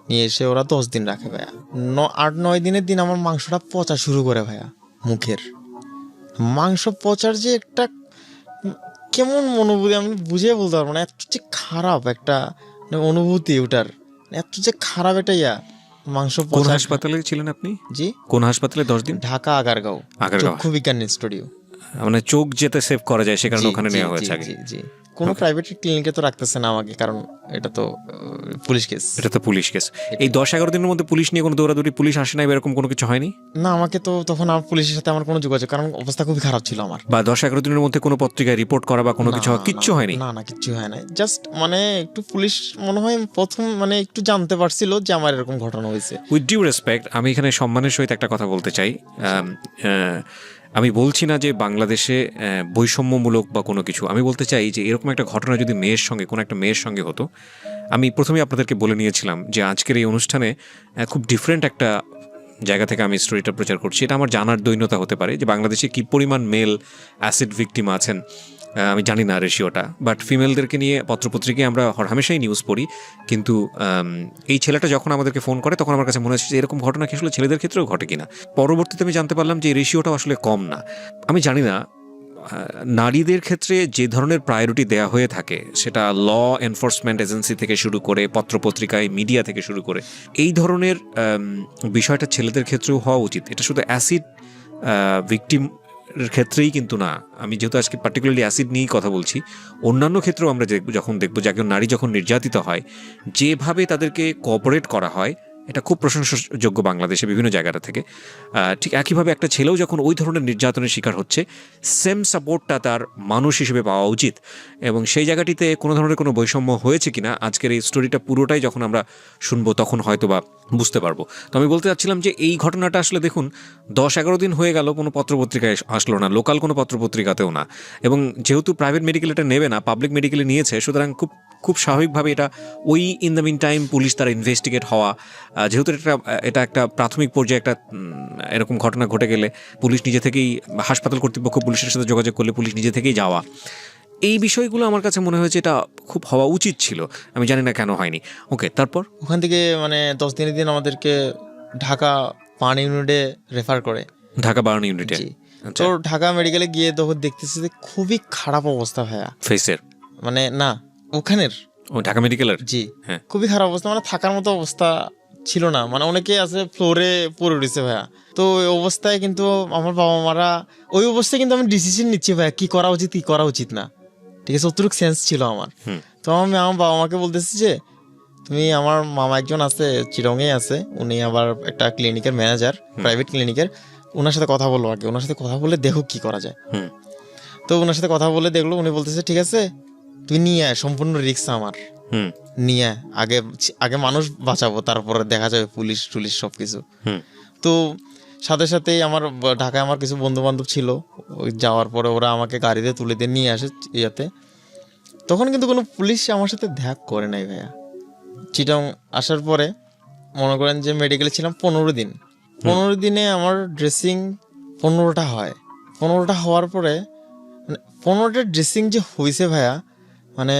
নিয়ে এসে ওরা 10 দিন রাখে ভাইয়া। 8-9 দিনের দিন আমার মাংসটা পচা শুরু করে ভাইয়া, মুখের মাংস পচার যে একটা কেমন অনুভূতি আমি বুঝিয়ে বলতে পারবো না, এত যে খারাপ একটা অনুভূতি ওটার, এত যে খারাপ এটা মাংস। কোন হাসপাতালে ছিলেন আপনি? জি, কোন হাসপাতালে 10 দিন? ঢাকা আগারগাঁও চক্ষু বিজ্ঞান ইনস্টিটিউট। চোখ যেতে সেভ করা যায় সে কারণে ওখানে নেওয়া হয়েছে আগে। জি, কোনো প্রাইভেট ক্লিনিকে তো রাখতেছে না আমাকে, কারণ এটা তো পুলিশ কেস। এই 10-11 দিনের মধ্যে পুলিশ নিয়ে কোনো দৌড়াদৌড়ি, পুলিশ আসে না এরকম কোনো কিছু হয়নি? না, আমাকে তো তখন আমার পুলিশের সাথে আমার কোনো যোগাযোগ, কারণ অবস্থা খুবই খারাপ ছিল আমার। বা 10-11 দিনের মধ্যে কোনো পত্রিকায় রিপোর্ট করা বা কোনো কিছু কিচ্ছু হয়নি? না, কিচ্ছু হয় না, জাস্ট একটু পুলিশ মনে হয় প্রথম একটু জানতে পারছিল যে আমার এরকম ঘটনা হয়েছে। উইথ ডিউ রেসপেক্ট, আমি এখানে সম্মানের সহিত একটা কথা বলতে চাই। আমি বলছি না যে বাংলাদেশে বৈষম্যমূলক বা কোনো কিছু, আমি বলতে চাই যে এরকম একটা ঘটনা যদি কোনো একটা মেয়ের সঙ্গে হতো, আমি প্রথমেই আপনাদেরকে বলে নিয়েছিলাম যে আজকের এই অনুষ্ঠানে খুব ডিফারেন্ট একটা জায়গা থেকে আমি স্টোরিটা প্রচার করছি। এটা আমার জানার দৈন্যতা হতে পারে যে বাংলাদেশে কী পরিমাণ মেল অ্যাসিড ভিকটিম আছেন, আমি জানি না রেশিওটা, বাট ফিমেলদেরকে নিয়ে পত্রপত্রিকায় আমরা হামেশাই নিউজ পড়ি। কিন্তু এই ছেলেটা যখন আমাদেরকে ফোন করে তখন আমার কাছে মনে হচ্ছে যে এরকম ঘটনা কি আসলে ছেলেদের ক্ষেত্রেও ঘটে কিনা। পরবর্তীতে আমি জানতে পারলাম যে এই রেশিওটাও আসলে কম না। আমি জানি না নারীদের ক্ষেত্রে যে ধরনের প্রায়োরিটি দেয়া হয়ে থাকে, সেটা ল এনফোর্সমেন্ট এজেন্সি থেকে শুরু করে পত্রপত্রিকায়, মিডিয়া থেকে শুরু করে, এই ধরনের বিষয়টা ছেলেদের ক্ষেত্রেও হওয়া উচিত। এটা শুধু অ্যাসিড ভিকটিম ক্ষেত্রেই কিন্তু না, আমি যেহেতু আজকে পার্টিকুলারলি অ্যাসিড নিয়েই কথা বলছি, অন্যান্য ক্ষেত্রেও আমরা যখন দেখবো যে একজন নারী যখন নির্যাতিত হয়, যেভাবে তাদেরকে কোঅপারেট করা হয়, এটা খুব প্রশংসাযোগ্য বাংলাদেশে বিভিন্ন জায়গাটা থেকে। ঠিক একইভাবে একটা ছেলেও যখন ওই ধরনের নির্যাতনের শিকার হচ্ছে, সেম সাপোর্টটা তার মানুষ হিসেবে পাওয়া উচিত। এবং সেই জায়গাটিতে কোনো ধরনের কোনো বৈষম্য হয়েছে কিনা আজকের এই স্টোরিটা পুরোটাই যখন আমরা শুনবো তখন হয়তো বা বুঝতে পারবো। তো আমি বলতে চাচ্ছিলাম যে এই ঘটনাটা আসলে দেখুন 10-11 দিন হয়ে গেল, কোনো পত্রপত্রিকায় আসলো না, লোকাল কোনো পত্রপত্রিকাতেও না। এবং যেহেতু প্রাইভেট মেডিকেল এটা নেবে না, পাবলিক মেডিকেলে নিয়েছে, সুতরাং খুব খুব স্বাভাবিকভাবে এটা ওই in the meantime police তারা ইনভেস্টিগেট হওয়া, যেহেতু এটা একটা প্রাথমিক পর্যায়ে একটা এরকম ঘটনা ঘটে গেলে পুলিশ নিজে থেকেই, হাসপাতাল কর্তৃপক্ষ পুলিশের সাথে যোগাযোগ করলে পুলিশ নিজে থেকেই যাওয়া, এই বিষয়গুলো আমার কাছে মনে হয়েছে এটা খুব হওয়া উচিত ছিল। আমি জানি না কেন হয়নি। ওকে, তারপর ওখান থেকে মানে 10 দিনের দিন আমাদেরকে ঢাকা পানি ইউনিটে রেফার করে, ঢাকা বার্ন ইউনিটে। তো ঢাকা মেডিকেলে গিয়ে তখন দেখতেছি যে খুবই খারাপ অবস্থা ভাইয়া, ফেসের মানে না ওখানের, ও ঢাকা মেডিকেলের, জি হ্যাঁ, খুবই খারাপ অবস্থা, মানে থাকার মতো অবস্থা ছিল না, মানে অনেকে আছে ফ্লোরে পড়ে উঠেছে ভাইয়া। তো ওই অবস্থায় কিন্তু আমার বাবা মারা, ওই অবস্থায় কিন্তু আমি ডিসিশন নিচ্ছি ভাইয়া কি করা উচিত কি করা উচিত না, ঠিক আছে, অতটুকু সেন্স ছিল আমার। তো আমি আমার বাবা মাকে বলতেছি যে তুমি, আমার মামা একজন আছে চিরঙে আছে, উনি আবার একটা ক্লিনিকের ম্যানেজার, প্রাইভেট ক্লিনিকের, ওনার সাথে কথা বলবো আগে, ওনার সাথে কথা বলে দেখো কি করা যায়। তো ওনার সাথে কথা বলে দেখলো, উনি বলতেছে ঠিক আছে তুই নিয়ে আয়, সম্পূর্ণ রিস্ক আমার, নিয়ে আয়, আগে আগে মানুষ বাঁচাবো, তারপরে দেখা যাবে পুলিশ টুলিশ সব কিছু। তো সাথে সাথেই আমার ঢাকায় আমার কিছু বন্ধু বান্ধব ছিল, ওই যাওয়ার পরে ওরা আমাকে গাড়িতে তুলে দিয়ে নিয়ে আসে ইয়াতে। তখন কিন্তু কোনো পুলিশ আমার সাথে দেখা করে নাই ভাইয়া। চিটং আসার পরে মনে করেন যে মেডিকেলে ছিলাম 15 দিন, 15 দিনে আমার ড্রেসিং 15টা হয়। 15টা হওয়ার পরে মানে 15টা ড্রেসিং যে হয়েছে ভাইয়া, মানে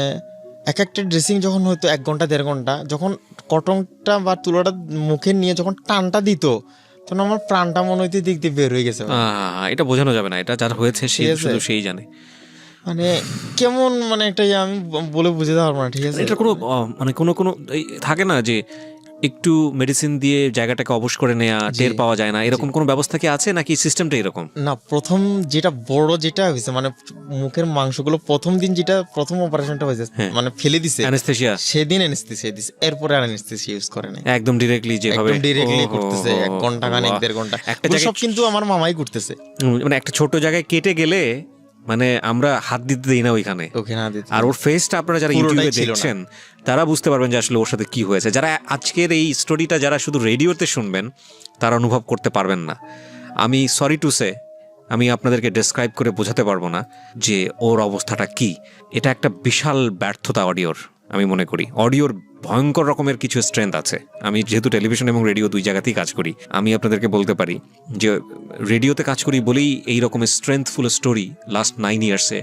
এক একটা ড্রেসিং যখন হয়তো 1 ঘন্টা 1.5 ঘন্টা, যখন কটনটা বা তুলোটা মুখে নিয়ে যখন টানটা দিত, তখন আমার প্রাণটা মনে হইতে দিক দিয়ে বের হয়ে গেছে। এটা বোঝানো যাবে না, এটা যার হয়েছে শুধু সেই জানে, মানে কেমন, মানে একটা আমি বলে বুঝে দেওয়ার না, ঠিক আছে। এটা কোনো মানে কোনো থাকে না যে একটু মেডিসিন দিয়ে জায়গাটাকে অবশ করে নেওয়া, টের পাওয়া যায় না, এরকম কোনো ব্যবস্থা কি আছে নাকি সিস্টেমটা এরকম? না, প্রথম যেটা বড় যেটা হয়েছে, মানে মুখের মাংসগুলো প্রথম দিন যেটা প্রথম অপারেশনটা হয়েছে, মানে ফেলে দিছে অ্যানেস্থেসিয়া, সেদিন অ্যানেস্থেসিয়া দিছে, এরপরে আর অ্যানেস্থেসিয়া ইউজ করে না, একদম ডিরেক্টলি যেভাবে একদম ডিরেক্টলি করতেছে 1 ঘন্টা খানেক 1.5 ঘন্টা, একটা জায়গা সব কিন্তু আমার মামাই করতেছে। মানে একটা ছোট জায়গায় কেটে গেলে মানে আমরা হাত দিতে দিই না ওইখানে, আর ওর ফেসটা আপনারা যারা ইউটিউবে দেখছেন তারা বুঝতে পারবেন যে আসলে ওর সাথে কি হয়েছে। যারা আজকের এই স্টোরিটা যারা শুধু রেডিওতে শুনবেন তারা অনুভব করতে পারবেন না। আমি সরি টু সে, আমি আপনাদেরকে ডেসক্রাইব করে বোঝাতে পারবো না যে ওর অবস্থাটা কি। এটা একটা বিশাল ব্যর্থতা অডিওর, আমি মনে করি অডিওর ভয়ঙ্কর রকমের কিছু স্ট্রেংথ আছে। আমি যেহেতু টেলিভিশন এবং রেডিও দুই জায়গাতেই কাজ করি, আমি আপনাদেরকে বলতে পারি যে রেডিওতে কাজ করি বলেই এই রকমের স্ট্রেংথফুল স্টোরি লাস্ট 9 ইয়ার্সে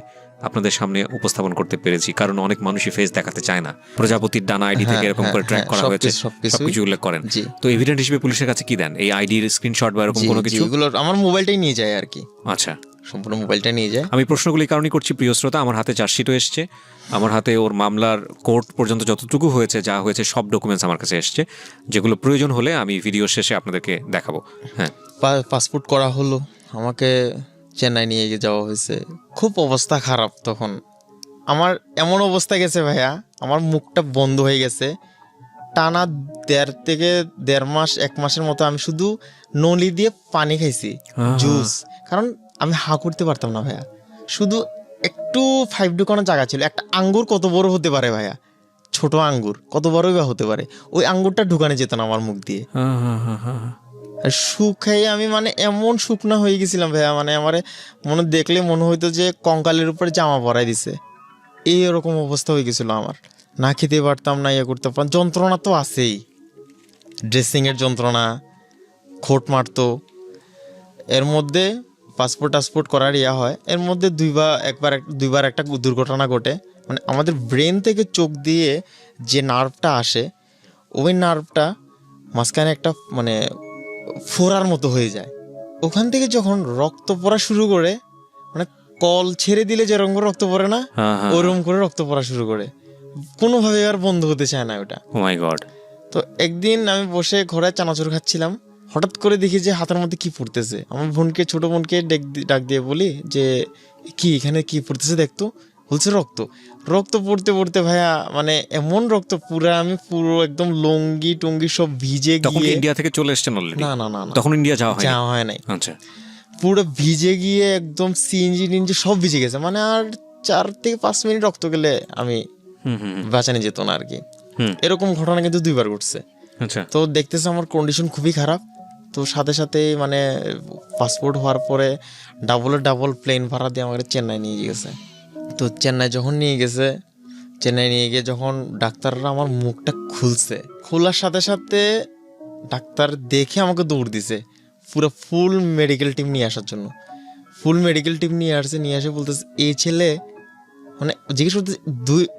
আপনাদের সামনে উপস্থাপন করতে পেরেছি। কারণ অনেক মানুষই ফেস দেখাতে চায় না, প্রজাপতির ডানা আইডি থেকে এরকম করে ট্র্যাক করা হয়েছে, সবকিছু উল্লেখ করেন। তো এভিডেন্ট হিসেবে পুলিশের কাছে কি দেন? এই আইডির স্ক্রিনশট বা এরকম কোনো কিছু? এগুলো আমার মোবাইলটাই নিয়ে যায় আর কি। আচ্ছা, সম্পূর্ণ মোবাইলটা নিয়ে যায়। আমি প্রশ্নগুলি কারণই করছি প্রিয় শ্রোতা, আমার হাতে চার্জশিটও এসছে, আমার হাতে ওর মামলার কোর্ট পর্যন্ত যতটুকু হয়েছে যা হয়েছে সব ডকুমেন্টস আমার কাছে এসছে, যেগুলো প্রয়োজন হলে আমি ভিডিও শেষে আপনাদেরকে দেখাবো। হ্যাঁ, পাসপোর্ট করা হলো, আমাকে চেন্নাই নিয়ে যাওয়া হয়েছে। খুব অবস্থা খারাপ তখন আমার, এমন অবস্থা গেছে ভাইয়া, আমার মুখটা বন্ধ হয়ে গেছে টানা 1.5 থেকে 1.5 মাস 1 মাসের মতো। আমি শুধু নলি দিয়ে পানি খাইছি, জুস, কারণ আমি হা করতে পারতাম না ভাইয়া। শুধু একটু 5 ঢুকানোর জায়গা ছিল, একটা আঙ্গুর কত বড় হতে পারে ভাইয়া, ছোট আঙ্গুর কত বড়ই বা হতে পারে, ওই আঙ্গুরটা ঢুকানো যেত না আমার মুখ দিয়ে। শুকাই আমি মানে এমন শুকনা হয়ে গেছিলাম ভাইয়া, মানে আমার মনে দেখলে মনে হইতো যে কঙ্কালের উপরে জামা পরাই দিছে, এইরকম অবস্থা হয়ে গেছিল আমার। না খেতে পারতাম না, ইয়ে করতে পারতাম, যন্ত্রণা তো আছেই, ড্রেসিংয়ের যন্ত্রণা, খোট মারতো। এর মধ্যে পাসপোর্ট করার ইয়া হয়, এর মধ্যে দুইবার একটা দুর্ঘটনা ঘটে। মানে আমাদের ব্রেন থেকে চোখ দিয়ে যে নার্ভটা আসে, ওই নার্ভটা মাঝখানে একটা মানে ফোড়ার মতো হয়ে যায়। ওখান থেকে যখন রক্ত পড়া শুরু করে, মানে কল ছেড়ে দিলে যেরকম করে রক্ত পড়ে না, ওরকম করে রক্ত পড়া শুরু করে, কোনোভাবে আর বন্ধ হতে চায় না ওটা। ও মাই গড। তো একদিন আমি বসে ঘরে চানাচুর খাচ্ছিলাম, হঠাৎ করে দেখি যে হাতের মধ্যে কি পড়তেছে। আমার বোনকে, ছোট বোনকে ডাক দিয়ে বলি যে কি এখানে কি পড়তেছে দেখতো। বলছে রক্ত। রক্ত পড়তে পড়তে ভাইয়া মানে এমন রক্ত, পুরো একদম লঙ্গি টঙ্গি সব ভিজে তখন গিয়ে। ইন্ডিয়া থেকে চলে এসেছেন অলরেডি? না না না না, তখন ইন্ডিয়া যাওয়া হয় নাই। আচ্ছা, পুরো ভিজে গিয়ে একদম সিএনজি টিনজি সব ভিজে গেছে, মানে আর 4 থেকে 5 মিনিট রক্ত গেলে আমি বাঁচানো যেত না আর কি। এরকম ঘটনা কিন্তু 2বার ঘটছে। আচ্ছা, তো দেখতেছে আমার কন্ডিশন খুবই খারাপ। তো সাথে সাথে মানে পাসপোর্ট হওয়ার পরে ডাবল প্লেন ভাড়া দিয়ে আমাকে চেন্নাই নিয়ে গেছে। তো চেন্নাই নিয়ে গিয়ে যখন ডাক্তাররা আমার মুখটা খুলছে, খোলার সাথে সাথে ডাক্তার দেখে আমাকে দৌড় দিছে পুরো ফুল মেডিকেল টিম নিয়ে আসার জন্য। ফুল মেডিকেল টিম নিয়ে আসে বলতেছে এই ছেলে, মানে জিজ্ঞেস করতে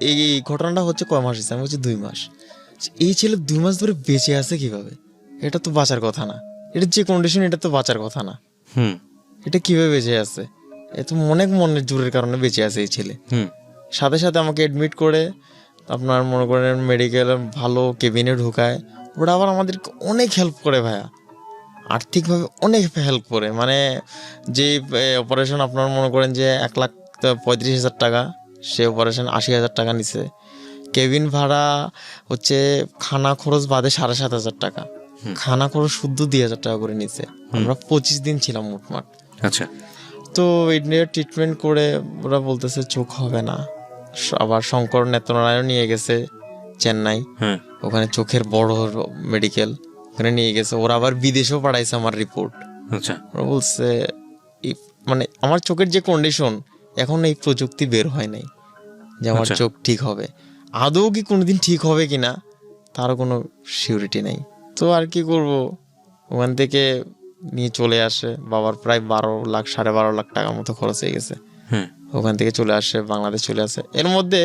এই ঘটনাটা হচ্ছে কয় মাস হয়েছে, আমি বলছি 2 মাস। এই ছেলে 2 মাস ধরে বেঁচে আছে কিভাবে? এটা তো বাঁচার কথা না, এটা যে কন্ডিশন এটা তো বাঁচার কথা না। এটা কিভাবে বেঁচে আছে? এ তো অনেক মনের জোরের কারণে বেঁচে আছে এই ছেলে। সাথে সাথে আমাকে অ্যাডমিট করে আপনার মনে করেন মেডিকেল ভালো কেবিনে ঢুকায়। ওরা আবার আমাদেরকে অনেক হেল্প করে ভাইয়া, আর্থিকভাবে অনেক হেল্প করে। মানে যে অপারেশন আপনার মনে করেন যে 1,35,000 টাকা, সে অপারেশন 80,000 টাকা নিছে। কেবিন ভাড়া হচ্ছে খানা খরচ বাদে 7,500 টাকা, খানা খরচ শুদ্ধ 2,000 টাকা করে নিছে। আমরা 25 দিন ছিলাম মোটমাট। আচ্ছা, তো ইন্ডিয়ার ট্রিটমেন্ট করে ওরা বলতেছে চোখ হবে না। আবার শঙ্কর নেত্রনারায়ণ নিয়ে গেছে চেন্নাই, ওখানে চোখের বড় মেডিকেল, ওখানে নিয়ে গেছে। ওরা আবার বিদেশেও পাঠাইছে আমার রিপোর্ট। আচ্ছা, ওরা বলছে মানে আমার চোখের যে কন্ডিশন, এখন এই প্রযুক্তি বের হয় নাই যে আমার চোখ ঠিক হবে। আদৌ কি কোনোদিন ঠিক হবে কিনা তারও কোনো সিউরিটি নেই। তো আর কি করব, ওখান থেকে নিয়ে চলে আসে। বাবার প্রায় 12 লাখ টাকা মতো খরচ হয়ে গেছে। ওখান থেকে চলে আসে, বাংলাদেশ চলে আসে। এর মধ্যে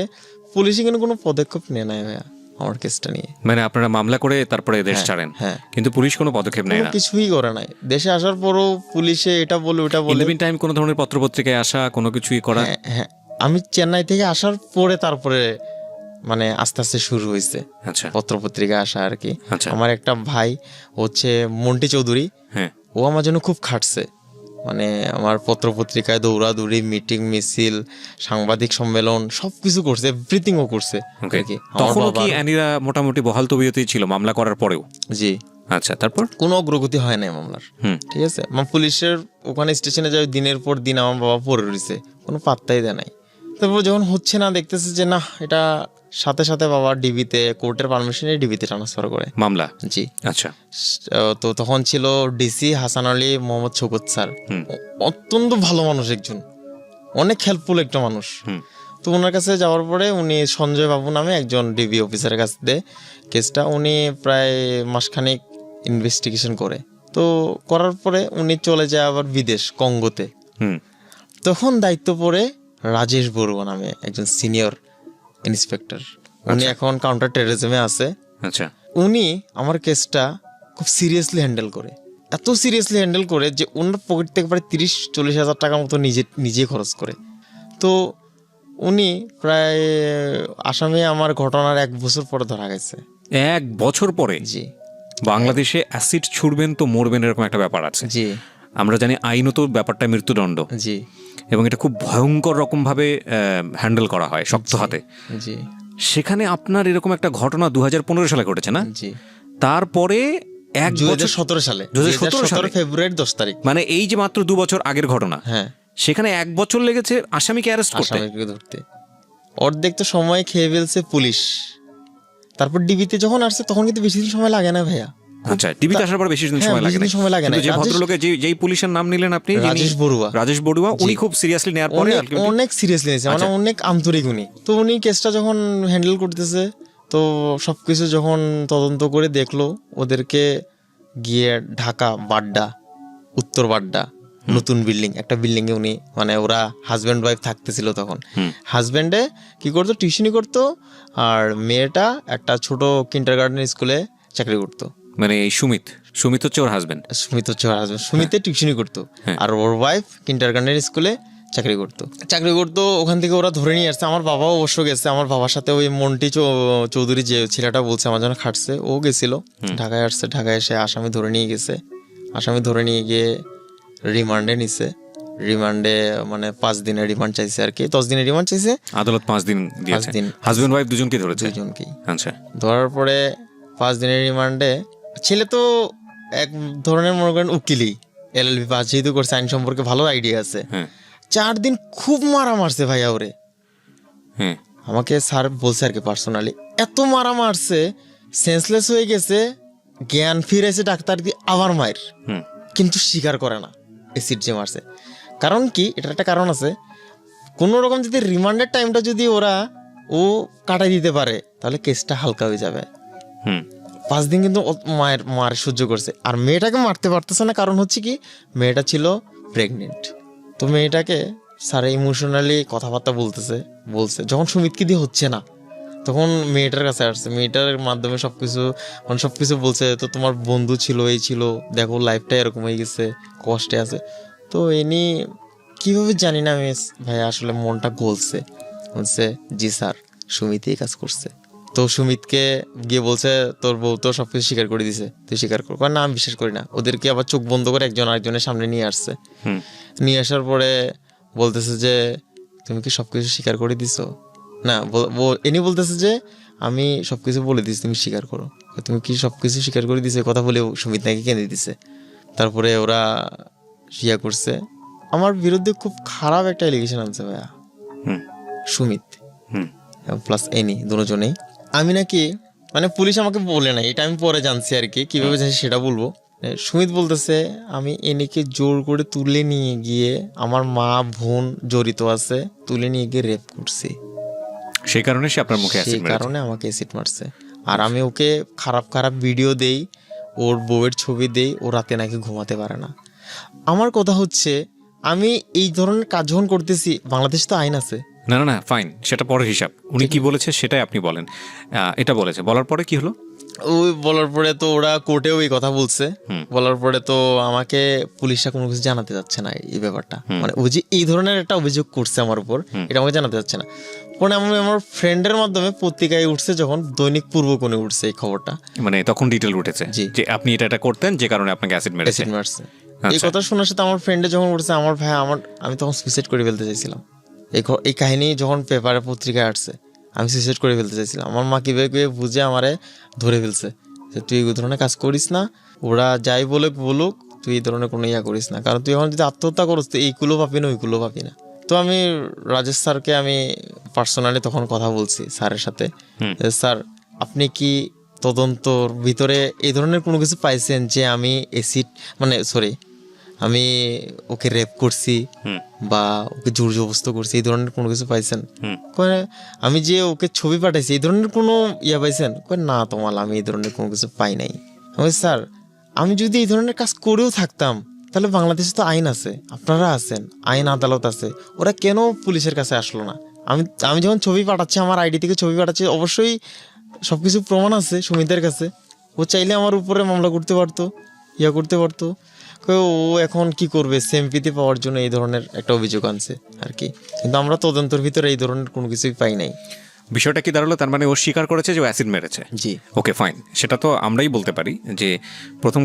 পুলিশে কিন্তু কোনো পদক্ষেপ নেয় নাই ভাইয়া আমার কেসটা নিয়ে। মানে আপনারা মামলা করে তারপরে দেশ ছাড়েন? হ্যাঁ, কিন্তু পুলিশ কোনো পদক্ষেপ নেয় না, কিছুই করে নাই। দেশে আসার পরও পুলিশে এটা বলে ওটা বলে। ইন টাইম কোনো ধরনের পত্রপত্রিকায় আসা, কোনো কিছুই করা? হ্যাঁ, আমি চেন্নাই থেকে আসার পরে তারপরে মানে আস্তে আস্তে শুরু হয়েছে পত্রপত্রিকা আসা আর কি। আমার একটা ভাই হচ্ছে মন্টি চৌধুরী, ও আমার জন্য খুব খাটছে। মানে আমার পত্রপত্রিকায় দৌড়াদৌড়ি, মিটিং মিছিল, সাংবাদিক সম্মেলন সবকিছু করছে, এভরিথিং ও করছে। তখনও কি অ্যানিরা মোটামুটি বহাল তবিয়তেই ছিল মামলা করার পরেও? জি। আচ্ছা, তারপর কোনো অগ্রগতি হয় নাই মামলার। ঠিক আছে, আমার পুলিশের ওখানে স্টেশনে যাই, দিনের পর দিন আমার বাবা পড়ে রয়েছে, কোনো পাত্তাই দেয় নাই। তারপর যখন হচ্ছে না, দেখতেছে যে না, এটা সাথে সাথে বাবা ডিবিতে, কোর্টের পারমিশনে ডিবিতে ট্রান্সফার করে মামলা। জি। আচ্ছা, তো তখন ছিল ডিসি হাসান আলী মোহাম্মদ শৌকত স্যার, অত্যন্ত ভালো মানুষ একজন, অনেক হেল্পফুল একটা মানুষ। তো ওনার কাছে যাওয়ার পরে উনি সঞ্জয় বাবু নামে একজন ডিবি অফিসারের কাছে দিয়ে কেসটা উনি প্রায় মাসখানেক ইনভেস্টিগেশন করে। তো করার পরে উনি চলে যায় আবার বিদেশ, কঙ্গোতে। তখন দায়িত্ব পড়ে রাজেশ বড়ুয়া নামে একজন সিনিয়র ইন্সপেক্টর। উনি এখন কাউন্টার টেররিজমে আছে। আচ্ছা, উনি আমার কেসটা খুব সিরিয়াসলি হ্যান্ডেল করে, এত সিরিয়াসলি হ্যান্ডেল করে যে ওনার পকেট থেকে প্রায় 30-40 হাজার টাকার মতো নিজে খরচ করে। তো উনি প্রায় আসামে আমার ঘটনার 1 বছর পরে ধরা গেছে। 1 বছর পরে? জি। বাংলাদেশে অ্যাসিড ছুড়বেন তো মরবেন, এরকম একটা ব্যাপার আছে। জি। আমরা জানি আইনত ব্যাপারটা মৃত্যুদণ্ড। জি। এবং এটা খুব ভয়ঙ্কর রকম ভাবে হ্যান্ডেল করা হয়, শক্ত হাতে। জি। সেখানে আপনার এরকম একটা ঘটনা 2015 সালে ঘটেছে না? জি। তারপরে 2017 সালে, 2017 ফেব্রুয়ারি 10 তারিখ, মানে এই যে মাত্র 2 বছর আগের ঘটনা। হ্যাঁ, সেখানে 1 বছর লেগেছে আসামিকে অ্যারেস্ট করতে, আসামিকে ধরতে। অর্ধেক তো সময় খেয়ে ফেলছে পুলিশ। তারপর ডিবিতে যখন আসছে তখন কিন্তু বেশি দিন সময় লাগে না ভাইয়া। আচ্ছা, ডিবিতে আসার পর বেশি দিন সময় লাগে না। যে ভদ্রলোকের যেই পুলিশের নাম নিলেন আপনি, রাজেশ বড়ুয়া, উনি খুব সিরিয়াসলি নেওয়ার পরে অনেক সিরিয়াসলি নিয়েছে, মানে অনেক আন্তরিক উনি। তো উনি কেসটা যখন হ্যান্ডেল করতেছে, তো সবকিছু যখন তদন্ত করে দেখলো, ওদেরকে গিয়ে ঢাকা বাড্ডা, উত্তর বাড্ডা নতুন বিল্ডিং, একটা বিল্ডিং এ উনি, মানে ওরা হাজব্যান্ড ওয়াইফ থাকতেছিল তখন। হাজব্যান্ডে কি করতো, টিউশনি করতো, আর মেয়েটা একটা ছোট কিন্ডারগার্টেন স্কুলে চাকরি করতো। মানে এই সুমিত হচ্ছে ওর হাজবেন্ড। সুমিতে টিউশনি করতো, আর ওর ওয়াইফ কিন্ডারগার্টেন স্কুলে চাকরি করতো। ওখান থেকে ওরা ধরে নিয়ে আসছে। আমার বাবাও অবশ্য গেছে, আমার বাবার সাথে ওই মন্টি চৌধুরী যে ছেলেটা বলছে আমার জন্য খাটছে, ও গেছিল ঢাকায়। আসছে, ঢাকায় এসে আসামি ধরে নিয়ে গেছে। আসামি ধরে নিয়ে গিয়ে রিমান্ডে নিছে। রিমান্ডে মানে 5 দিনের রিমান্ড চাইছে আর কি, 10 দিনের রিমান্ড চাইছে। আদালত 5 দিন দিয়েছে, 5 দিন হাজবেন্ড ওয়াইফ দুজনকে ধরেছে। দুজনকেই আচ্ছা, ধরার পরে 5 দিনের রিমান্ডে ছেলে তো এক ধরনের মনে করেন উকিলই, LLB পাস যেহেতু করছে, আইন সম্পর্কে ভালো আইডিয়া আছে। হ্যাঁ 4 দিন খুব মারা মারছে ভাইয়া ওরে। হ্যাঁ আমাকে স্যার বলছে আর কি পার্সোনালি, এত মারা মারছে সেন্সলেস হয়ে গেছে, জ্ঞান ফিরেছে, ডাক্তার দিয়ে আবার মায়ের, হুম কিন্তু স্বীকার করে না এসিড যে মারছে। কারণ কি, এটার একটা কারণ আছে, কোনো রকম যদি রিমান্ডের টাইমটা যদি ও কাটাই দিতে পারে তাহলে কেসটা হালকা হয়ে যাবে। হুম 5 দিন কিন্তু মার সহ্য করছে, আর মেয়েটাকে মারতে পারতেছে না। কারণ হচ্ছে কি, মেয়েটা ছিল প্রেগনেন্ট। তো মেয়েটাকে স্যার ইমোশনালি কথাবার্তা বলছে যখন সুমিতকে দিয়ে হচ্ছে না, তখন মেয়েটার কাছে আসছে, মেয়েটার মাধ্যমে সবকিছু বলছে। তো তোমার বন্ধু ছিল, এই ছিল, দেখো লাইফটা এরকম হয়ে গেছে, কষ্টে আছে। তো এনি কিভাবে জানি না আমি, ভাই আসলে মনটা গলছে। বলছে জি স্যার, সুমিত এই কাজ করছে। তো সুমিতকে গিয়ে বলছে তোর বউ তো সবকিছু স্বীকার করে দিছে, তুই স্বীকার কর। না আমি বিশ্বাস করি না। ওদেরকে আবার চোখ বন্ধ করে একজন আরেকজনের সামনে নিয়ে আসছে। হুম নিয়ে আসার পরে বলতেছে যে তুমি কি সবকিছু স্বীকার করে দিছো? না, এনি বলতেছে যে আমি সবকিছু বলে দিছি, তুমি স্বীকার করো। তুমি কি সবকিছু স্বীকার করে দিছে? কথা বলে সুমিত নাকি কেঁদে দিছে। তারপরে ওরা করছে, আমার বিরুদ্ধে খুব খারাপ একটা এলিগেশন আনছে ভাইয়া, হুম সুমিত হুম প্লাস এনি দুজনেই। আমি নাকি মানে পুলিশ আমাকে বলে নাই, এটা আমি পরে জানছি আর কি, কিভাবে জানছি সেটা বলবো। সুমিত বলতেছে আমি এনিকে জোর করে তুলে নিয়ে গিয়ে, আমার মা বোন জড়িত আছে, তুলে নিয়ে গিয়ে রেপ করছি, সেই কারণে সে আপনার মুখে সেই অ্যাসিড মেরেছে। কারণে আমাকে অ্যাসিড মারছে। আর আমি ওকে খারাপ খারাপ ভিডিও দেই, ওর বউয়ের ছবি দেই, ও রাতে নাকি ঘুমাতে পারে না। আমার কথা হচ্ছে, আমি এই ধরনের কাজ যখন করতেছি, বাংলাদেশ তো আইন আছে। না না না ফাইন, সেটা পরের হিসাব। উনি কি বলেছে সেটাই আপনি বলেন। এটা বলেছে, বলার পরে কি হলো? ওই বলার পরে তো ওরা কোর্টেও এই কথা বলছে। হুম। বলার পরে তো আমাকে পুলিশরা কোনো কিছু জানাতে যাচ্ছে না এই ব্যাপারটা, মানে ওই যে এই ধরনের একটা অভিযোগ করছে আমার উপর, এটা আমাকে জানাতে যাচ্ছে না। পরে আমি আমার ফ্রেন্ডের মাধ্যমে পত্রিকায় উঠছে, যখন দৈনিক পূর্বকোণে উঠছে এই খবরটা, মানে তখন ডিটেল উঠেছে জি। যে আপনি এটা করতেন, যে কারণে আপনাকে অ্যাসিড মেরেছে। অ্যাসিড মারছে। আচ্ছা। এই কথা শোনার সাথে আমার ফ্রেন্ডে যখন উঠছে, আমার ভাই আমি তখন সুইসাইড করে ফেলতে চাইছিলাম। এই কাহিনী যখন পেপারে পত্রিকায় আসছে, আমি সুইসাইড করে ফেলতে চাইছিলাম। আমার মা কিভাবে বুঝে আমারে ধরে ফেলছে যে তুই এই ধরনের কাজ করিস না, ওরা যাই বলুক, তুই এই ধরনের কোনো করিস না, কারণ তুই এখন যদি আত্মহত্যা করিস তো এইগুলো পাবি না, ওইগুলো পাবি না। তো আমি রাজেশ স্যারকে আমি পার্সোনালি তখন কথা বলছি স্যারের সাথে, স্যার আপনি কি তদন্তর ভিতরে এই ধরনের কোনো কিছু পাইছেন যে আমি আমি ওকে রেপ করছি বা ওকে জোর জবরদস্ত করছি, এই ধরনের কোনো কিছু পাইছেন? আমি যে ওকে ছবি পাঠাইছি, এই ধরনের কোনো পাইছেন? না তোমার, আমি এই ধরনের কোনো কিছু পাই নাই। আমি স্যার, আমি যদি এই ধরনের কাজ করেও থাকতাম তাহলে বাংলাদেশে তো আইন আছে, আপনারা আছেন, আইন আদালত আছে, ওরা কেন পুলিশের কাছে আসলো না? আমি যখন ছবি পাঠাচ্ছি, আমার আইডি থেকে ছবি পাঠাচ্ছি, অবশ্যই সবকিছু প্রমাণ আছে সুমিতের কাছে। ও চাইলে আমার উপরে মামলা করতে পারতো, করতে পারতো। ও এখন কি করবে, সিম্পিতি পাওয়ার জন্য এই ধরনের একটা অভিযোগ আনছে আর কি। কিন্তু আমরা তদন্তের ভিতরে এই ধরনের কোনো কিছুই পাই নাই। বিষয়টা কি দাঁড়ালো? তার মানে ও স্বীকার করেছে যে ও অ্যাসিড মেরেছে। জি ওকে ফাইন, সেটা তো আমরাই বলতে পারি যে প্রথম